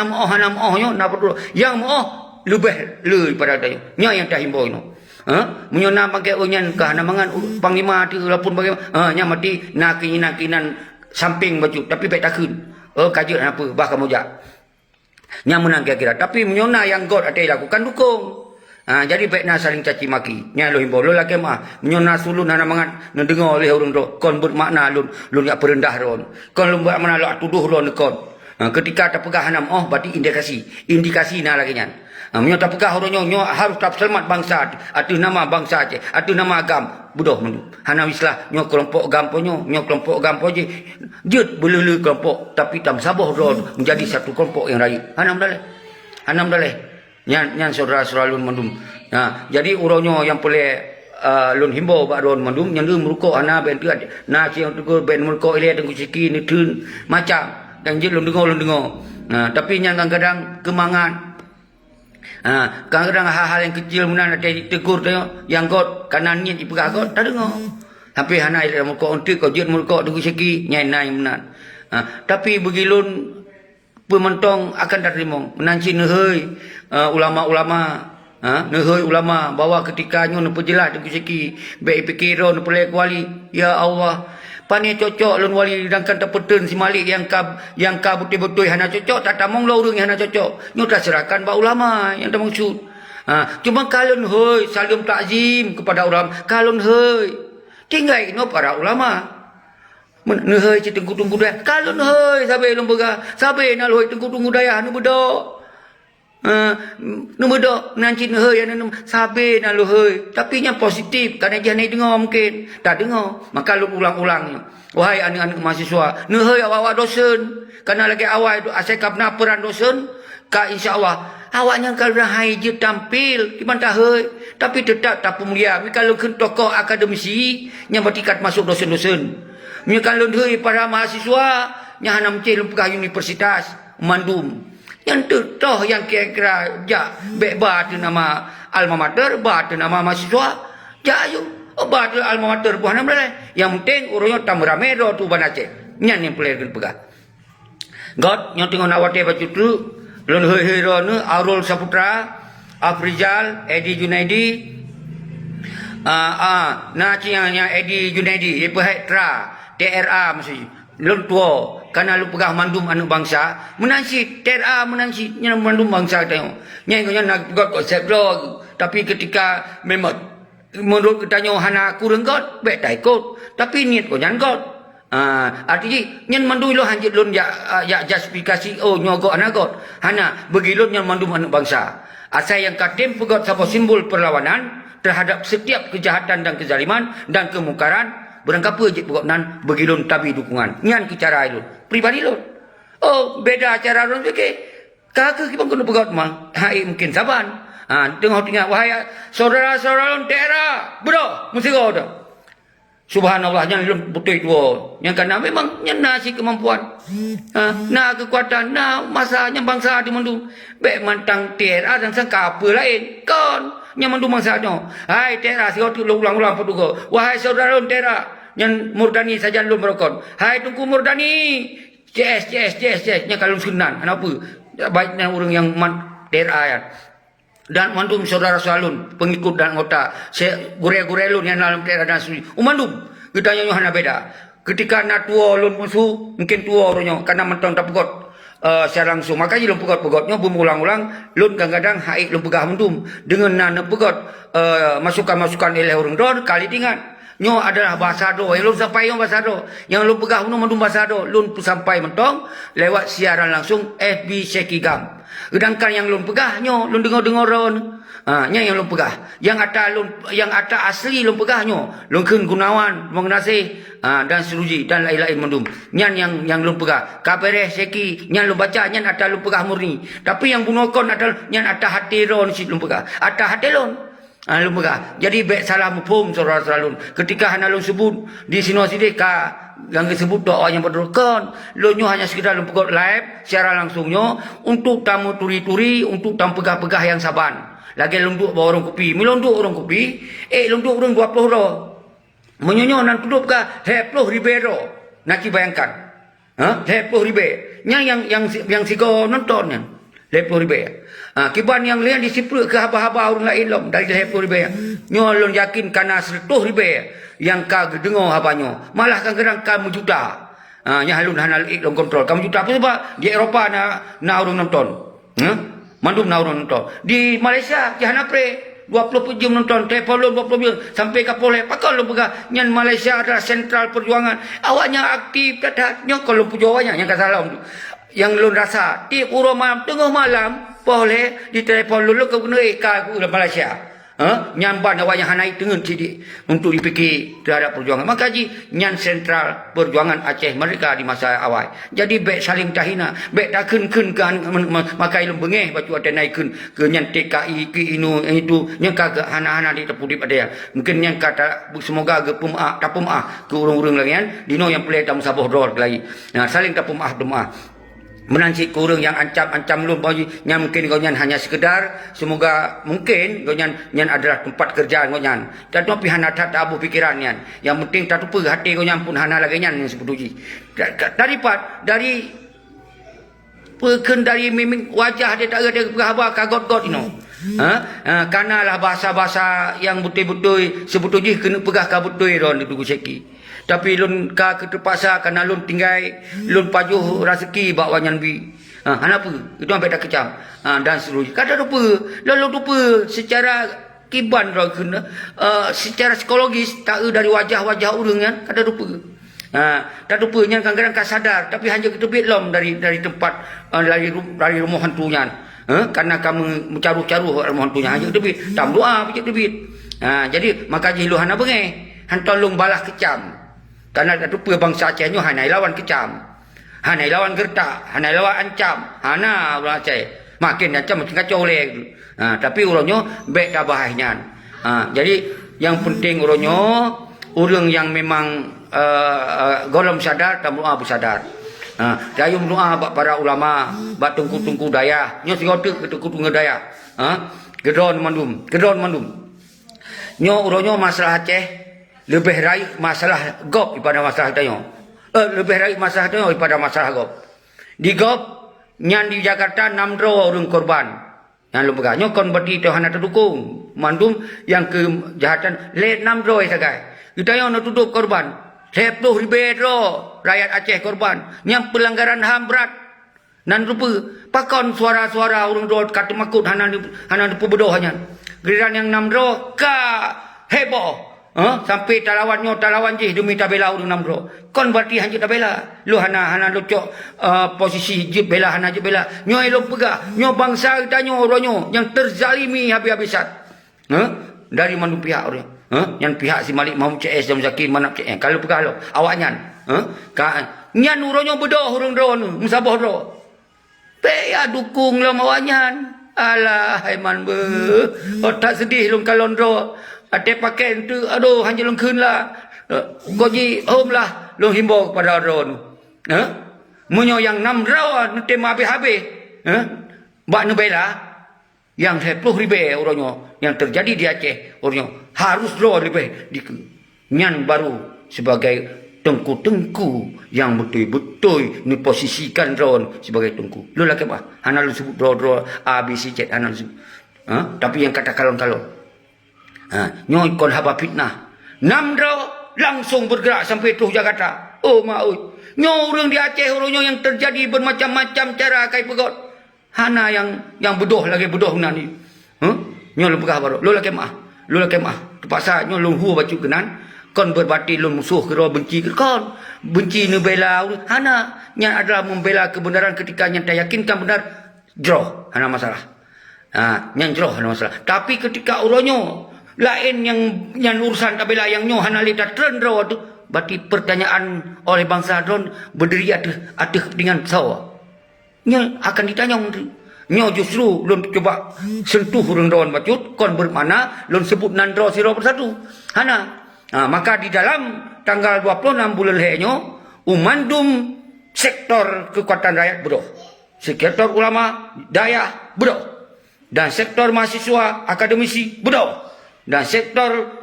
moh-mohnya nampak duro. Yang moh lebih pada tayo. Nyo yang dah himbau ino. Menyona pakai onyan ke hana mangan panglima tu lapun bagaimana nya mati nakinan samping baju tapi baik takun kajut apa bah kamu jak nya menang kira-kira tapi menyona yang god ada lakukan dukung jadi baik nak saling caci maki nya lo himbau lo lagi mah menyona sulun hana mangan ndengar oleh orang tu kon bermakna lun yak perendah ron kon lu bermakna lo tuduh ron kon ketika tak pegah hanam berarti indikasi na lagi nya menyo tak pegah orang nyo harus tak selamat bangsa atu nama bangsa je atu nama agam budoh mendu hana wislah nyo kelompok gampo nyo kelompok gampo je jut belulu kelompok tapi tam saboh ron menjadi satu kelompok yang raih hanam daleh nyan saudara-saudara lun mendum jadi uronyo yang boleh lun himbau bak ron mendum nyandu merukok hana ben tu na ciang tegur ben merukok ile tengku siki ni tun macam dan je lun dengar tapi nyan kadang-kadang kemangan kadang-kadang hal-hal yang kecil muna nak tegur tu yang god kanan ni dipegah god tak dengar sampai hana ile merukok untuk kau jut merukok tengku siki nyai nai menan tapi begilun pementong akan terima menanci nehoi ulama-ulama nehoi ulama bahwa ketika nyo nepejelah tengku siki baik pikiro nepelek wali ya Allah pani cocok lun wali sedangkan terpeten si Malik yang ka betul-betul hana cocok tak tamong lo urang hana cocok nyo tak serahkan ba ulama yang tak maksud cuma kalun hoi salim takzim kepada ulama kalun hoi tinggal no para ulama nehoi ci tengku-tengku daya kalun hoi sabe lum bega sabe na hoi tengku-tengku daya nu bedok nanti nehoi anu sabe na hoi tapi nya positif karena dia naik dengar mungkin tak dengar maka lu ulang-ulangnya wahai anak-anak mahasiswa nehoi awak dosen karena lagi awal itu asekapna peran dosen ka insyaallah awaknya kalau hai je tampil di mana hoi tapi tetap tak pemulia kalau ke tokoh akademisi nya bertikat masuk dosen-dosen kalau hoi para mahasiswa nya hana mesti pegah universitas mandum yang tu toh yang kira-kira jak beba tu nama alma mater ba tu nama mahasiswa jak ayo ba tu alma mater buah nama yang penting urangnya tam ramero tu banace nyan yang boleh pegah god yang tengok nak wate baju tu lon hero nu Arul Saputra Afrizal Edi Junaidi na yang Edi Junaidi ipa tra TRA mesti lon tua karena lu pegah mandum anu bangsa menansi TRA menansi nya mandum bangsa tengok nyai nya nak god konsep do tapi ketika memang menurut katanya hana kurang god baik tak ikut tapi niat ko nyan god Artinya nyen mandu lo hanjit lun ya justifikasi nyogok anagot. Hana bagi lun nyen mandu anak bangsa. Asal yang katim pegot sapa simbol perlawanan terhadap setiap kejahatan dan kezaliman dan kemungkaran berangkapa je pegot nan bagi lun tabi dukungan. Nyan ki cara lun. Pribadi lun. Beda cara lun ke. Kakak kita kena pegot mang. Hai mungkin saban. Tengok wahai saudara-saudara lun daerah. Bro, mesti kau dah. Subhanallah, yang belum betul itu. Yang karena memang yang nasi kemampuan. Nak kekuatan, nak masanya bangsa di mandu. Baik mantang tera dan sangka apa lain. Kon, yang mandu bangsanya. Hai tera, si kau tu ulang-ulang peduga. Wahai saudara tera, yang murdani saja belum berokon. Hai tunggu murdani. CS. Yang kalau sunan, kenapa? Baiknya orang yang tera ya. Dan mandum saudara salun pengikut dan anggota gure-gure lun yang dalam daerah dan sunyi mandum kita yang hana beda ketika nak tua lun musuh mungkin tua orangnya karena mentong tak pegot secara langsung maka lun pegot-pegotnya berulang-ulang lun kadang-kadang haik lun pegah mandum dengan nana pegot masukan-masukan oleh orang don kali tinggal nyo adalah bahasa do yang lun sampai yang bahasa do yang lun pegah mandum bahasa do lun sampai mentong lewat siaran langsung FB Sekigam. Sedangkan yang lun pegahnya, lun dengar-dengar ron. Yang lun pegah. Yang ata asli lun pegahnya. Lun Kun Gunawan, Mengenasih, dan seruji dan lain-lain mendum. Yang lun pegah. Kapereh seki, yang lun baca, yang ata lun pegah murni. Tapi yang bunokon adalah yang ata hati ron si lun pegah. Ata hati lun. Lun pegah. Jadi baik salah mufhum saudara-saudara lun. Ketika hana lun sebut di sini ka yang disebut doa yang berdurkan lunyo hanya sekedar pegot live secara langsungnya untuk tamu turi-turi untuk tamu pegah-pegah yang saban lagi lunduk bawa orang kopi melunduk orang kopi lunduk orang 20 ro menyonyo nan tudup ka 10 ribero nak bayangkan 10 ribe yang sigo nontonnya 10 ribe kiban yang lain disipul ke haba-haba orang lain lom dari 10 ribe nyolon yakin karena 100 ribe yang ka dengar habanya malah kadang-kadang kamu juta nya halun hanal ik long kontrol kamu juta apa sebab di Eropah na orang nonton mandum na orang nonton di Malaysia jahana pre 20 jam nonton telefon 20 jam sampai ke poleh pakal lu pegah nyan Malaysia adalah sentral perjuangan awaknya aktif datanya kalau pujawanya yang kata salam yang lu rasa di pura malam tengah malam boleh di telefon lu ke guna eka ku Malaysia nyamban awaknya hanai tengen sidik untuk dipikir terhadap perjuangan maka ji nyan sentral perjuangan Aceh mereka di masa awal jadi baik saling tahina baik tak kun kan maka ilmu bengeh bacu ada naikun ke nyan TKI ke itu yang kagak hana-hana di tepudi pada mungkin yang kata semoga ke pemaaf tak pemaaf ke urung-urung lagi kan dino yang pelai tak musabah dor lagi saling tak pemaaf doa menanci kurang yang ancam-ancam lu yang mungkin kau nyan hanya sekedar semoga mungkin kau nyan adalah tempat kerjaan kau nyan tapi hana tak abu pikiran nyan yang penting tak lupa hati kau nyan pun hana lagi nyan yang sebut uji dari dari miming wajah dia tak ada berhabar kagot-got karena lah bahasa-bahasa yang betul-betul sebut uji kena pegah kabutul ron di Tugu Seki. Tapi lun ka terpaksa kerana lun tinggal lun pajuh rezeki bawa nyanbi. Kenapa? Itu sampai dah kecam. Dan seterusnya. Kata lupa. Lalu lupa secara kiban kena secara psikologis tak dari wajah-wajah orang kan. Kata lupa. Tak lupa yang kadang-kadang tak sadar tapi hanya kita betlom dari tempat dari rumah hantunya. Karena kamu mencaruh-caruh rumah hantunya hanya kita bet. Tak doa pijak debit. Jadi maka jiluhan apa nge? Hantolong balah kecam. Karena tak lupa bangsa Acehnya hanai lawan kecam. Hanai lawan gertak. Hanai lawan ancam. Hana orang Aceh. Makin ancam makin kacau oleh. Tapi orangnya baik tak bahayanya. Jadi yang penting orangnya orang yang memang golong sadar dan doa bersadar. Dayung doa para ulama. Bak tungku-tungku daya. Nyo singotek ke tungku-tungku daya. Gedon mandum. Nyo orangnya masalah Aceh. Lebih raih masalah gop daripada masalah tanya. Lebih raih masalah tanya daripada masalah gop. Di gop, nyan di Jakarta 6 orang korban. Yang lu pegahnya kon berarti Tuhan ada dukung. Mandum yang kejahatan le 6 sagai. Kita yang nak tutup korban. 10 ribu rakyat Aceh korban. Yang pelanggaran HAM berat. Nan rupa pakon suara-suara orang dua kata makut hana di pebedoh hanya. Giliran yang 6 ka heboh. Sampai talawan je demi tabela urang namro. Kon berarti hanya tabela. Lu hana lucok posisi je bela hana je bela. Nyo elok pegah. Nyo bangsa kita nyo oronyo yang terzalimi habis-habisan. Dari mana pihak orang? Yang pihak si Malik Mahmud CS dan Zakir Manap CS. Kalau pegah lo, awak nyan. Nyan uronyo bedoh urang dron, musabah dro. Pe ya dukung lo mawanyan. Alah haiman be. Tak sedih long kalon dro. Ate pakai tu aduh hanya long kun lah. Goji home lah long himbau kepada dro. Munyo yang 6 raw nanti habis-habis. Bak nu bela yang 10 ribu orangnya yang terjadi di Aceh orangnya harus dro lebih nyan baru sebagai tengku-tengku yang betul-betul diposisikan drone sebagai tengku. Lu lagi apa? Hana lu sebut drone ABC hana lu sebut. Tapi yang kata kalon-kalon. Nyoy kon haba fitnah. 6 drone langsung bergerak sampai tu Jakarta. Oh maui. Nyo orang di Aceh orangnya yang terjadi bermacam-macam cara kai pegot. Hana yang bedoh lagi bedoh ni. Nyo lu pegah baru. Lu lagi mah. Terpaksa nyo lu hu bacu kenan. Kon berbati lun musuh kira benci ke kon. Benci ni bela hana yang adalah membela kebenaran ketika yang tak yakinkan benar jroh hana masalah. Yang jroh hana masalah. Tapi ketika uronyo lain yang urusan tak bela yang nyo hana lihat trend jroh tu berarti pertanyaan oleh bangsa drone berdiri atas dengan sawa. Nyo akan ditanya nyo justru lun coba sentuh urang drone bacut kon bermana lun sebut nandro siro persatu. Hana maka di dalam tanggal 26 bulan Henyo, umandum sektor kekuatan rakyat bedoh. Sektor ulama daya bedoh. Dan sektor mahasiswa akademisi bedoh. Dan sektor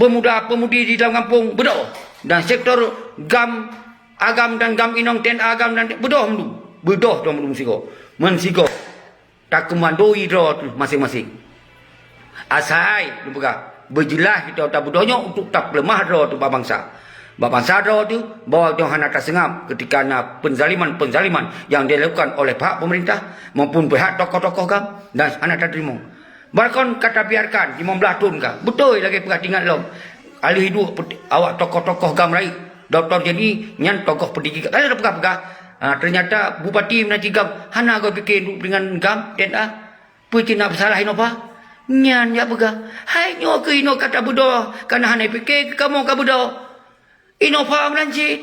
pemuda-pemudi di dalam kampung bedoh. Dan sektor agam dan gam inong ten agam dan bedoh mdu. Bedoh tu mdu mensigo. Tak kemandoi do masing-masing. Asai lu pegah. Berjelas kita tak bodohnya untuk tak lemah roh tu bangsa. Bangsa roh tu bahawa tu hana tersengam ketika ada penzaliman yang dilakukan oleh pihak pemerintah maupun pihak tokoh-tokoh kam dan hana tak terima. Bahkan kata biarkan 15 tahun kam. Betul lagi pegah tinggal lom. Alih hidup awak tokoh-tokoh kam rai. Doktor jadi nyan tokoh pendidikan. Kalau dah pegah-pegah ternyata bupati menanti gam hana kau fikir dengan gam dan puji nak bersalahin apa? Nyan ya pegah. Hai nyo ke ino kata bodoh. Karena hanya fikir kamu ka bodoh. Ino faham lanjut.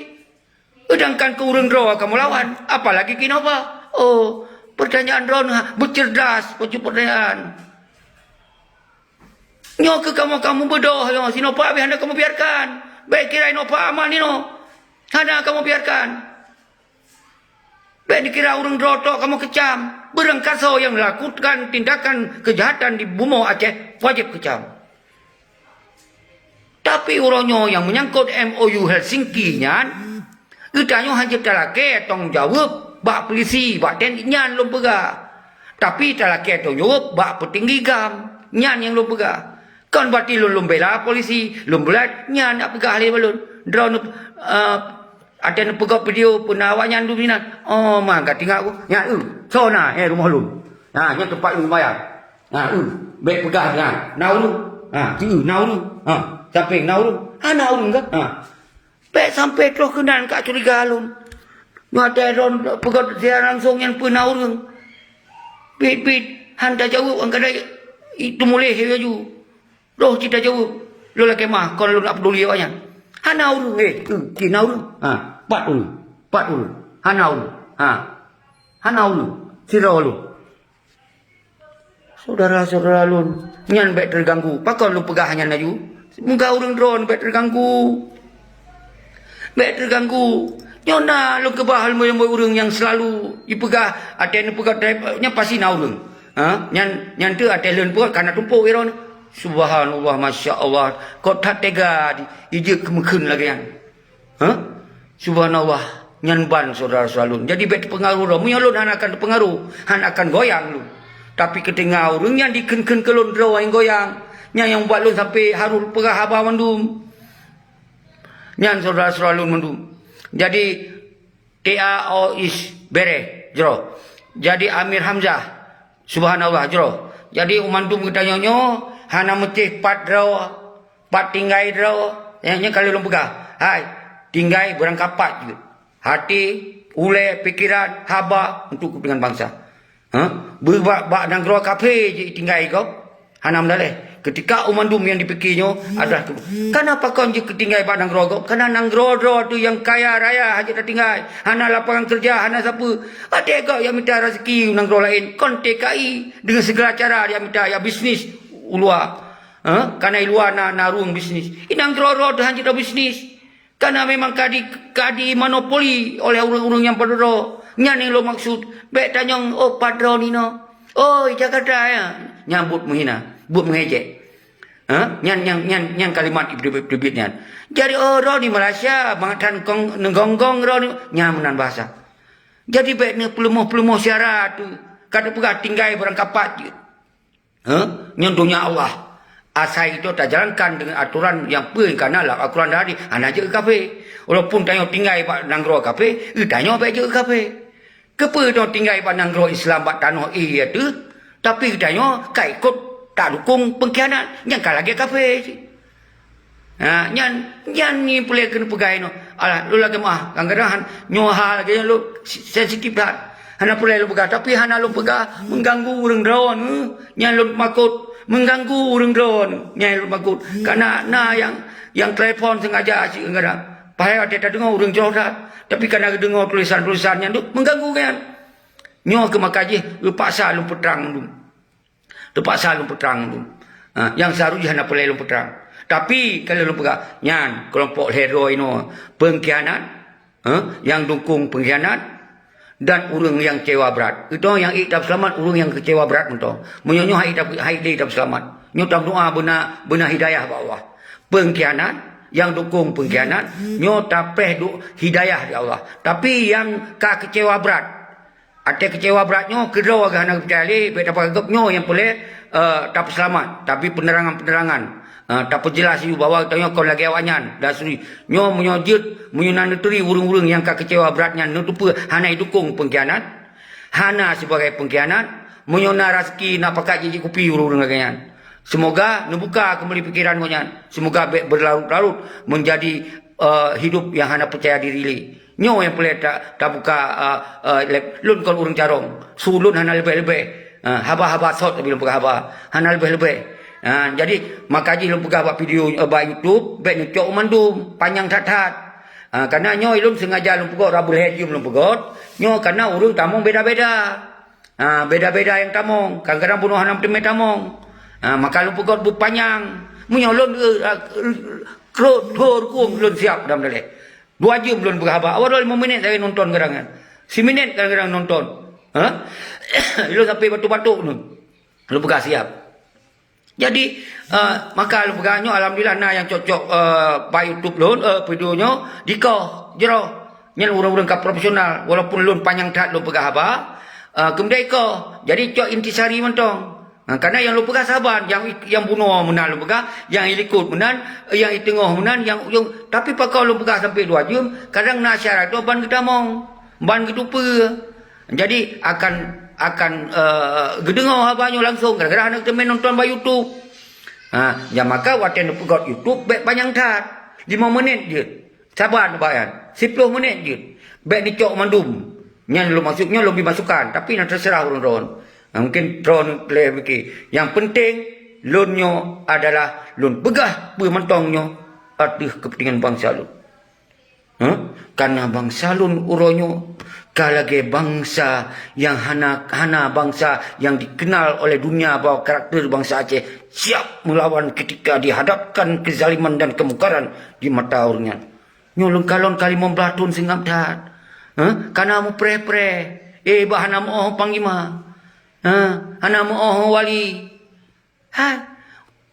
Sedangkan ke urang roh kamu lawan. Apalagi ke ino apa? Oh, pertanyaan roh bercerdas. Pertanyaan. Nyo ke kamu bodoh. Sino pa habis anda kamu biarkan. Baik kira ino pa aman ino. Hana kamu biarkan. Baik dikira urang rotok kamu kecam. Berangkaso yang melakukan tindakan kejahatan di Bumo Aceh wajib kecam. Tapi uronyo yang menyangkut MOU Helsinki nyan, kitanya hanya talake tanggung jawab bak polisi, bak TNI nyan lom pegah. Tapi talake tanggung jawab bak petinggi gam nyan yang lom pegah. Kan berarti lom bela polisi, lom bela nyan nak pegah le balun. Drone ada yang pegawai video penawannya dulu ni. Oh, mangga tinggal aku. Ya, so na, rumah lu. Yang tempat lu bayar. Baik pegah kan. Nau lu. Nau lu. Sampai nau lu. Nau lu kan. Baik sampai terus kenan kat curiga lu. Ngata ron pegawai dia langsung yang penau lu. Bit handa jauh angkat itu mulai heju. Roh kita jauh. Lu lagi mah kalau lu nak peduli awaknya. Hanau lu, kinau lu, 4 ulu, hanau lu, hanau lu, siro lu. Saudara-saudara lu, nyan baik terganggu. Pakon lu pegah hanya naju, muka urang drone baik terganggu, Nyona lu kebahal moy urang yang selalu dipegah, ada yang pegah nya pasti nau lu, nyan tu ada leun pegah karena tumpuk iron. Subhanallah, Masya Allah. Kau tak tega ije kemukun lagi yang. Subhanallah. Nyanban saudara salun. Jadi bet pengaruh roh. Munyalun han akan pengaruh. Han akan goyang lu. Tapi ketinggal urung yang diken-ken kelun roh yang goyang. Yang buat lu sampai harul pegah abah mandum. Nyan saudara salun mandum. Jadi TAO is bere jero. Jadi Amir Hamzah. Subhanallah jero. Jadi umandum kita nyonyo hana mecih 4 raw Pak tinggai dro, yang kalau lu pegah. Hai, tinggai berangkapat juga. Hati, ule, pikiran, haba untuk kepentingan bangsa. Berbak nanggro kafe je tinggai kau. Hanam daleh. Ketika umandum yang dipikirnya adalah kenapa kau je ketinggai bak nanggro kau? Karena nanggro tu yang kaya raya haji dah tinggai. Hana lapangan kerja, hana siapa. Ada kau yang minta rezeki nanggro lain. Kon TKI dengan segala cara dia minta ya bisnis ulua. Karena luar narung bisnis. Inang roro dah haji dah bisnis. Karena memang kadi monopoli oleh orang-orang yang padro. Nyan yang lo maksud. Baik tanyong, oh padro ni no. Oh Jakarta ya. Nyambut menghina, buat mengejek. Nyan kalimat ibrit-ibrit nyan. Jadi ro di Malaysia, mengatakan nengonggong ro ni nyaman bahasa. Jadi baik ni pelumoh syarat tu. Kata pegah tinggai berangkapat je. Nyontohnya Allah. Asal itu tak jalankan dengan aturan yang pun kerana lah Al-Quran dari anak je ke kafe. Walaupun tanya tinggal pak nanggro kafe, tanya baik je ke kafe. Kepa tu tinggal pak nanggro Islam pak tanah tu, tapi tanya kai ikut tak dukung pengkhianat, yang kalah lagi kafe. Nyan ni boleh kena pegai no. Alah lu lagi mah kadang-kadang nyoha lagi lu sensitif dah. Hana boleh lu pegang, tapi hana lu pegang mengganggu orang drone. Nyan lu makut mengganggu orang drone. Nyan lu makut. Karena yang telefon sengaja asyik kadang. Pahaya dia tak dengar orang jauh dah. Tapi karena dengar tulisan-tulisannya tu mengganggu kan. Nyo ke makaji lu paksa lu peterang lu. Terpaksa lu peterang tu. Yang seharusnya hana boleh lu peterang. Tapi kalau lu pegang, nyan kelompok hero ini pengkhianat, yang dukung pengkhianat dan orang yang kecewa berat. Itu yang iktab selamat, orang yang kecewa berat itu. Menyonya iktab selamat. Nyotam doa benar hidayah Allah. Pengkhianat yang dukung pengkhianat, nyota hidayah di Allah. Tapi yang kecewa berat, ada kecewa beratnya kedua agak nak percaya betapa gapnya yang boleh tak selamat. Tapi penerangan tak perjelas you bahawa tanya kau lagi awanyan dah suri nyo menyojut menyonanuturi urung-urung yang kecewa beratnya nutupa hana dukung pengkhianat, hana sebagai pengkhianat, menyona rezeki nak pakai jiji kopi urung-urung lagian. Semoga membuka kembali pikiran konyan. Semoga berlarut-larut menjadi hidup yang hana percaya diri. Nyo yang boleh tak buka lun kon urung carong. Sulun hana lebih-lebih. Haba-haba sot bila buka haba. Hana lebih-lebih. Jadi makaji lu buka buat video buat YouTube, baik nyucuk mandum panjang tat-tat. Karena nyo ilum sengaja lu pegot rabul hedium lu pegot. Nyo karena urung tamong beda-beda. Beda-beda yang tamong. Kadang-kadang bunuh hanam temai tamong. Maka lu pegot bu panjang. Menyolon krot kuang lun siap dalam dalek. 2 jam belum berapa. Awal 5 minit saya nonton kadang-kadang. 10 minit kadang-kadang nonton. Lu sampai batuk-batuk tu. Lu buka siap. Jadi maka lu bukannya alhamdulillah nah yang cocok pak YouTube lun videonya dikoh jero nyen urang-urang ka profesional walaupun lun panjang tat lu pegah apa kemudian ikoh jadi cok intisari mentong. Karena yang lu pegah saban yang bunuh menan lu pegah yang ilikut menan yang itengah menan yang tapi pakau lu pegah sampai 2 jam kadang nak syarat tu ban kita mong ban ketupa. Jadi akan gedengar habanya langsung kadang-kadang anak temen nonton by YouTube. Ya maka waten pegot YouTube baik panjang tat 5 minit je. Sabar bayan 10 minit je. Baik dicok mandum. Nyan lu maksudnya lebih masukan tapi nak terserah orang-orang. Mungkin drone play fikir. Yang penting lunyo adalah lun begah bermentongnya aduh kepentingan bangsa lu. Karena bangsa lun uronyo kalage bangsa yang hana bangsa yang dikenal oleh dunia bahwa karakter bangsa Aceh siap melawan ketika dihadapkan kezaliman dan kemungkaran di mata orangnya. Nyolong kalon kali memblatun singap dat. Karena mu pre-pre. Bahana mo panggima. Hana mo wali.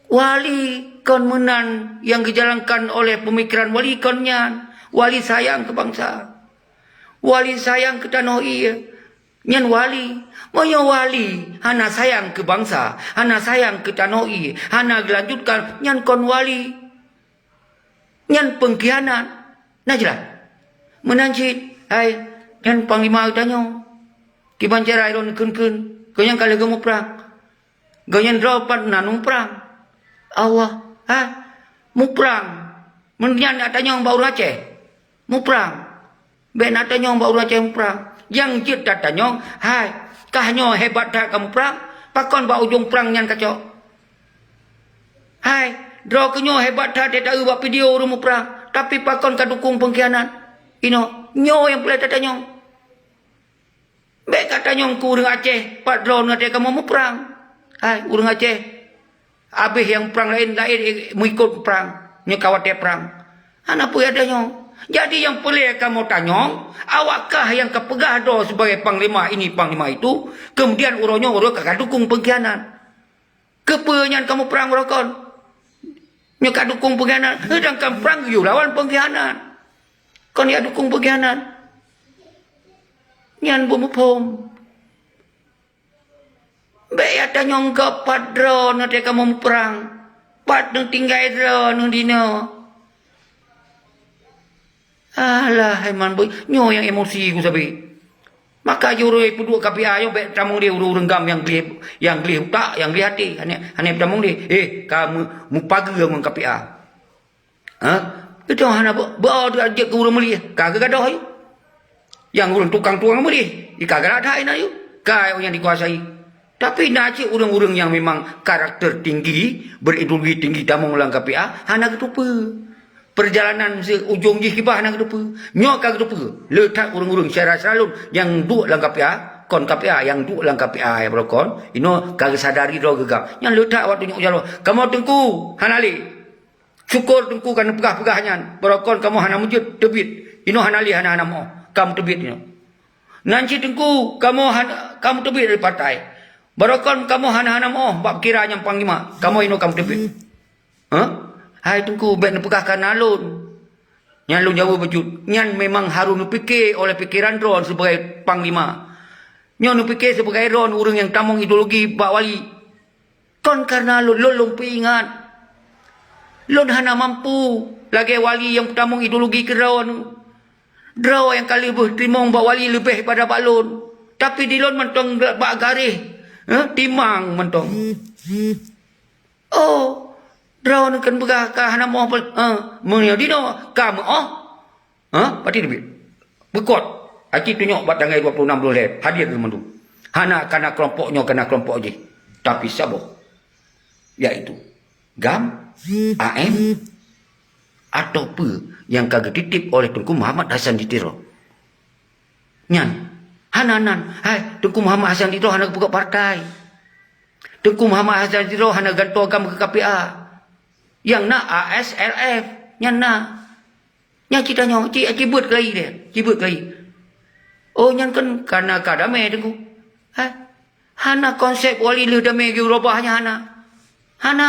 Wali kon menan yang dijalankan oleh pemikiran wali konnya. Wali sayang ke bangsa. Wali sayang ke tanah iya. Nyan wali. Moyo wali. Hana sayang ke bangsa. Hana sayang ke tanah iya. Hana gelanjutkan. Nyan kon wali. Nyan pengkhianat. Nah jelas. Menanjit. Hai. Nyan panglima utanyo. Kiban cara iron kun. Kanyang kali gemuk perang. Ganyan rapat nanung perang. Allah. Mu perang. Mendian nak tanya orang baru Aceh. Mu perang. Ben nak tanya orang baru Aceh mu perang. Yang jit tak tanya, hai, kahnya hebat tak kamu perang? Pakon ba ujung perang nyan kacau. Hai, draw kenyo hebat tak dia tahu buat video rumah perang. Tapi pakon ka dukung pengkhianat. Nyo yang boleh tak tanya. Baik kata nyong ku urang Aceh, pat draw ngate kamu mu perang. Hai, urang Aceh. Habis yang perang lain mengikut perang. Nyo kawat perang. Ana apa ada nyong? Jadi yang boleh kamu tanya, awakkah yang kepegah do sebagai panglima ini, panglima itu, kemudian urangnya kakak dukung pengkhianat. Kepenyan kamu perang urangkon? Nyo kak dukung pengkhianat. Sedangkan perang you lawan pengkhianat. Kon ya dukung pengkhianat. Nyan bumupom. Baik ada nyong kepat drone nanti kamu perang. Pat nung tinggal drone nung dino. Alah, eman boy, nyo yang emosi ku sabi. Maka juroi puduk KPA yo bet tamung dia urang gam yang beli tak, yang beli hati. Hane tamung dia. Kamu mu pagi ngong KPA. Ha? Itu hana ba dia ajak ke urang meli. Kagak gadah ayo. Yang urang tukang-tukang meli. Kagak ada ina ayo. Kai yang dikuasai. Tapi naci urang-urang yang memang karakter tinggi, berideologi tinggi tamung ulang KPA, hana ketupa. Perjalanan ujung jih kibah nak kedupa. Nyo ka kedupa. Letak urang-urang secara selalu yang duk dalam KPA, kon KPA yang duk dalam KPA ya berkon. Ino kagak sadari do gegam. Yang letak waktu nyok jalo. Kamu tengku hanali. Syukur tengku kan pegah-pegahnya. Berkon kamu hana mujud tebit. Ino hanali hana mo. Kamu tebit ino. Nanti tengku kamu tebit dari partai. Berkon kamu hana mo bab kiranya panglima. Kamu ino kamu tebit. Ha? Hai tungku bet nepegahkan alun. Nyan lu Jawa bejut. Nyan memang harus fikir oleh pikiran Ron sebagai panglima. Nyan fikir sebagai Ron orang yang tamung ideologi Pak Wali. Kon karena lu lumpi ingat. Lun hana mampu lagi wali yang tamung ideologi ke Ron. Draw yang kali bertimong Pak Wali lebih pada Pak Lun. Tapi di Lun mentong Pak Garih. Timang mentong. Oh. Draw nak begah ka hana mo menyo dino kamu pati lebih bekot aki tunjuk buat tanggal 26 bulan hadir ke mandu hana kana kelompoknya kana kelompok je tapi sabo iaitu GAM AM atau apa yang kagak titip oleh Tunku Muhammad Hasan Ditiro nyan hananan hai Tunku Muhammad Hasan Ditiro hana buka partai Tunku Muhammad Hasan Ditiro hana gantung agama ke KPA yang nak ASLF yang nak yang kita nyong cibut lagi dia cibut lagi oh yang kan karena kadame tengku hana konsep wali lu dame ge ubahnya hana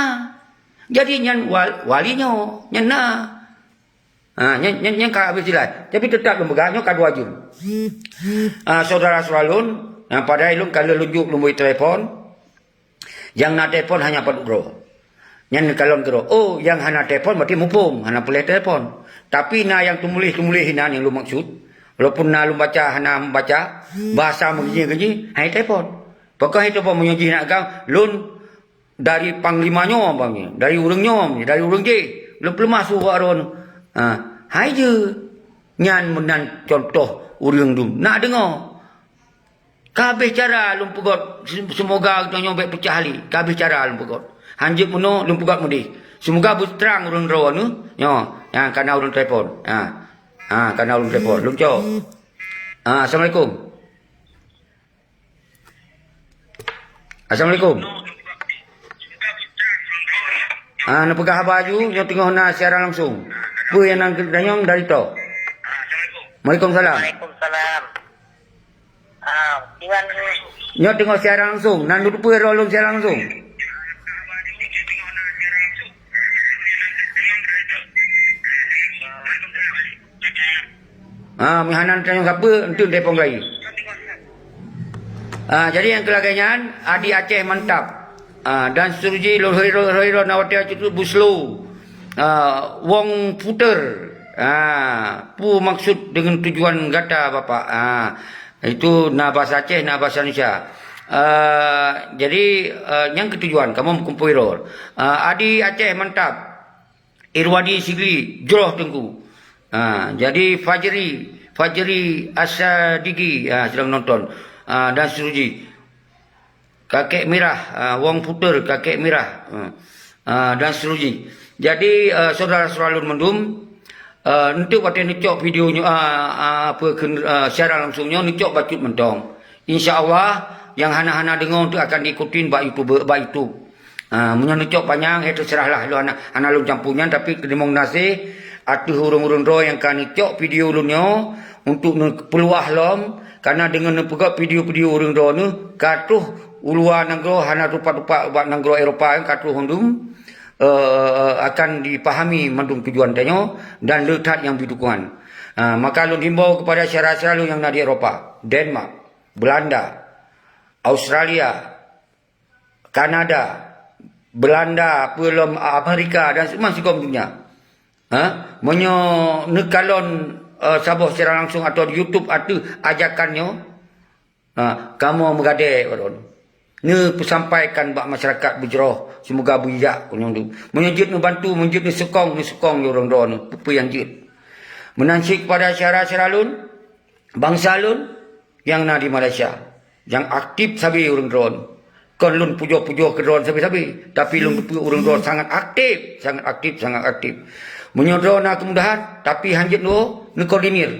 jadi yang walinya yang nak yang ka habis dilai tapi tetap lembaganya ka dua jun saudara Suralun pada ilun kalau lunjuk lumui telefon yang nak telefon hanya Pak Bro. Yang kalon kero, yang hana telefon berarti mupung, hana boleh telefon. Tapi yang tumulis hinan yang lu maksud, walaupun lu baca hana membaca bahasa mengenyi, hai telefon. Pokok itu pun menyoji nak kau, lun dari panglimanya bangnya, dari urangnya, dari urang je, belum masuk aron. Hai je, nyan menan contoh urang dum, nak dengar. Kabeh cara lum pegot, semoga kita baik pecah ali, kabeh cara lum pegot. Hanjib muno lumpugat mudi. Semoga berterang urang rawan nu. Yang kana urang telefon. Kana urang telefon. Lumco. Assalamualaikum. Assalamualaikum. Nak pegah baju yang tengah na siaran langsung. Bu yang nang danyong dari to. Waalaikumsalam. Waalaikumsalam. Iwan Nyo tengah siaran langsung. Nan duduk pu rolong siaran langsung. Mihanan tanya apa untuk telefon lagi. Jadi yang kelagaian Adi Aceh mantap. Dan seterusnya Lohiro Nawati Aceh itu Buslo. Wong puter. Pu maksud dengan tujuan gata Bapak. Itu na bahasa Aceh, na bahasa Indonesia. Jadi yang ketujuan kamu kumpul Adi Aceh mantap. Irwadi Sigli, Joroh Tengku. Jadi Fajri Asadigi sedang nonton. Dan Suruji. Kakek Mirah, Wong Puter, Kakek Mirah. Dan Suruji. Jadi saudara-saudara mendum, nanti waktu necok videonya secara langsungnya necok bacut mentong. InsyaAllah yang hana-hana dengar tu akan diikutin bak YouTube. Menyonocok panjang itu serahlah lu anak lu campunya tapi kedemong nasi atu urung-urung ro yang kan icok video lu nyo untuk peluah lom karena dengan nepegak video-video urung ro nu katuh ulua nangro hana rupa-rupa bak nangro Eropah katuh hondum akan dipahami mandung tujuan tanyo dan letak yang berdukungan. Maka lu himbau kepada syarah-syarah lu yang di Eropah, Denmark, Belanda, Australia, Kanada, Belanda, belum Amerika dan semua dunia. Menyo nekalon sabuh secara langsung atau di YouTube atau ajakannya, kamu mengadai orang. Ne pesampaikan bak masyarakat berjerah semoga bijak kunyong tu. Menyejut membantu, menjut ni sokong orang doa ni. Apa yang jut. Menansi kepada syarah-syarah lun, bangsa lun yang na di Malaysia. Yang aktif sabi urang drone. Kon lun pujo-pujo ke drone sabi-sabi. Tapi lun urang drone sangat aktif. Sangat aktif. Menyodro na kemudahan. Tapi hanjit lo, nekoordinir.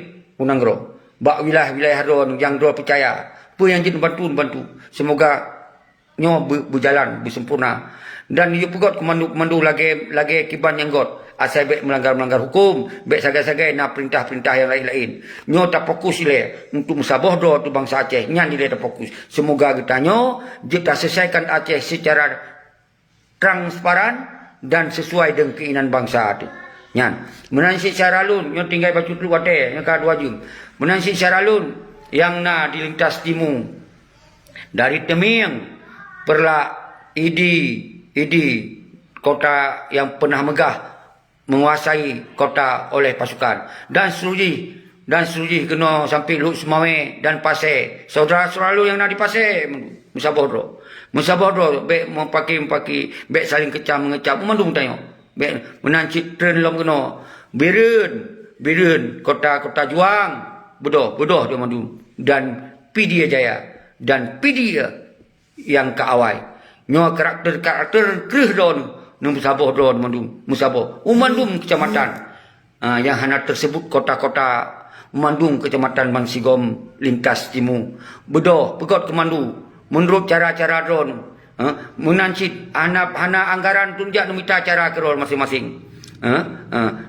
Unang ro. Bak wilayah-wilayah drone yang drone percaya. Apa yang jit bantu. Semoga nyo berjalan, bersempurna. Dan you pegot kemandu lagi kiban yang got. Asal baik melanggar hukum, baik sagai-sagai nak perintah-perintah yang lain-lain. Nyo tak fokus ile untuk musabah do tu bangsa Aceh. Nyan dia tak fokus. Semoga kita nyo kita selesaikan Aceh secara transparan dan sesuai dengan keinginan bangsa tu. Nyan. Menansi Syaralun nyo tinggal baca tu wate yang ka 2 jam. Menansi Syaralun yang na di lintas timur dari Teming perla Idi kota yang pernah megah menguasai kota oleh pasukan dan Suruji kena sampai Luk Semawe dan Pasir. Saudara-saudara lu yang nak di Pasir musabah dro baik mempaki baik saling mengecam memandung tanya baik menancik tren lom kena Biren kota Juang bodoh dia mandu dan Pidia Jaya dan Pidia yang keawai nyo karakter krih don musabah don mandum musabah umandum kecamatan yang hana tersebut kota-kota Mandung kecamatan Bangsigom lintas timur bedoh pegot kemandu menurut cara-cara don menancit hana anggaran tunjak minta cara kerol masing-masing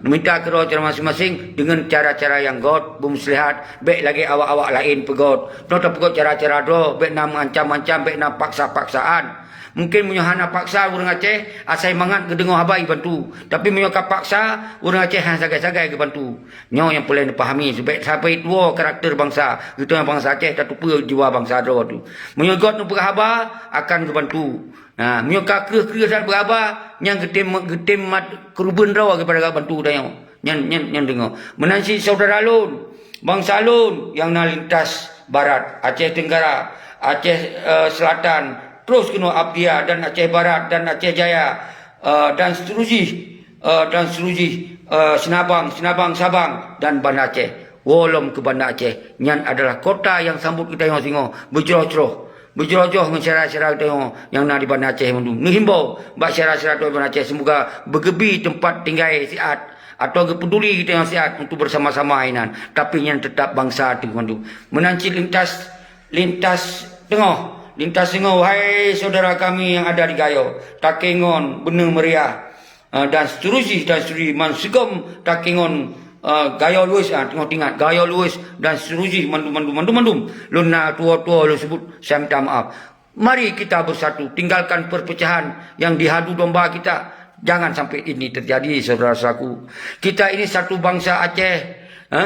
minta kerol cara masing-masing dengan cara-cara yang god bermuslihat baik lagi awak-awak lain pegot nota pegot cara-cara do baik nak mengancam-ancam baik nak paksa-paksaan. Mungkin menyohana paksa orang Aceh asai mangat ke dengar habai bantu. Tapi menyoka paksa orang Aceh hang sagai-sagai ke bantu. Nyo yang boleh dipahami supaya sampai tua karakter bangsa. Kita yang bangsa Aceh tak tupa jiwa bangsa do tu. Menyogot nu berhaba akan ke bantu. Nah, menyoka kreh dan berhaba yang getem mat keruben rawa kepada bantu dayo. Nyan dengar. Menansi saudara lun, bangsa lun yang na lintas barat, Aceh Tenggara, Aceh Selatan, terus kena Abdia dan Aceh Barat dan Aceh Jaya dan seterusnya Senabang, Sabang dan Banda Aceh. Wolom ke Banda Aceh. Nyan adalah kota yang sambut kita yang singo berjeroh-jeroh dengan syarah-syarah kita yang nak di Banda Aceh mandum. Ni himbau bak syarah-syarah di Banda Aceh semoga bergebi tempat tinggal sihat atau peduli kita yang sihat untuk bersama-sama inan. Tapi yang tetap bangsa tu mandum. Menanci lintas tengah. Lintas Sengau, hai saudara kami yang ada di Gayo, Takengon, Bener Meriah, dan seterusnya Mansigom, Takengon, Gayo Luis, tengok tingkat, Gayo Luis, dan seterusnya mandum. Luna tua-tua lu sebut, saya minta maaf. Mari kita bersatu, tinggalkan perpecahan yang dihadu domba kita. Jangan sampai ini terjadi, saudara-saudaraku. Kita ini satu bangsa Aceh,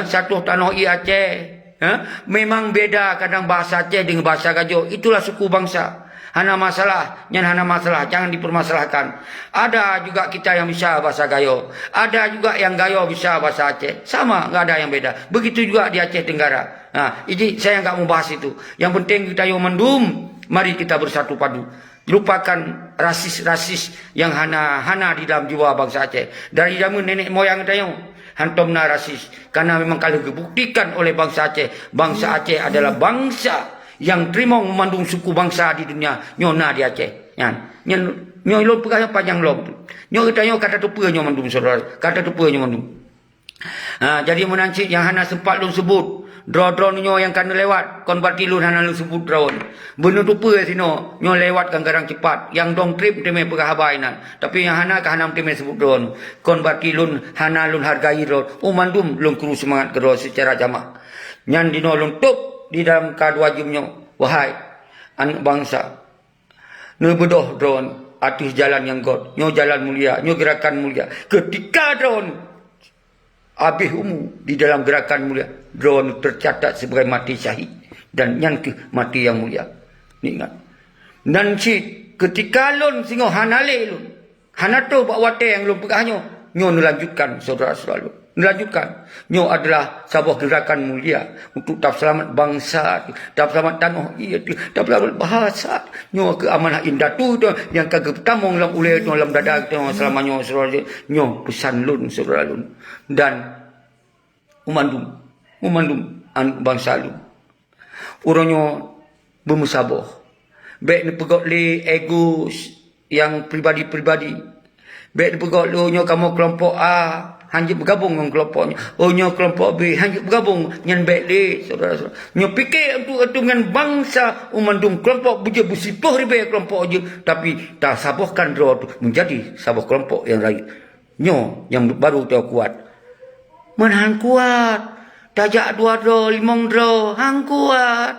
satu tanah Aceh. Memang beda kadang bahasa Aceh dengan bahasa Gayo. Itulah suku bangsa. Hana masalah, jangan dipermasalahkan. Ada juga kita yang bisa bahasa Gayo. Ada juga yang Gayo bisa bahasa Aceh. Sama, enggak ada yang beda. Begitu juga di Aceh Tenggara. Jadi saya enggak mau bahas itu. Yang penting kita yang mendum, mari kita bersatu padu. Lupakan rasis-rasis yang hana di dalam jiwa bangsa Aceh. Dari zaman nenek moyang kita hantomna rasis. Karena memang kalau dibuktikan oleh bangsa Aceh adalah bangsa yang terima memandung suku bangsa di dunia. Nyona di Aceh. Nyo lom pegah panjang lom. Nyo kita kata tupa nyo mandung saudara. Kata tupa nyo mandung. Jadi menancik yang hana sempat lom sebut. Drone nyo yang kena lewat. Kon berarti lun hana lom sebut drone. Benar tupa sino. Nyo lewat kan garang cepat. Yang dong trip teme pegah habainan. Tapi yang hana ke hana teme sebut drone. Kon berarti lun hana lun hargai drone. Mandum lun kru semangat ke drone secara jamak. Nyan dino lun tup di dalam kadwajib nyo. Wahai anak bangsa. Nebedoh drone. Atis jalan yang god. Nyo jalan mulia. Nyo gerakan mulia. Ketika drone habis di dalam gerakan mulia, drone tercatat sebagai mati syahid dan yang ke mati yang mulia. Ni ingat. Dan ketika lun singo hanale lun. Hanato bak wate yang lun pegahnya. Nyo melanjutkan saudara-saudara. Melanjutkan. Nyo adalah sebuah gerakan mulia untuk tak selamat bangsa, tak selamat tanah itu, tak selamat bahasa. Nyo ke amanah indah tu yang kagak tamong dalam ulai tu dalam dada tu selamanya saudara. Nyo pesan lun saudara lun. Dan umandum anak bangsa lun. Orangnya bermusabah. Baik ni pegot le ego yang pribadi-pribadi. Baik ni pegot le nyo kamu kelompok A hanya bergabung dengan kelompoknya. Nyo kelompok B hanya bergabung dengan baik le saudara-saudara. Nyo fikir itu dengan bangsa umandum kelompok buja bersipah ribe kelompok je, tapi tak sabahkan draw tu menjadi sabah kelompok yang lain. Nyo yang baru tahu kuat. Menahan kuat. Tajak 2 draw, 5 draw, hang kuat.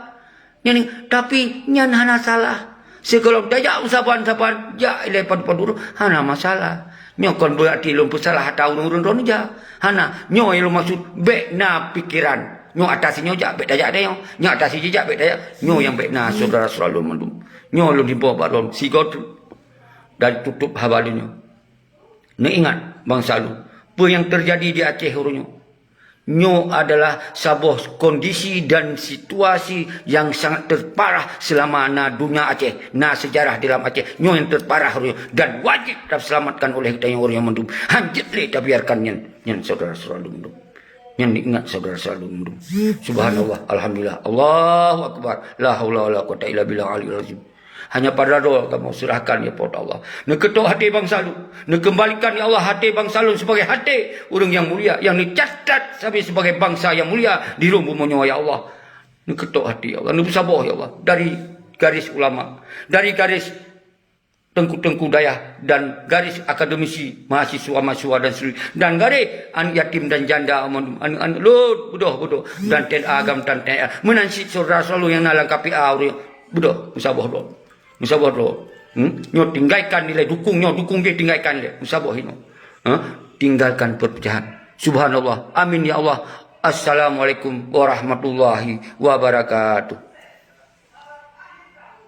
Nyan, tapi nyan hana salah. Sekolom tajak usapan-usapan, ya lepas padu hana masalah. Nyo kon berarti lom salah tahu urun-urun ja. Hana nyo yang maksud bek na pikiran. Nyo atas nyo jak bek tajak dia. Nyo atas jak bek tajak. Nyo yang bek na saudara selalu mandum. Nyo lu di bawah baron sigot dari tutup habalinyo. Ni ingat bangsa lu. Apa yang terjadi di Aceh urunyo. Nyo adalah sebuah kondisi dan situasi yang sangat terparah selama dunia Aceh, sejarah dalam Aceh. Nyo yang terparah dan wajib terselamatkan oleh kita yang orang yang mendum. Hanjit le tak biarkan nyan saudara-saudara mendum. Nyan ingat saudara-saudara mendum. Subhanallah, alhamdulillah, Allahu akbar, la haula wala quwata illa billah aliyil azim. Hanya pada doa kamu serahkan ya pada Allah. Nak ketuk hati bangsa lu. Nak kembalikan ya Allah hati bangsa lu sebagai hati orang yang mulia. Yang dicatat sampai sebagai bangsa yang mulia di rumahmu ya Allah. Nak ketuk hati ya Allah. Nak bersabar ya Allah. Dari garis ulama. Dari garis tengku-tengku daya. Dan garis akademisi, mahasiswa-mahasiswa dan seluruh. Dan garis anak yatim dan janda. Anak-anak bodoh. Dan agam dan menansi saudara selalu yang nalang KPA. Bodoh. Bersabar doh. Musabah doh. Nyo tinggalkan nilai dukung dia tinggalkan dia. Musabah ini. Tinggalkan perpecahan. Subhanallah. Amin ya Allah. Assalamualaikum warahmatullahi wabarakatuh.